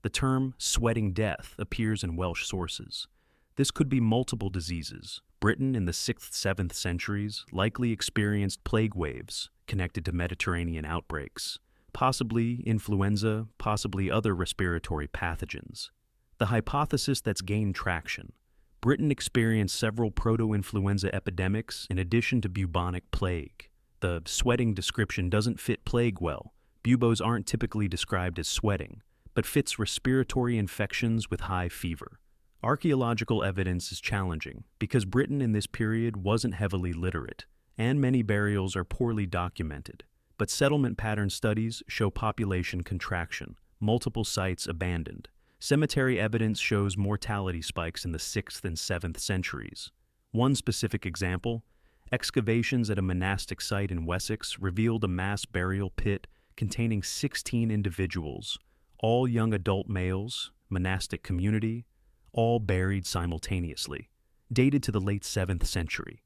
Speaker 1: The term sweating death appears in Welsh sources. This could be multiple diseases. Britain in the 6th-7th centuries likely experienced plague waves connected to Mediterranean outbreaks, possibly influenza, possibly other respiratory pathogens. The hypothesis that's gained traction. Britain experienced several proto-influenza epidemics in addition to bubonic plague. The sweating description doesn't fit plague well. Buboes aren't typically described as sweating, but fits respiratory infections with high fever. Archaeological evidence is challenging because Britain in this period wasn't heavily literate, and many burials are poorly documented. But settlement pattern studies show population contraction, multiple sites abandoned. Cemetery evidence shows mortality spikes in the 6th and 7th centuries. One specific example, excavations at a monastic site in Wessex revealed a mass burial pit containing 16 individuals, all young adult males, monastic community, all buried simultaneously, dated to the late 7th century.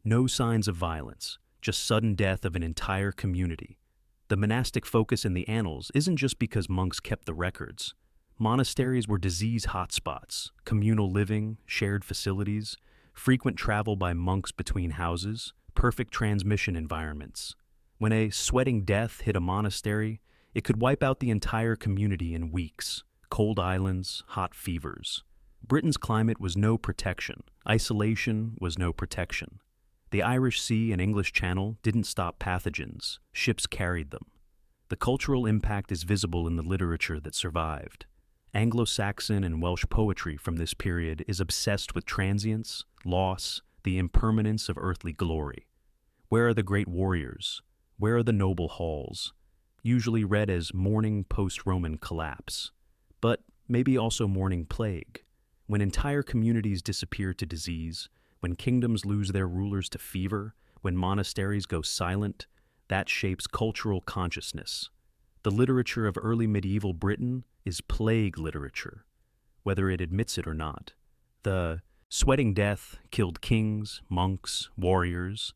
Speaker 1: No signs of violence, just sudden death of an entire community. The monastic focus in the annals isn't just because monks kept the records. Monasteries were disease hotspots, communal living, shared facilities, frequent travel by monks between houses, perfect transmission environments. When a sweating death hit a monastery, it could wipe out the entire community in weeks. Cold islands, hot fevers. Britain's climate was no protection. Isolation was no protection. The Irish Sea and English Channel didn't stop pathogens. Ships carried them. The cultural impact is visible in the literature that survived. Anglo-Saxon and Welsh poetry from this period is obsessed with transience, loss, the impermanence of earthly glory. Where are the great warriors? Where are the noble halls? Usually read as mourning post-Roman collapse, but maybe also mourning plague. When entire communities disappear to disease, when kingdoms lose their rulers to fever, when monasteries go silent, that shapes cultural consciousness. The literature of early medieval Britain is plague literature, whether it admits it or not. The sweating death killed kings, monks, warriors.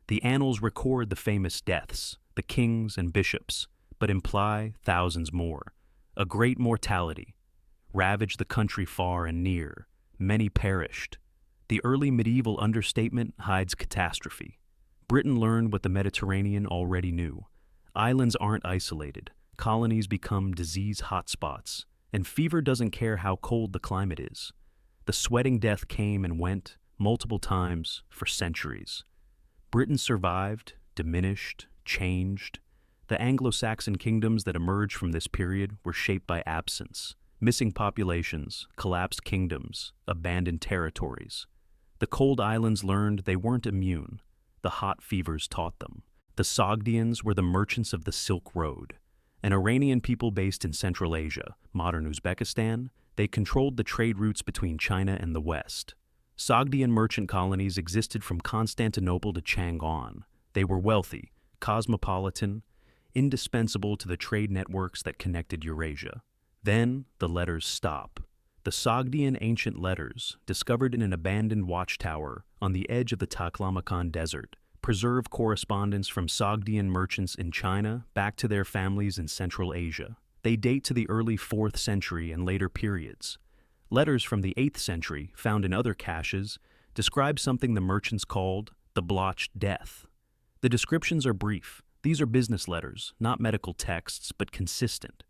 Speaker 1: The annals record the famous deaths, the kings and bishops, but imply thousands more. A great mortality ravaged the country far and near. Many perished. The early medieval understatement hides catastrophe. Britain learned what the Mediterranean already knew. Islands aren't isolated. Colonies become disease hotspots, and fever doesn't care how cold the climate is. The sweating death came and went, multiple times, for centuries. Britain survived, diminished, changed. The Anglo-Saxon kingdoms that emerged from this period were shaped by absence, missing populations, collapsed kingdoms, abandoned territories. The cold islands learned they weren't immune. The hot fevers taught them. The Sogdians were the merchants of the Silk Road, an Iranian people based in Central Asia, modern Uzbekistan. They controlled the trade routes between China and the West. Sogdian merchant colonies existed from Constantinople to Chang'an. They were wealthy, cosmopolitan, indispensable to the trade networks that connected Eurasia. Then the letters stop. The Sogdian ancient letters, discovered in an abandoned watchtower on the edge of the Taklamakan Desert, preserve correspondence from Sogdian merchants in China back to their families in Central Asia. They date to the early 4th century and later periods. Letters from the 8th century, found in other caches, describe something the merchants called the blotched death. The descriptions are brief. These are business letters, not medical texts, but consistent.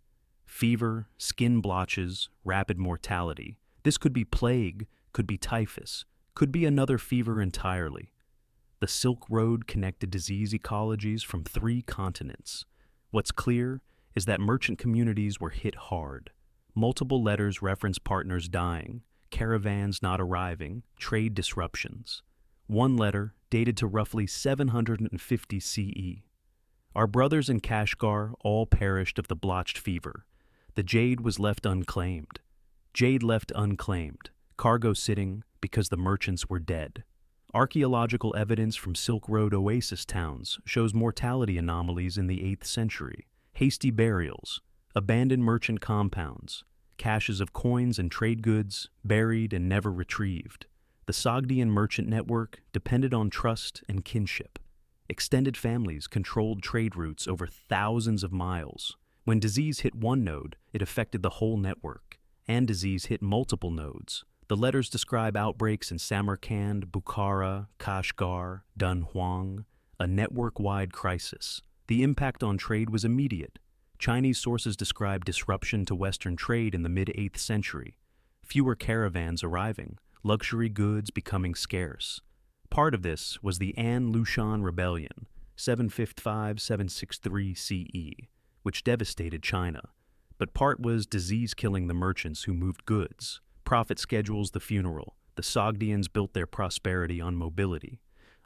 Speaker 1: Fever, skin blotches, rapid mortality. This could be plague, could be typhus, could be another fever entirely. The Silk Road connected disease ecologies from 3 continents. What's clear is that merchant communities were hit hard. Multiple letters reference partners dying, caravans not arriving, trade disruptions. One letter, dated to roughly 750 CE. Our brothers in Kashgar all perished of the blotched fever. The jade was left unclaimed. Jade left unclaimed, cargo sitting because the merchants were dead. Archaeological evidence from Silk Road oasis towns shows mortality anomalies in the 8th century. Hasty burials, abandoned merchant compounds, caches of coins and trade goods buried and never retrieved. The Sogdian merchant network depended on trust and kinship. Extended families controlled trade routes over thousands of miles. When disease hit one node, it affected the whole network, and disease hit multiple nodes. The letters describe outbreaks in Samarkand, Bukhara, Kashgar, Dunhuang, a network-wide crisis. The impact on trade was immediate. Chinese sources describe disruption to Western trade in the mid-8th century. Fewer caravans arriving, luxury goods becoming scarce. Part of this was the An Lushan Rebellion, 755-763 CE, which devastated China. But part was disease killing the merchants who moved goods. Profit schedules the funeral. The Sogdians built their prosperity on mobility,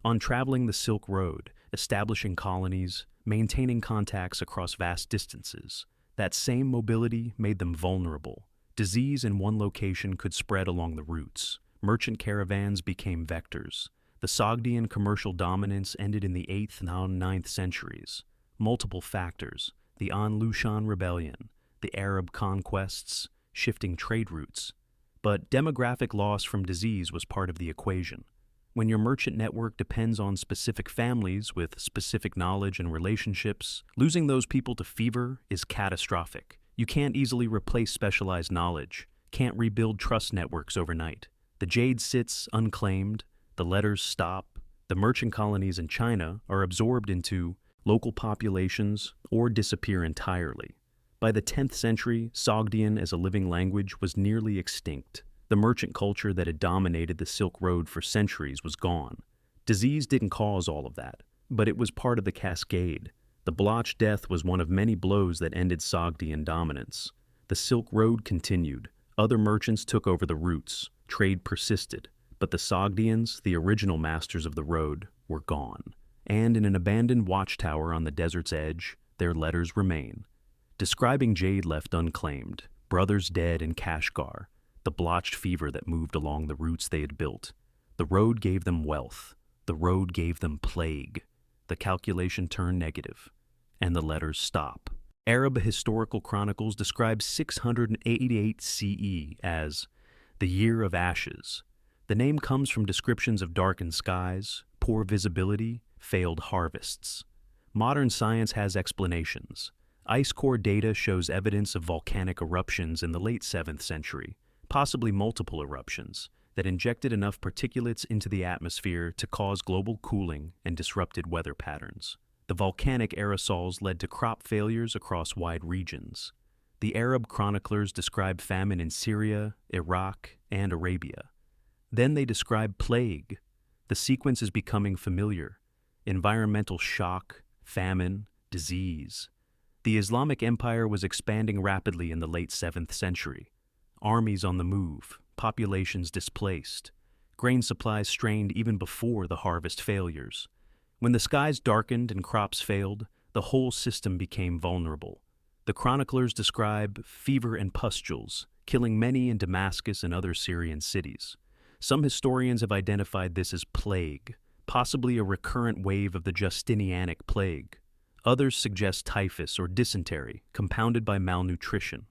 Speaker 1: on traveling the Silk Road, establishing colonies, maintaining contacts across vast distances. That same mobility made them vulnerable. Disease in one location could spread along the routes. Merchant caravans became vectors. The Sogdian commercial dominance ended in the 8th and 9th centuries. Multiple factors: the An Lushan Rebellion, the Arab conquests, shifting trade routes. But demographic loss from disease was part of the equation. When your merchant network depends on specific families with specific knowledge and relationships, losing those people to fever is catastrophic. You can't easily replace specialized knowledge, can't rebuild trust networks overnight. The jade sits unclaimed, the letters stop, the merchant colonies in China are absorbed into local populations or disappear entirely. By the 10th century, Sogdian as a living language was nearly extinct. The merchant culture that had dominated the Silk Road for centuries was gone. Disease didn't cause all of that, but it was part of the cascade. The blotched death was one of many blows that ended Sogdian dominance. The Silk Road continued. Other merchants took over the routes. Trade persisted. But the Sogdians, the original masters of the road, were gone. And in an abandoned watchtower on the desert's edge, their letters remain. Describing jade left unclaimed, brothers dead in Kashgar, the blotched fever that moved along the routes they had built. The road gave them wealth. The road gave them plague. The calculation turned negative, and the letters stop. Arab historical chronicles describe 688 CE as the year of ashes. The name comes from descriptions of darkened skies, poor visibility, failed harvests. Modern science has explanations. Ice core data shows evidence of volcanic eruptions in the late 7th century, possibly multiple eruptions, that injected enough particulates into the atmosphere to cause global cooling and disrupted weather patterns. The volcanic aerosols led to crop failures across wide regions. The Arab chroniclers describe famine in Syria, Iraq, and Arabia. Then they describe plague. The sequence is becoming familiar. Environmental shock, famine, disease. The Islamic Empire was expanding rapidly in the late 7th century. Armies on the move, populations displaced. Grain supplies strained even before the harvest failures. When the skies darkened and crops failed, the whole system became vulnerable. The chroniclers describe fever and pustules, killing many in Damascus and other Syrian cities. Some historians have identified this as plague, possibly a recurrent wave of the Justinianic plague. Others suggest typhus or dysentery, compounded by malnutrition.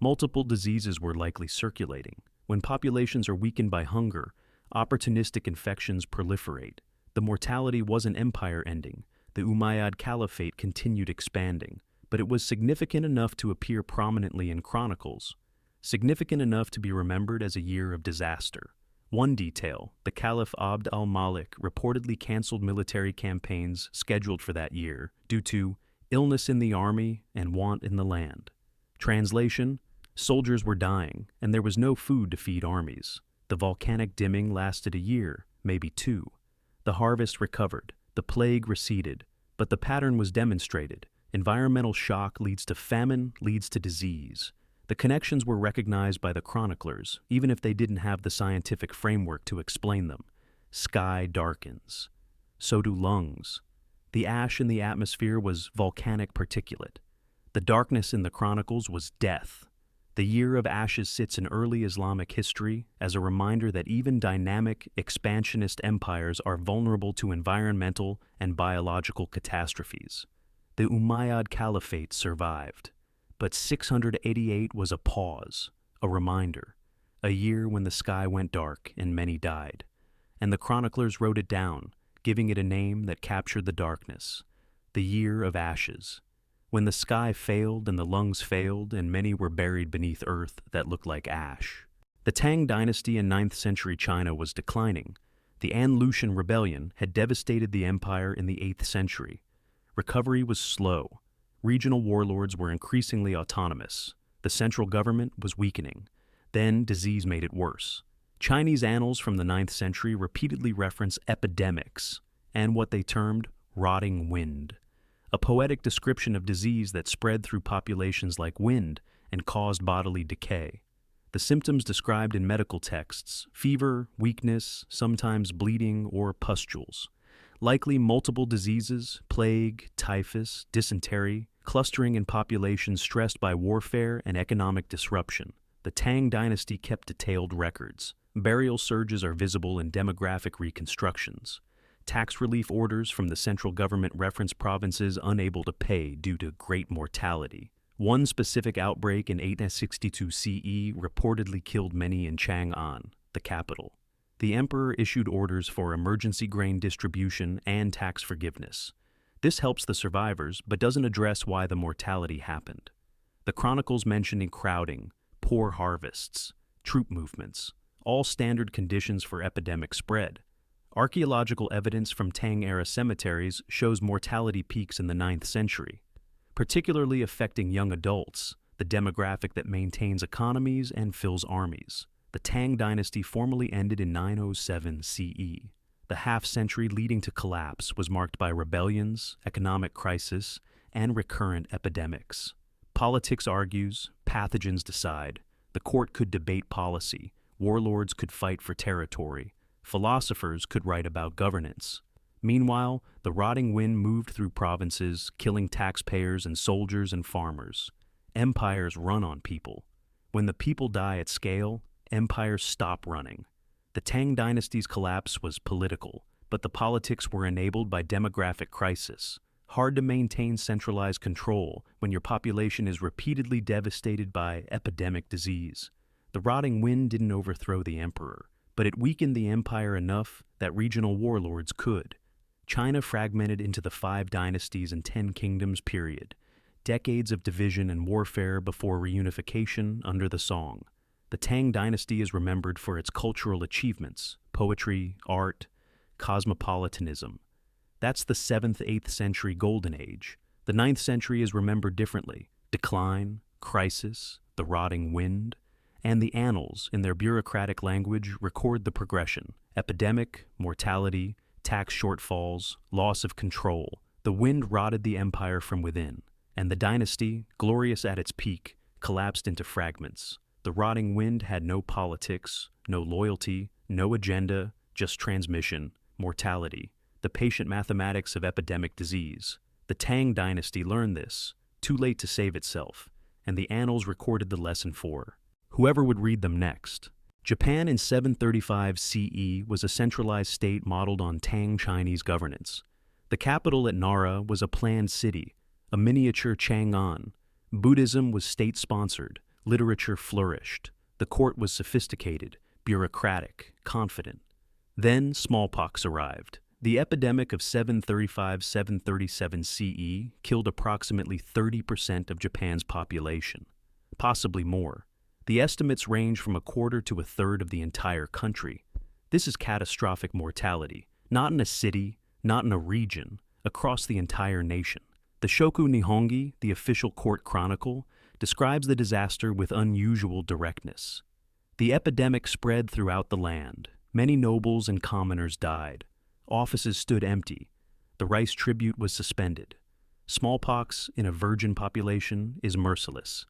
Speaker 1: Multiple diseases were likely circulating. When populations are weakened by hunger, opportunistic infections proliferate. The mortality wasn't empire ending. The Umayyad Caliphate continued expanding, but it was significant enough to appear prominently in chronicles, significant enough to be remembered as a year of disaster. One detail, the Caliph Abd al-Malik reportedly canceled military campaigns scheduled for that year due to illness in the army and want in the land. Translation: soldiers were dying, and there was no food to feed armies. The volcanic dimming lasted a year, maybe two. The harvest recovered, the plague receded, but the pattern was demonstrated. Environmental shock leads to famine, leads to disease. The connections were recognized by the chroniclers, even if they didn't have the scientific framework to explain them. Sky darkens. So do lungs. The ash in the atmosphere was volcanic particulate. The darkness in the chronicles was death. The Year of Ashes sits in early Islamic history as a reminder that even dynamic, expansionist empires are vulnerable to environmental and biological catastrophes. The Umayyad Caliphate survived. But 688 was a pause, a reminder, a year when the sky went dark and many died. And the chroniclers wrote it down, giving it a name that captured the darkness, the Year of Ashes. When the sky failed and the lungs failed and many were buried beneath earth that looked like ash. The Tang dynasty in 9th century China was declining. The An Lushan rebellion had devastated the empire in the 8th century. Recovery was slow. Regional warlords were increasingly autonomous. The central government was weakening. Then disease made it worse. Chinese annals from the 9th century repeatedly reference epidemics and what they termed rotting wind, a poetic description of disease that spread through populations like wind and caused bodily decay. The symptoms described in medical texts: fever, weakness, sometimes bleeding, or pustules. Likely multiple diseases, plague, typhus, dysentery, clustering in populations stressed by warfare and economic disruption. The Tang dynasty kept detailed records. Burial surges are visible in demographic reconstructions. Tax relief orders from the central government reference provinces unable to pay due to great mortality. One specific outbreak in 862 CE reportedly killed many in Chang'an, the capital. The emperor issued orders for emergency grain distribution and tax forgiveness. This helps the survivors, but doesn't address why the mortality happened. The chronicles mention crowding, poor harvests, troop movements, all standard conditions for epidemic spread. Archaeological evidence from Tang-era cemeteries shows mortality peaks in the 9th century, particularly affecting young adults, the demographic that maintains economies and fills armies. The Tang dynasty formally ended in 907 CE. The half-century leading to collapse was marked by rebellions, economic crisis, and recurrent epidemics. Politics argues, pathogens decide. The court could debate policy, warlords could fight for territory, philosophers could write about governance. Meanwhile, the rotting wind moved through provinces, killing taxpayers and soldiers and farmers. Empires run on people. When the people die at scale, empires stop running. The Tang dynasty's collapse was political, but the politics were enabled by demographic crisis. Hard to maintain centralized control when your population is repeatedly devastated by epidemic disease. The rotting wind didn't overthrow the emperor, but it weakened the empire enough that regional warlords could. China fragmented into the 5 dynasties and 10 kingdoms period, decades of division and warfare before reunification under the Song. The Tang dynasty is remembered for its cultural achievements, poetry, art, cosmopolitanism. That's the 7th, 8th century golden age. The 9th century is remembered differently. Decline, crisis, the rotting wind, and the annals, in their bureaucratic language, record the progression. Epidemic, mortality, tax shortfalls, loss of control. The wind rotted the empire from within, and the dynasty, glorious at its peak, collapsed into fragments. The rotting wind had no politics, no loyalty, no agenda, just transmission, mortality, the patient mathematics of epidemic disease. The Tang dynasty learned this, too late to save itself, and the annals recorded the lesson for whoever would read them next. Japan in 735 CE was a centralized state modeled on Tang Chinese governance. The capital at Nara was a planned city, a miniature Chang'an. Buddhism was state-sponsored, literature flourished. The court was sophisticated, bureaucratic, confident. Then smallpox arrived. The epidemic of 735-737 CE killed approximately 30% of Japan's population, possibly more. The estimates range from a quarter to a third of the entire country. This is catastrophic mortality, not in a city, not in a region, across the entire nation. The Shoku Nihongi, the official court chronicle, describes the disaster with unusual directness. The epidemic spread throughout the land. Many nobles and commoners died. Offices stood empty. The rice tribute was suspended. Smallpox in a virgin population is merciless.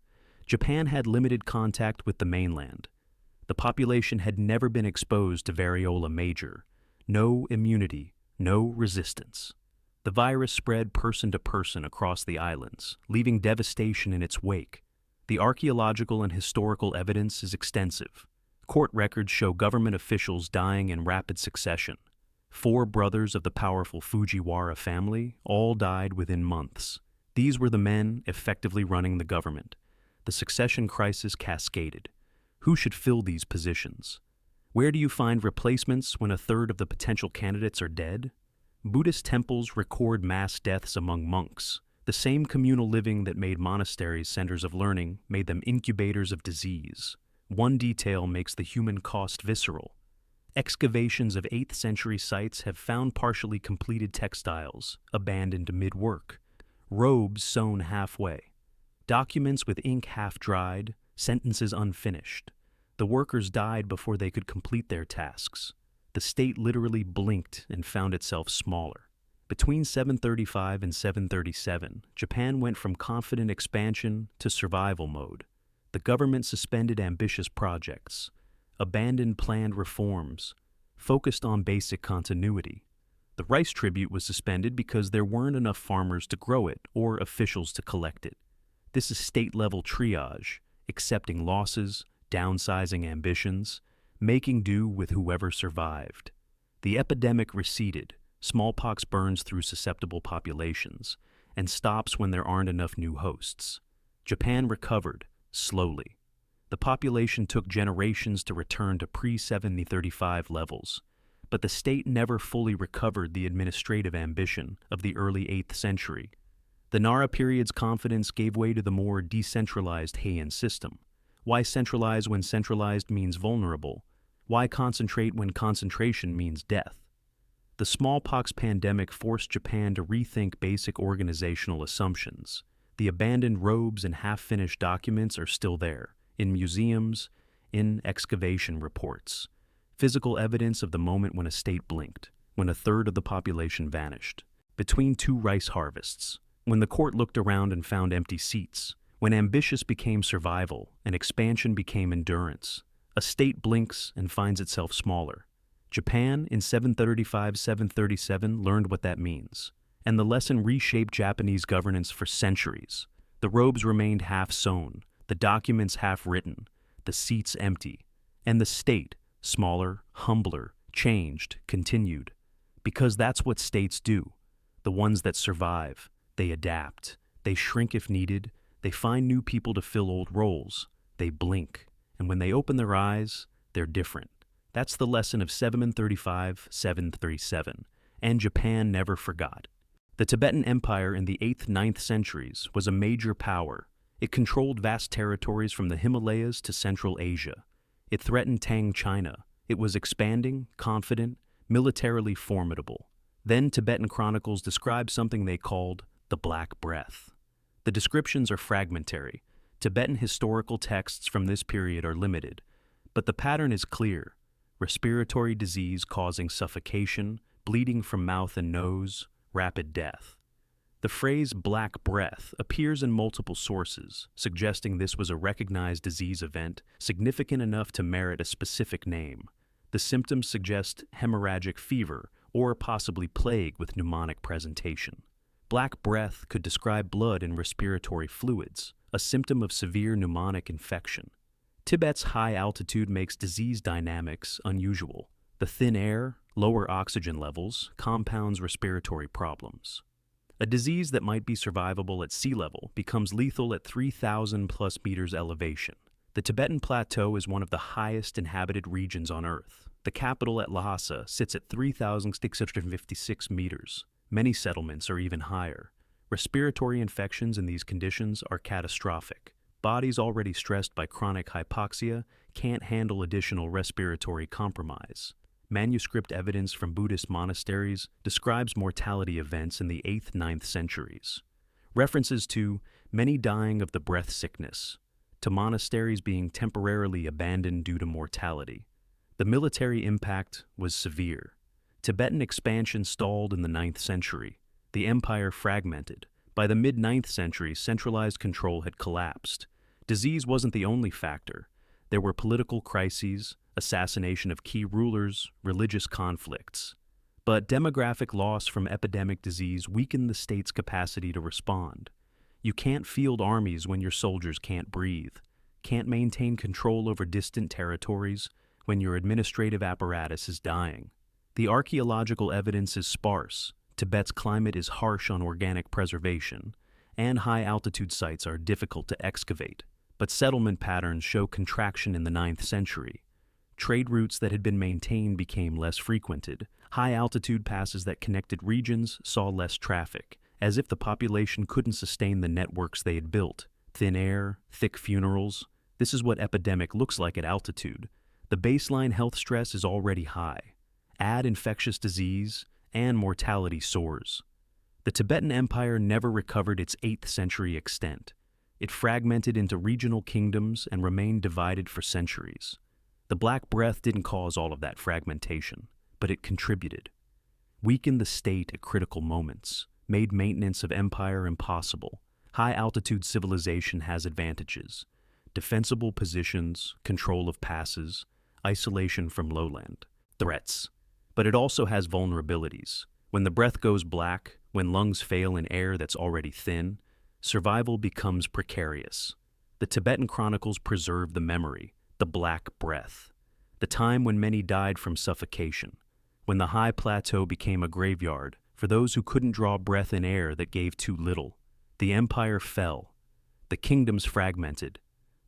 Speaker 1: Japan had limited contact with the mainland. The population had never been exposed to variola major. No immunity, no resistance. The virus spread person to person across the islands, leaving devastation in its wake. The archaeological and historical evidence is extensive. Court records show government officials dying in rapid succession. 4 brothers of the powerful Fujiwara family all died within months. These were the men effectively running the government. The succession crisis cascaded. Who should fill these positions? Where do you find replacements when a third of the potential candidates are dead? Buddhist temples record mass deaths among monks. The same communal living that made monasteries centers of learning made them incubators of disease. One detail makes the human cost visceral. Excavations of 8th century sites have found partially completed textiles, abandoned mid-work, robes sewn halfway, documents with ink half-dried, sentences unfinished. The workers died before they could complete their tasks. The state literally blinked and found itself smaller. Between 735 and 737, Japan went from confident expansion to survival mode. The government suspended ambitious projects, abandoned planned reforms, focused on basic continuity. The rice tribute was suspended because there weren't enough farmers to grow it or officials to collect it. This is state-level triage, accepting losses, downsizing ambitions, making do with whoever survived. The epidemic receded. Smallpox burns through susceptible populations and stops when there aren't enough new hosts. Japan recovered, slowly. The population took generations to return to pre-735 levels, but the state never fully recovered the administrative ambition of the early 8th century. The Nara period's confidence gave way to the more decentralized Heian system. Why centralize when centralized means vulnerable? Why concentrate when concentration means death? The smallpox pandemic forced Japan to rethink basic organizational assumptions. The abandoned robes and half-finished documents are still there, in museums, in excavation reports. Physical evidence of the moment when a state blinked, when a third of the population vanished. Between 2 rice harvests, when the court looked around and found empty seats, when ambitious became survival and expansion became endurance, a state blinks and finds itself smaller. Japan in 735-737 learned what that means, and the lesson reshaped Japanese governance for centuries. The robes remained half-sewn, the documents half-written, the seats empty, and the state, smaller, humbler, changed, continued. Because that's what states do. The ones that survive, they adapt, they shrink if needed, they find new people to fill old roles, they blink, and when they open their eyes, they're different. That's the lesson of 735-737, and Japan never forgot. The Tibetan Empire in the 8th-9th centuries was a major power. It controlled vast territories from the Himalayas to Central Asia. It threatened Tang China. It was expanding, confident, militarily formidable. Then Tibetan chronicles describe something they called the Black Breath. The descriptions are fragmentary. Tibetan historical texts from this period are limited, but the pattern is clear: respiratory disease causing suffocation, bleeding from mouth and nose, rapid death. The phrase Black Breath appears in multiple sources, suggesting this was a recognized disease event significant enough to merit a specific name. The symptoms suggest hemorrhagic fever or possibly plague with pneumonic presentation. Black breath could describe blood and respiratory fluids, a symptom of severe pneumonic infection. Tibet's high altitude makes disease dynamics unusual. The thin air, lower oxygen levels, compounds respiratory problems. A disease that might be survivable at sea level becomes lethal at 3,000 plus meters elevation. The Tibetan Plateau is one of the highest inhabited regions on Earth. The capital at Lhasa sits at 3,656 meters. Many settlements are even higher. Respiratory infections in these conditions are catastrophic. Bodies already stressed by chronic hypoxia can't handle additional respiratory compromise. Manuscript evidence from Buddhist monasteries describes mortality events in the 8th–9th centuries. References to many dying of the breath sickness, to monasteries being temporarily abandoned due to mortality. The military impact was severe. Tibetan expansion stalled in the 9th century. The empire fragmented. By the mid-9th century, centralized control had collapsed. Disease wasn't the only factor. There were political crises, assassination of key rulers, religious conflicts. But demographic loss from epidemic disease weakened the state's capacity to respond. You can't field armies when your soldiers can't breathe, can't maintain control over distant territories when your administrative apparatus is dying. The archaeological evidence is sparse. Tibet's climate is harsh on organic preservation, and high-altitude sites are difficult to excavate. But settlement patterns show contraction in the 9th century. Trade routes that had been maintained became less frequented. High-altitude passes that connected regions saw less traffic, as if the population couldn't sustain the networks they had built. Thin air, thick funerals. This is what epidemic looks like at altitude. The baseline health stress is already high. Add infectious disease, and mortality soars. The Tibetan Empire never recovered its 8th century extent. It fragmented into regional kingdoms and remained divided for centuries. The Black Breath didn't cause all of that fragmentation, but it contributed. Weakened the state at critical moments, made maintenance of empire impossible. High-altitude civilization has advantages: defensible positions, control of passes, isolation from lowland. Threats. But it also has vulnerabilities. When the breath goes black, when lungs fail in air that's already thin, survival becomes precarious. The Tibetan chronicles preserve the memory, the Black Breath, the time when many died from suffocation, when the high plateau became a graveyard for those who couldn't draw breath in air that gave too little. The empire fell, the kingdoms fragmented,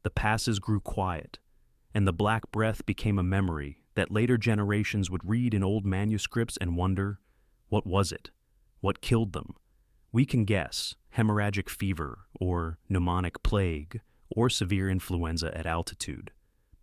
Speaker 1: the passes grew quiet, and the Black Breath became a memory that later generations would read in old manuscripts and wonder, what was it? What killed them? We can guess: hemorrhagic fever, or pneumonic plague, or severe influenza at altitude.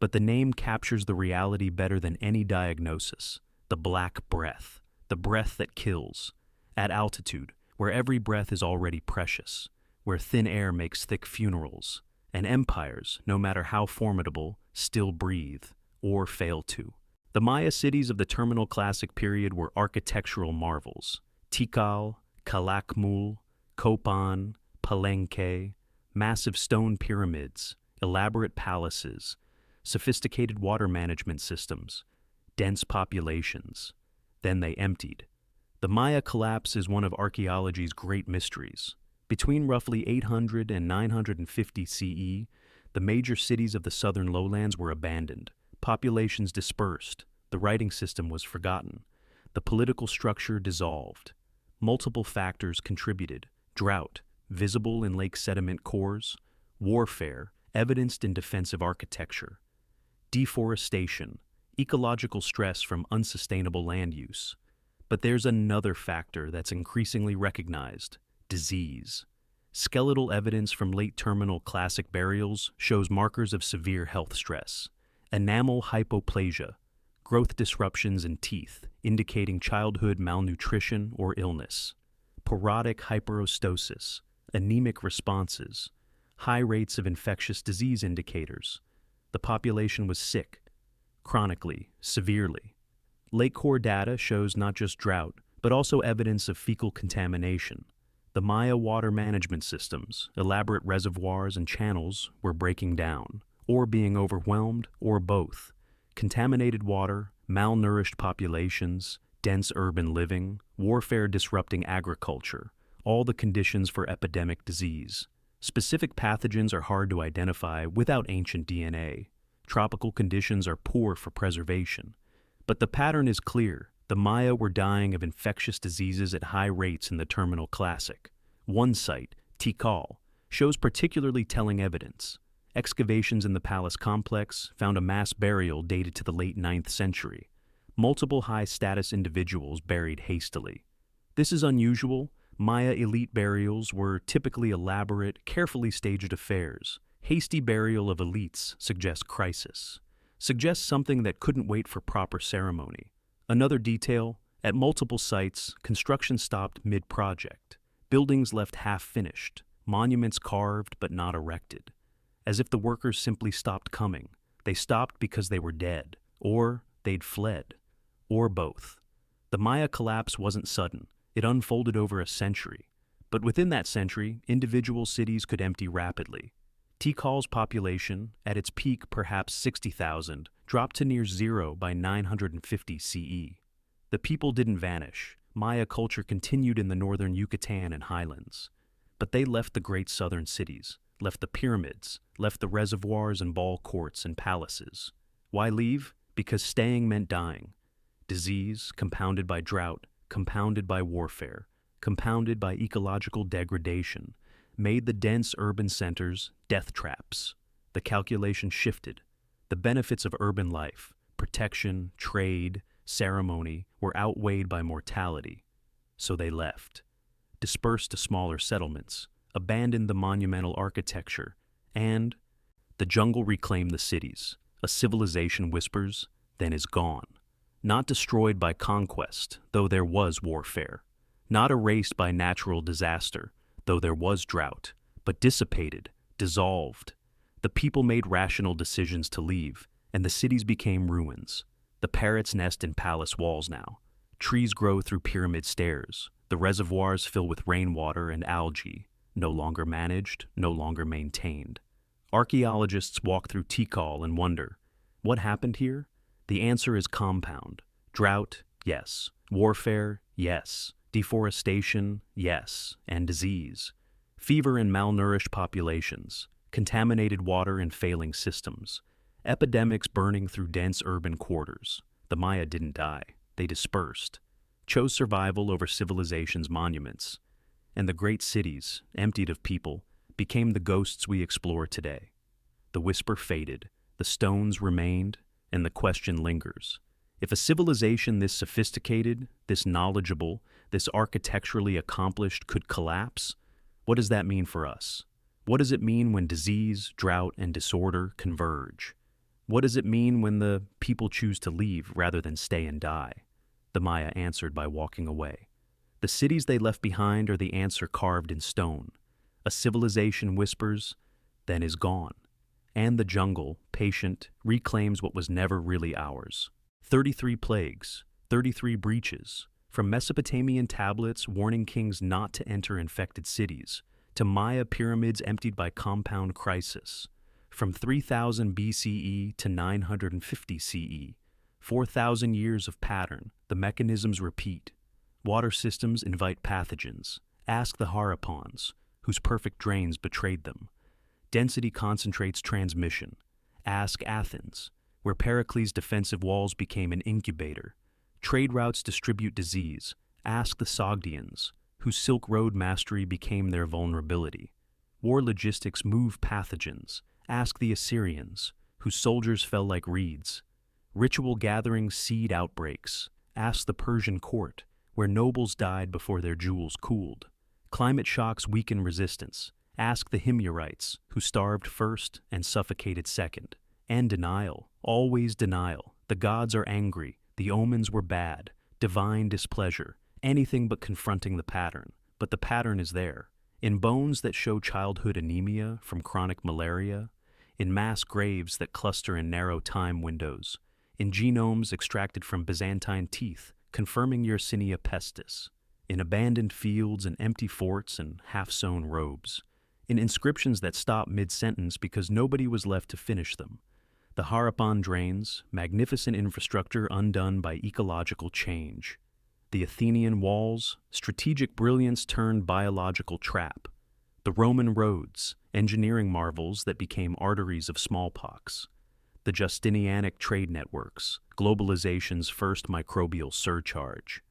Speaker 1: But the name captures the reality better than any diagnosis: the Black Breath, the breath that kills. At altitude, where every breath is already precious, where thin air makes thick funerals, and empires, no matter how formidable, still breathe, or fail to. The Maya cities of the Terminal Classic period were architectural marvels: Tikal, Calakmul, Copan, Palenque, massive stone pyramids, elaborate palaces, sophisticated water management systems, dense populations. Then they emptied. The Maya collapse is one of archaeology's great mysteries. Between roughly 800 and 950 CE, the major cities of the southern lowlands were abandoned. Populations dispersed, the writing system was forgotten, the political structure dissolved. Multiple factors contributed: drought, visible in lake sediment cores; warfare, evidenced in defensive architecture; deforestation, ecological stress from unsustainable land use. But there's another factor that's increasingly recognized: disease. Skeletal evidence from late terminal classic burials shows markers of severe health stress. Enamel hypoplasia, growth disruptions in teeth, indicating childhood malnutrition or illness. Porotic hyperostosis, anemic responses, high rates of infectious disease indicators. The population was sick, chronically, severely. Lake core data shows not just drought, but also evidence of fecal contamination. The Maya water management systems, elaborate reservoirs and channels, were breaking down, or being overwhelmed, or both. Contaminated water, malnourished populations, dense urban living, warfare disrupting agriculture, all the conditions for epidemic disease. Specific pathogens are hard to identify without ancient DNA. Tropical conditions are poor for preservation. But the pattern is clear. The Maya were dying of infectious diseases at high rates in the terminal classic. One site, Tikal, shows particularly telling evidence. Excavations in the palace complex found a mass burial dated to the late 9th century. Multiple high-status individuals buried hastily. This is unusual. Maya elite burials were typically elaborate, carefully staged affairs. Hasty burial of elites suggests crisis. Suggests something that couldn't wait for proper ceremony. Another detail, at multiple sites, construction stopped mid-project. Buildings left half-finished, monuments carved but not erected. As if the workers simply stopped coming. They stopped because they were dead, or they'd fled, or both. The Maya collapse wasn't sudden. It unfolded over a century. But within that century, individual cities could empty rapidly. Tikal's population, at its peak perhaps 60,000, dropped to near zero by 950 CE. The people didn't vanish. Maya culture continued in the northern Yucatan and highlands. But they left the great southern cities, left the pyramids, left the reservoirs and ball courts and palaces. Why leave? Because staying meant dying. Disease, compounded by drought, compounded by warfare, compounded by ecological degradation, made the dense urban centers death traps. The calculation shifted. The benefits of urban life, protection, trade, ceremony, were outweighed by mortality. So they left. Dispersed to smaller settlements, abandoned the monumental architecture, and the jungle reclaimed the cities. A civilization whispers, then is gone. Not destroyed by conquest, though there was warfare. Not erased by natural disaster, though there was drought, but dissipated, dissolved. The people made rational decisions to leave, and the cities became ruins. The parrots nest in palace walls now. Trees grow through pyramid stairs. The reservoirs fill with rainwater and algae, no longer managed, no longer maintained. Archaeologists walk through Tikal and wonder, what happened here? The answer is compound. Drought, yes. Warfare, yes. Deforestation, yes. And disease. Fever in malnourished populations. Contaminated water in failing systems. Epidemics burning through dense urban quarters. The Maya didn't die. They dispersed. Chose survival over civilization's monuments. And the great cities, emptied of people, became the ghosts we explore today. The whisper faded. The stones remained. And the question lingers. If a civilization this sophisticated, this knowledgeable, this architecturally accomplished could collapse, what does that mean for us? What does it mean when disease, drought, and disorder converge? What does it mean when the people choose to leave rather than stay and die? The Maya answered by walking away. The cities they left behind are the answer carved in stone. A civilization whispers, then is gone. And the jungle, patient, reclaims what was never really ours. 33 plagues, 33 breaches, from Mesopotamian tablets warning kings not to enter infected cities, to Maya pyramids emptied by compound crisis. From 3000 BCE to 950 CE, 4,000 years of pattern, the mechanisms repeat. Water systems invite pathogens. Ask the Harapons, whose perfect drains betrayed them. Density concentrates transmission. Ask Athens, where Pericles' defensive walls became an incubator. Trade routes distribute disease. Ask the Sogdians, whose Silk Road mastery became their vulnerability. War logistics move pathogens. Ask the Assyrians, whose soldiers fell like reeds. Ritual gatherings seed outbreaks. Ask the Persian court, where nobles died before their jewels cooled. Climate shocks weaken resistance. Ask the Himyarites, who starved first and suffocated second. And denial, always denial. The gods are angry, the omens were bad, divine displeasure, anything but confronting the pattern. But the pattern is there. In bones that show childhood anemia from chronic malaria, in mass graves that cluster in narrow time windows, in genomes extracted from Byzantine teeth, confirming Yersinia pestis, in abandoned fields and empty forts and half-sewn robes, in inscriptions that stop mid-sentence because nobody was left to finish them. The Harappan drains, magnificent infrastructure undone by ecological change. The Athenian walls, strategic brilliance turned biological trap. The Roman roads, engineering marvels that became arteries of smallpox. The Justinianic trade networks, globalization's first microbial surcharge.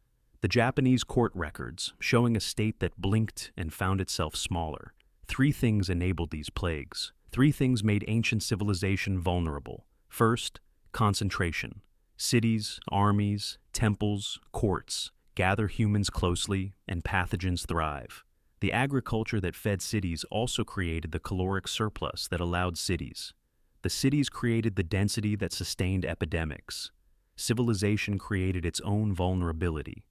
Speaker 1: The Japanese court records, showing a state that blinked and found itself smaller. 3 things enabled these plagues. 3 things made ancient civilization vulnerable. First, concentration. Cities, armies, temples, courts gather humans closely, and pathogens thrive. The agriculture that fed cities also created the caloric surplus that allowed cities. The cities created the density that sustained epidemics. Civilization created its own vulnerability.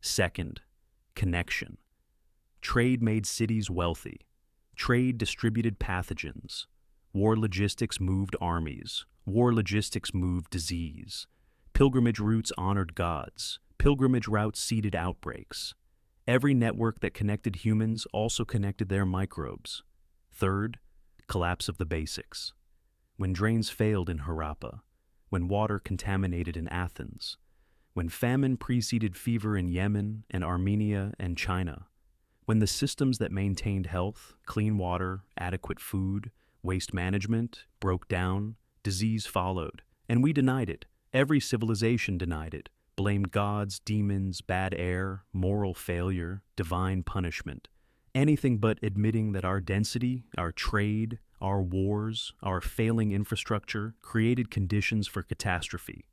Speaker 1: Second, connection. Trade made cities wealthy. Trade distributed pathogens. War logistics moved armies. War logistics moved disease. Pilgrimage routes honored gods. Pilgrimage routes seeded outbreaks. Every network that connected humans also connected their microbes. Third, collapse of the basics. When drains failed in Harappa, when water contaminated in Athens, when famine preceded fever in Yemen and Armenia and China, when the systems that maintained health, clean water, adequate food, waste management, broke down, disease followed, and we denied it. Every civilization denied it, blamed gods, demons, bad air, moral failure, divine punishment. Anything but admitting that our density, our trade, our wars, our failing infrastructure created conditions for catastrophe.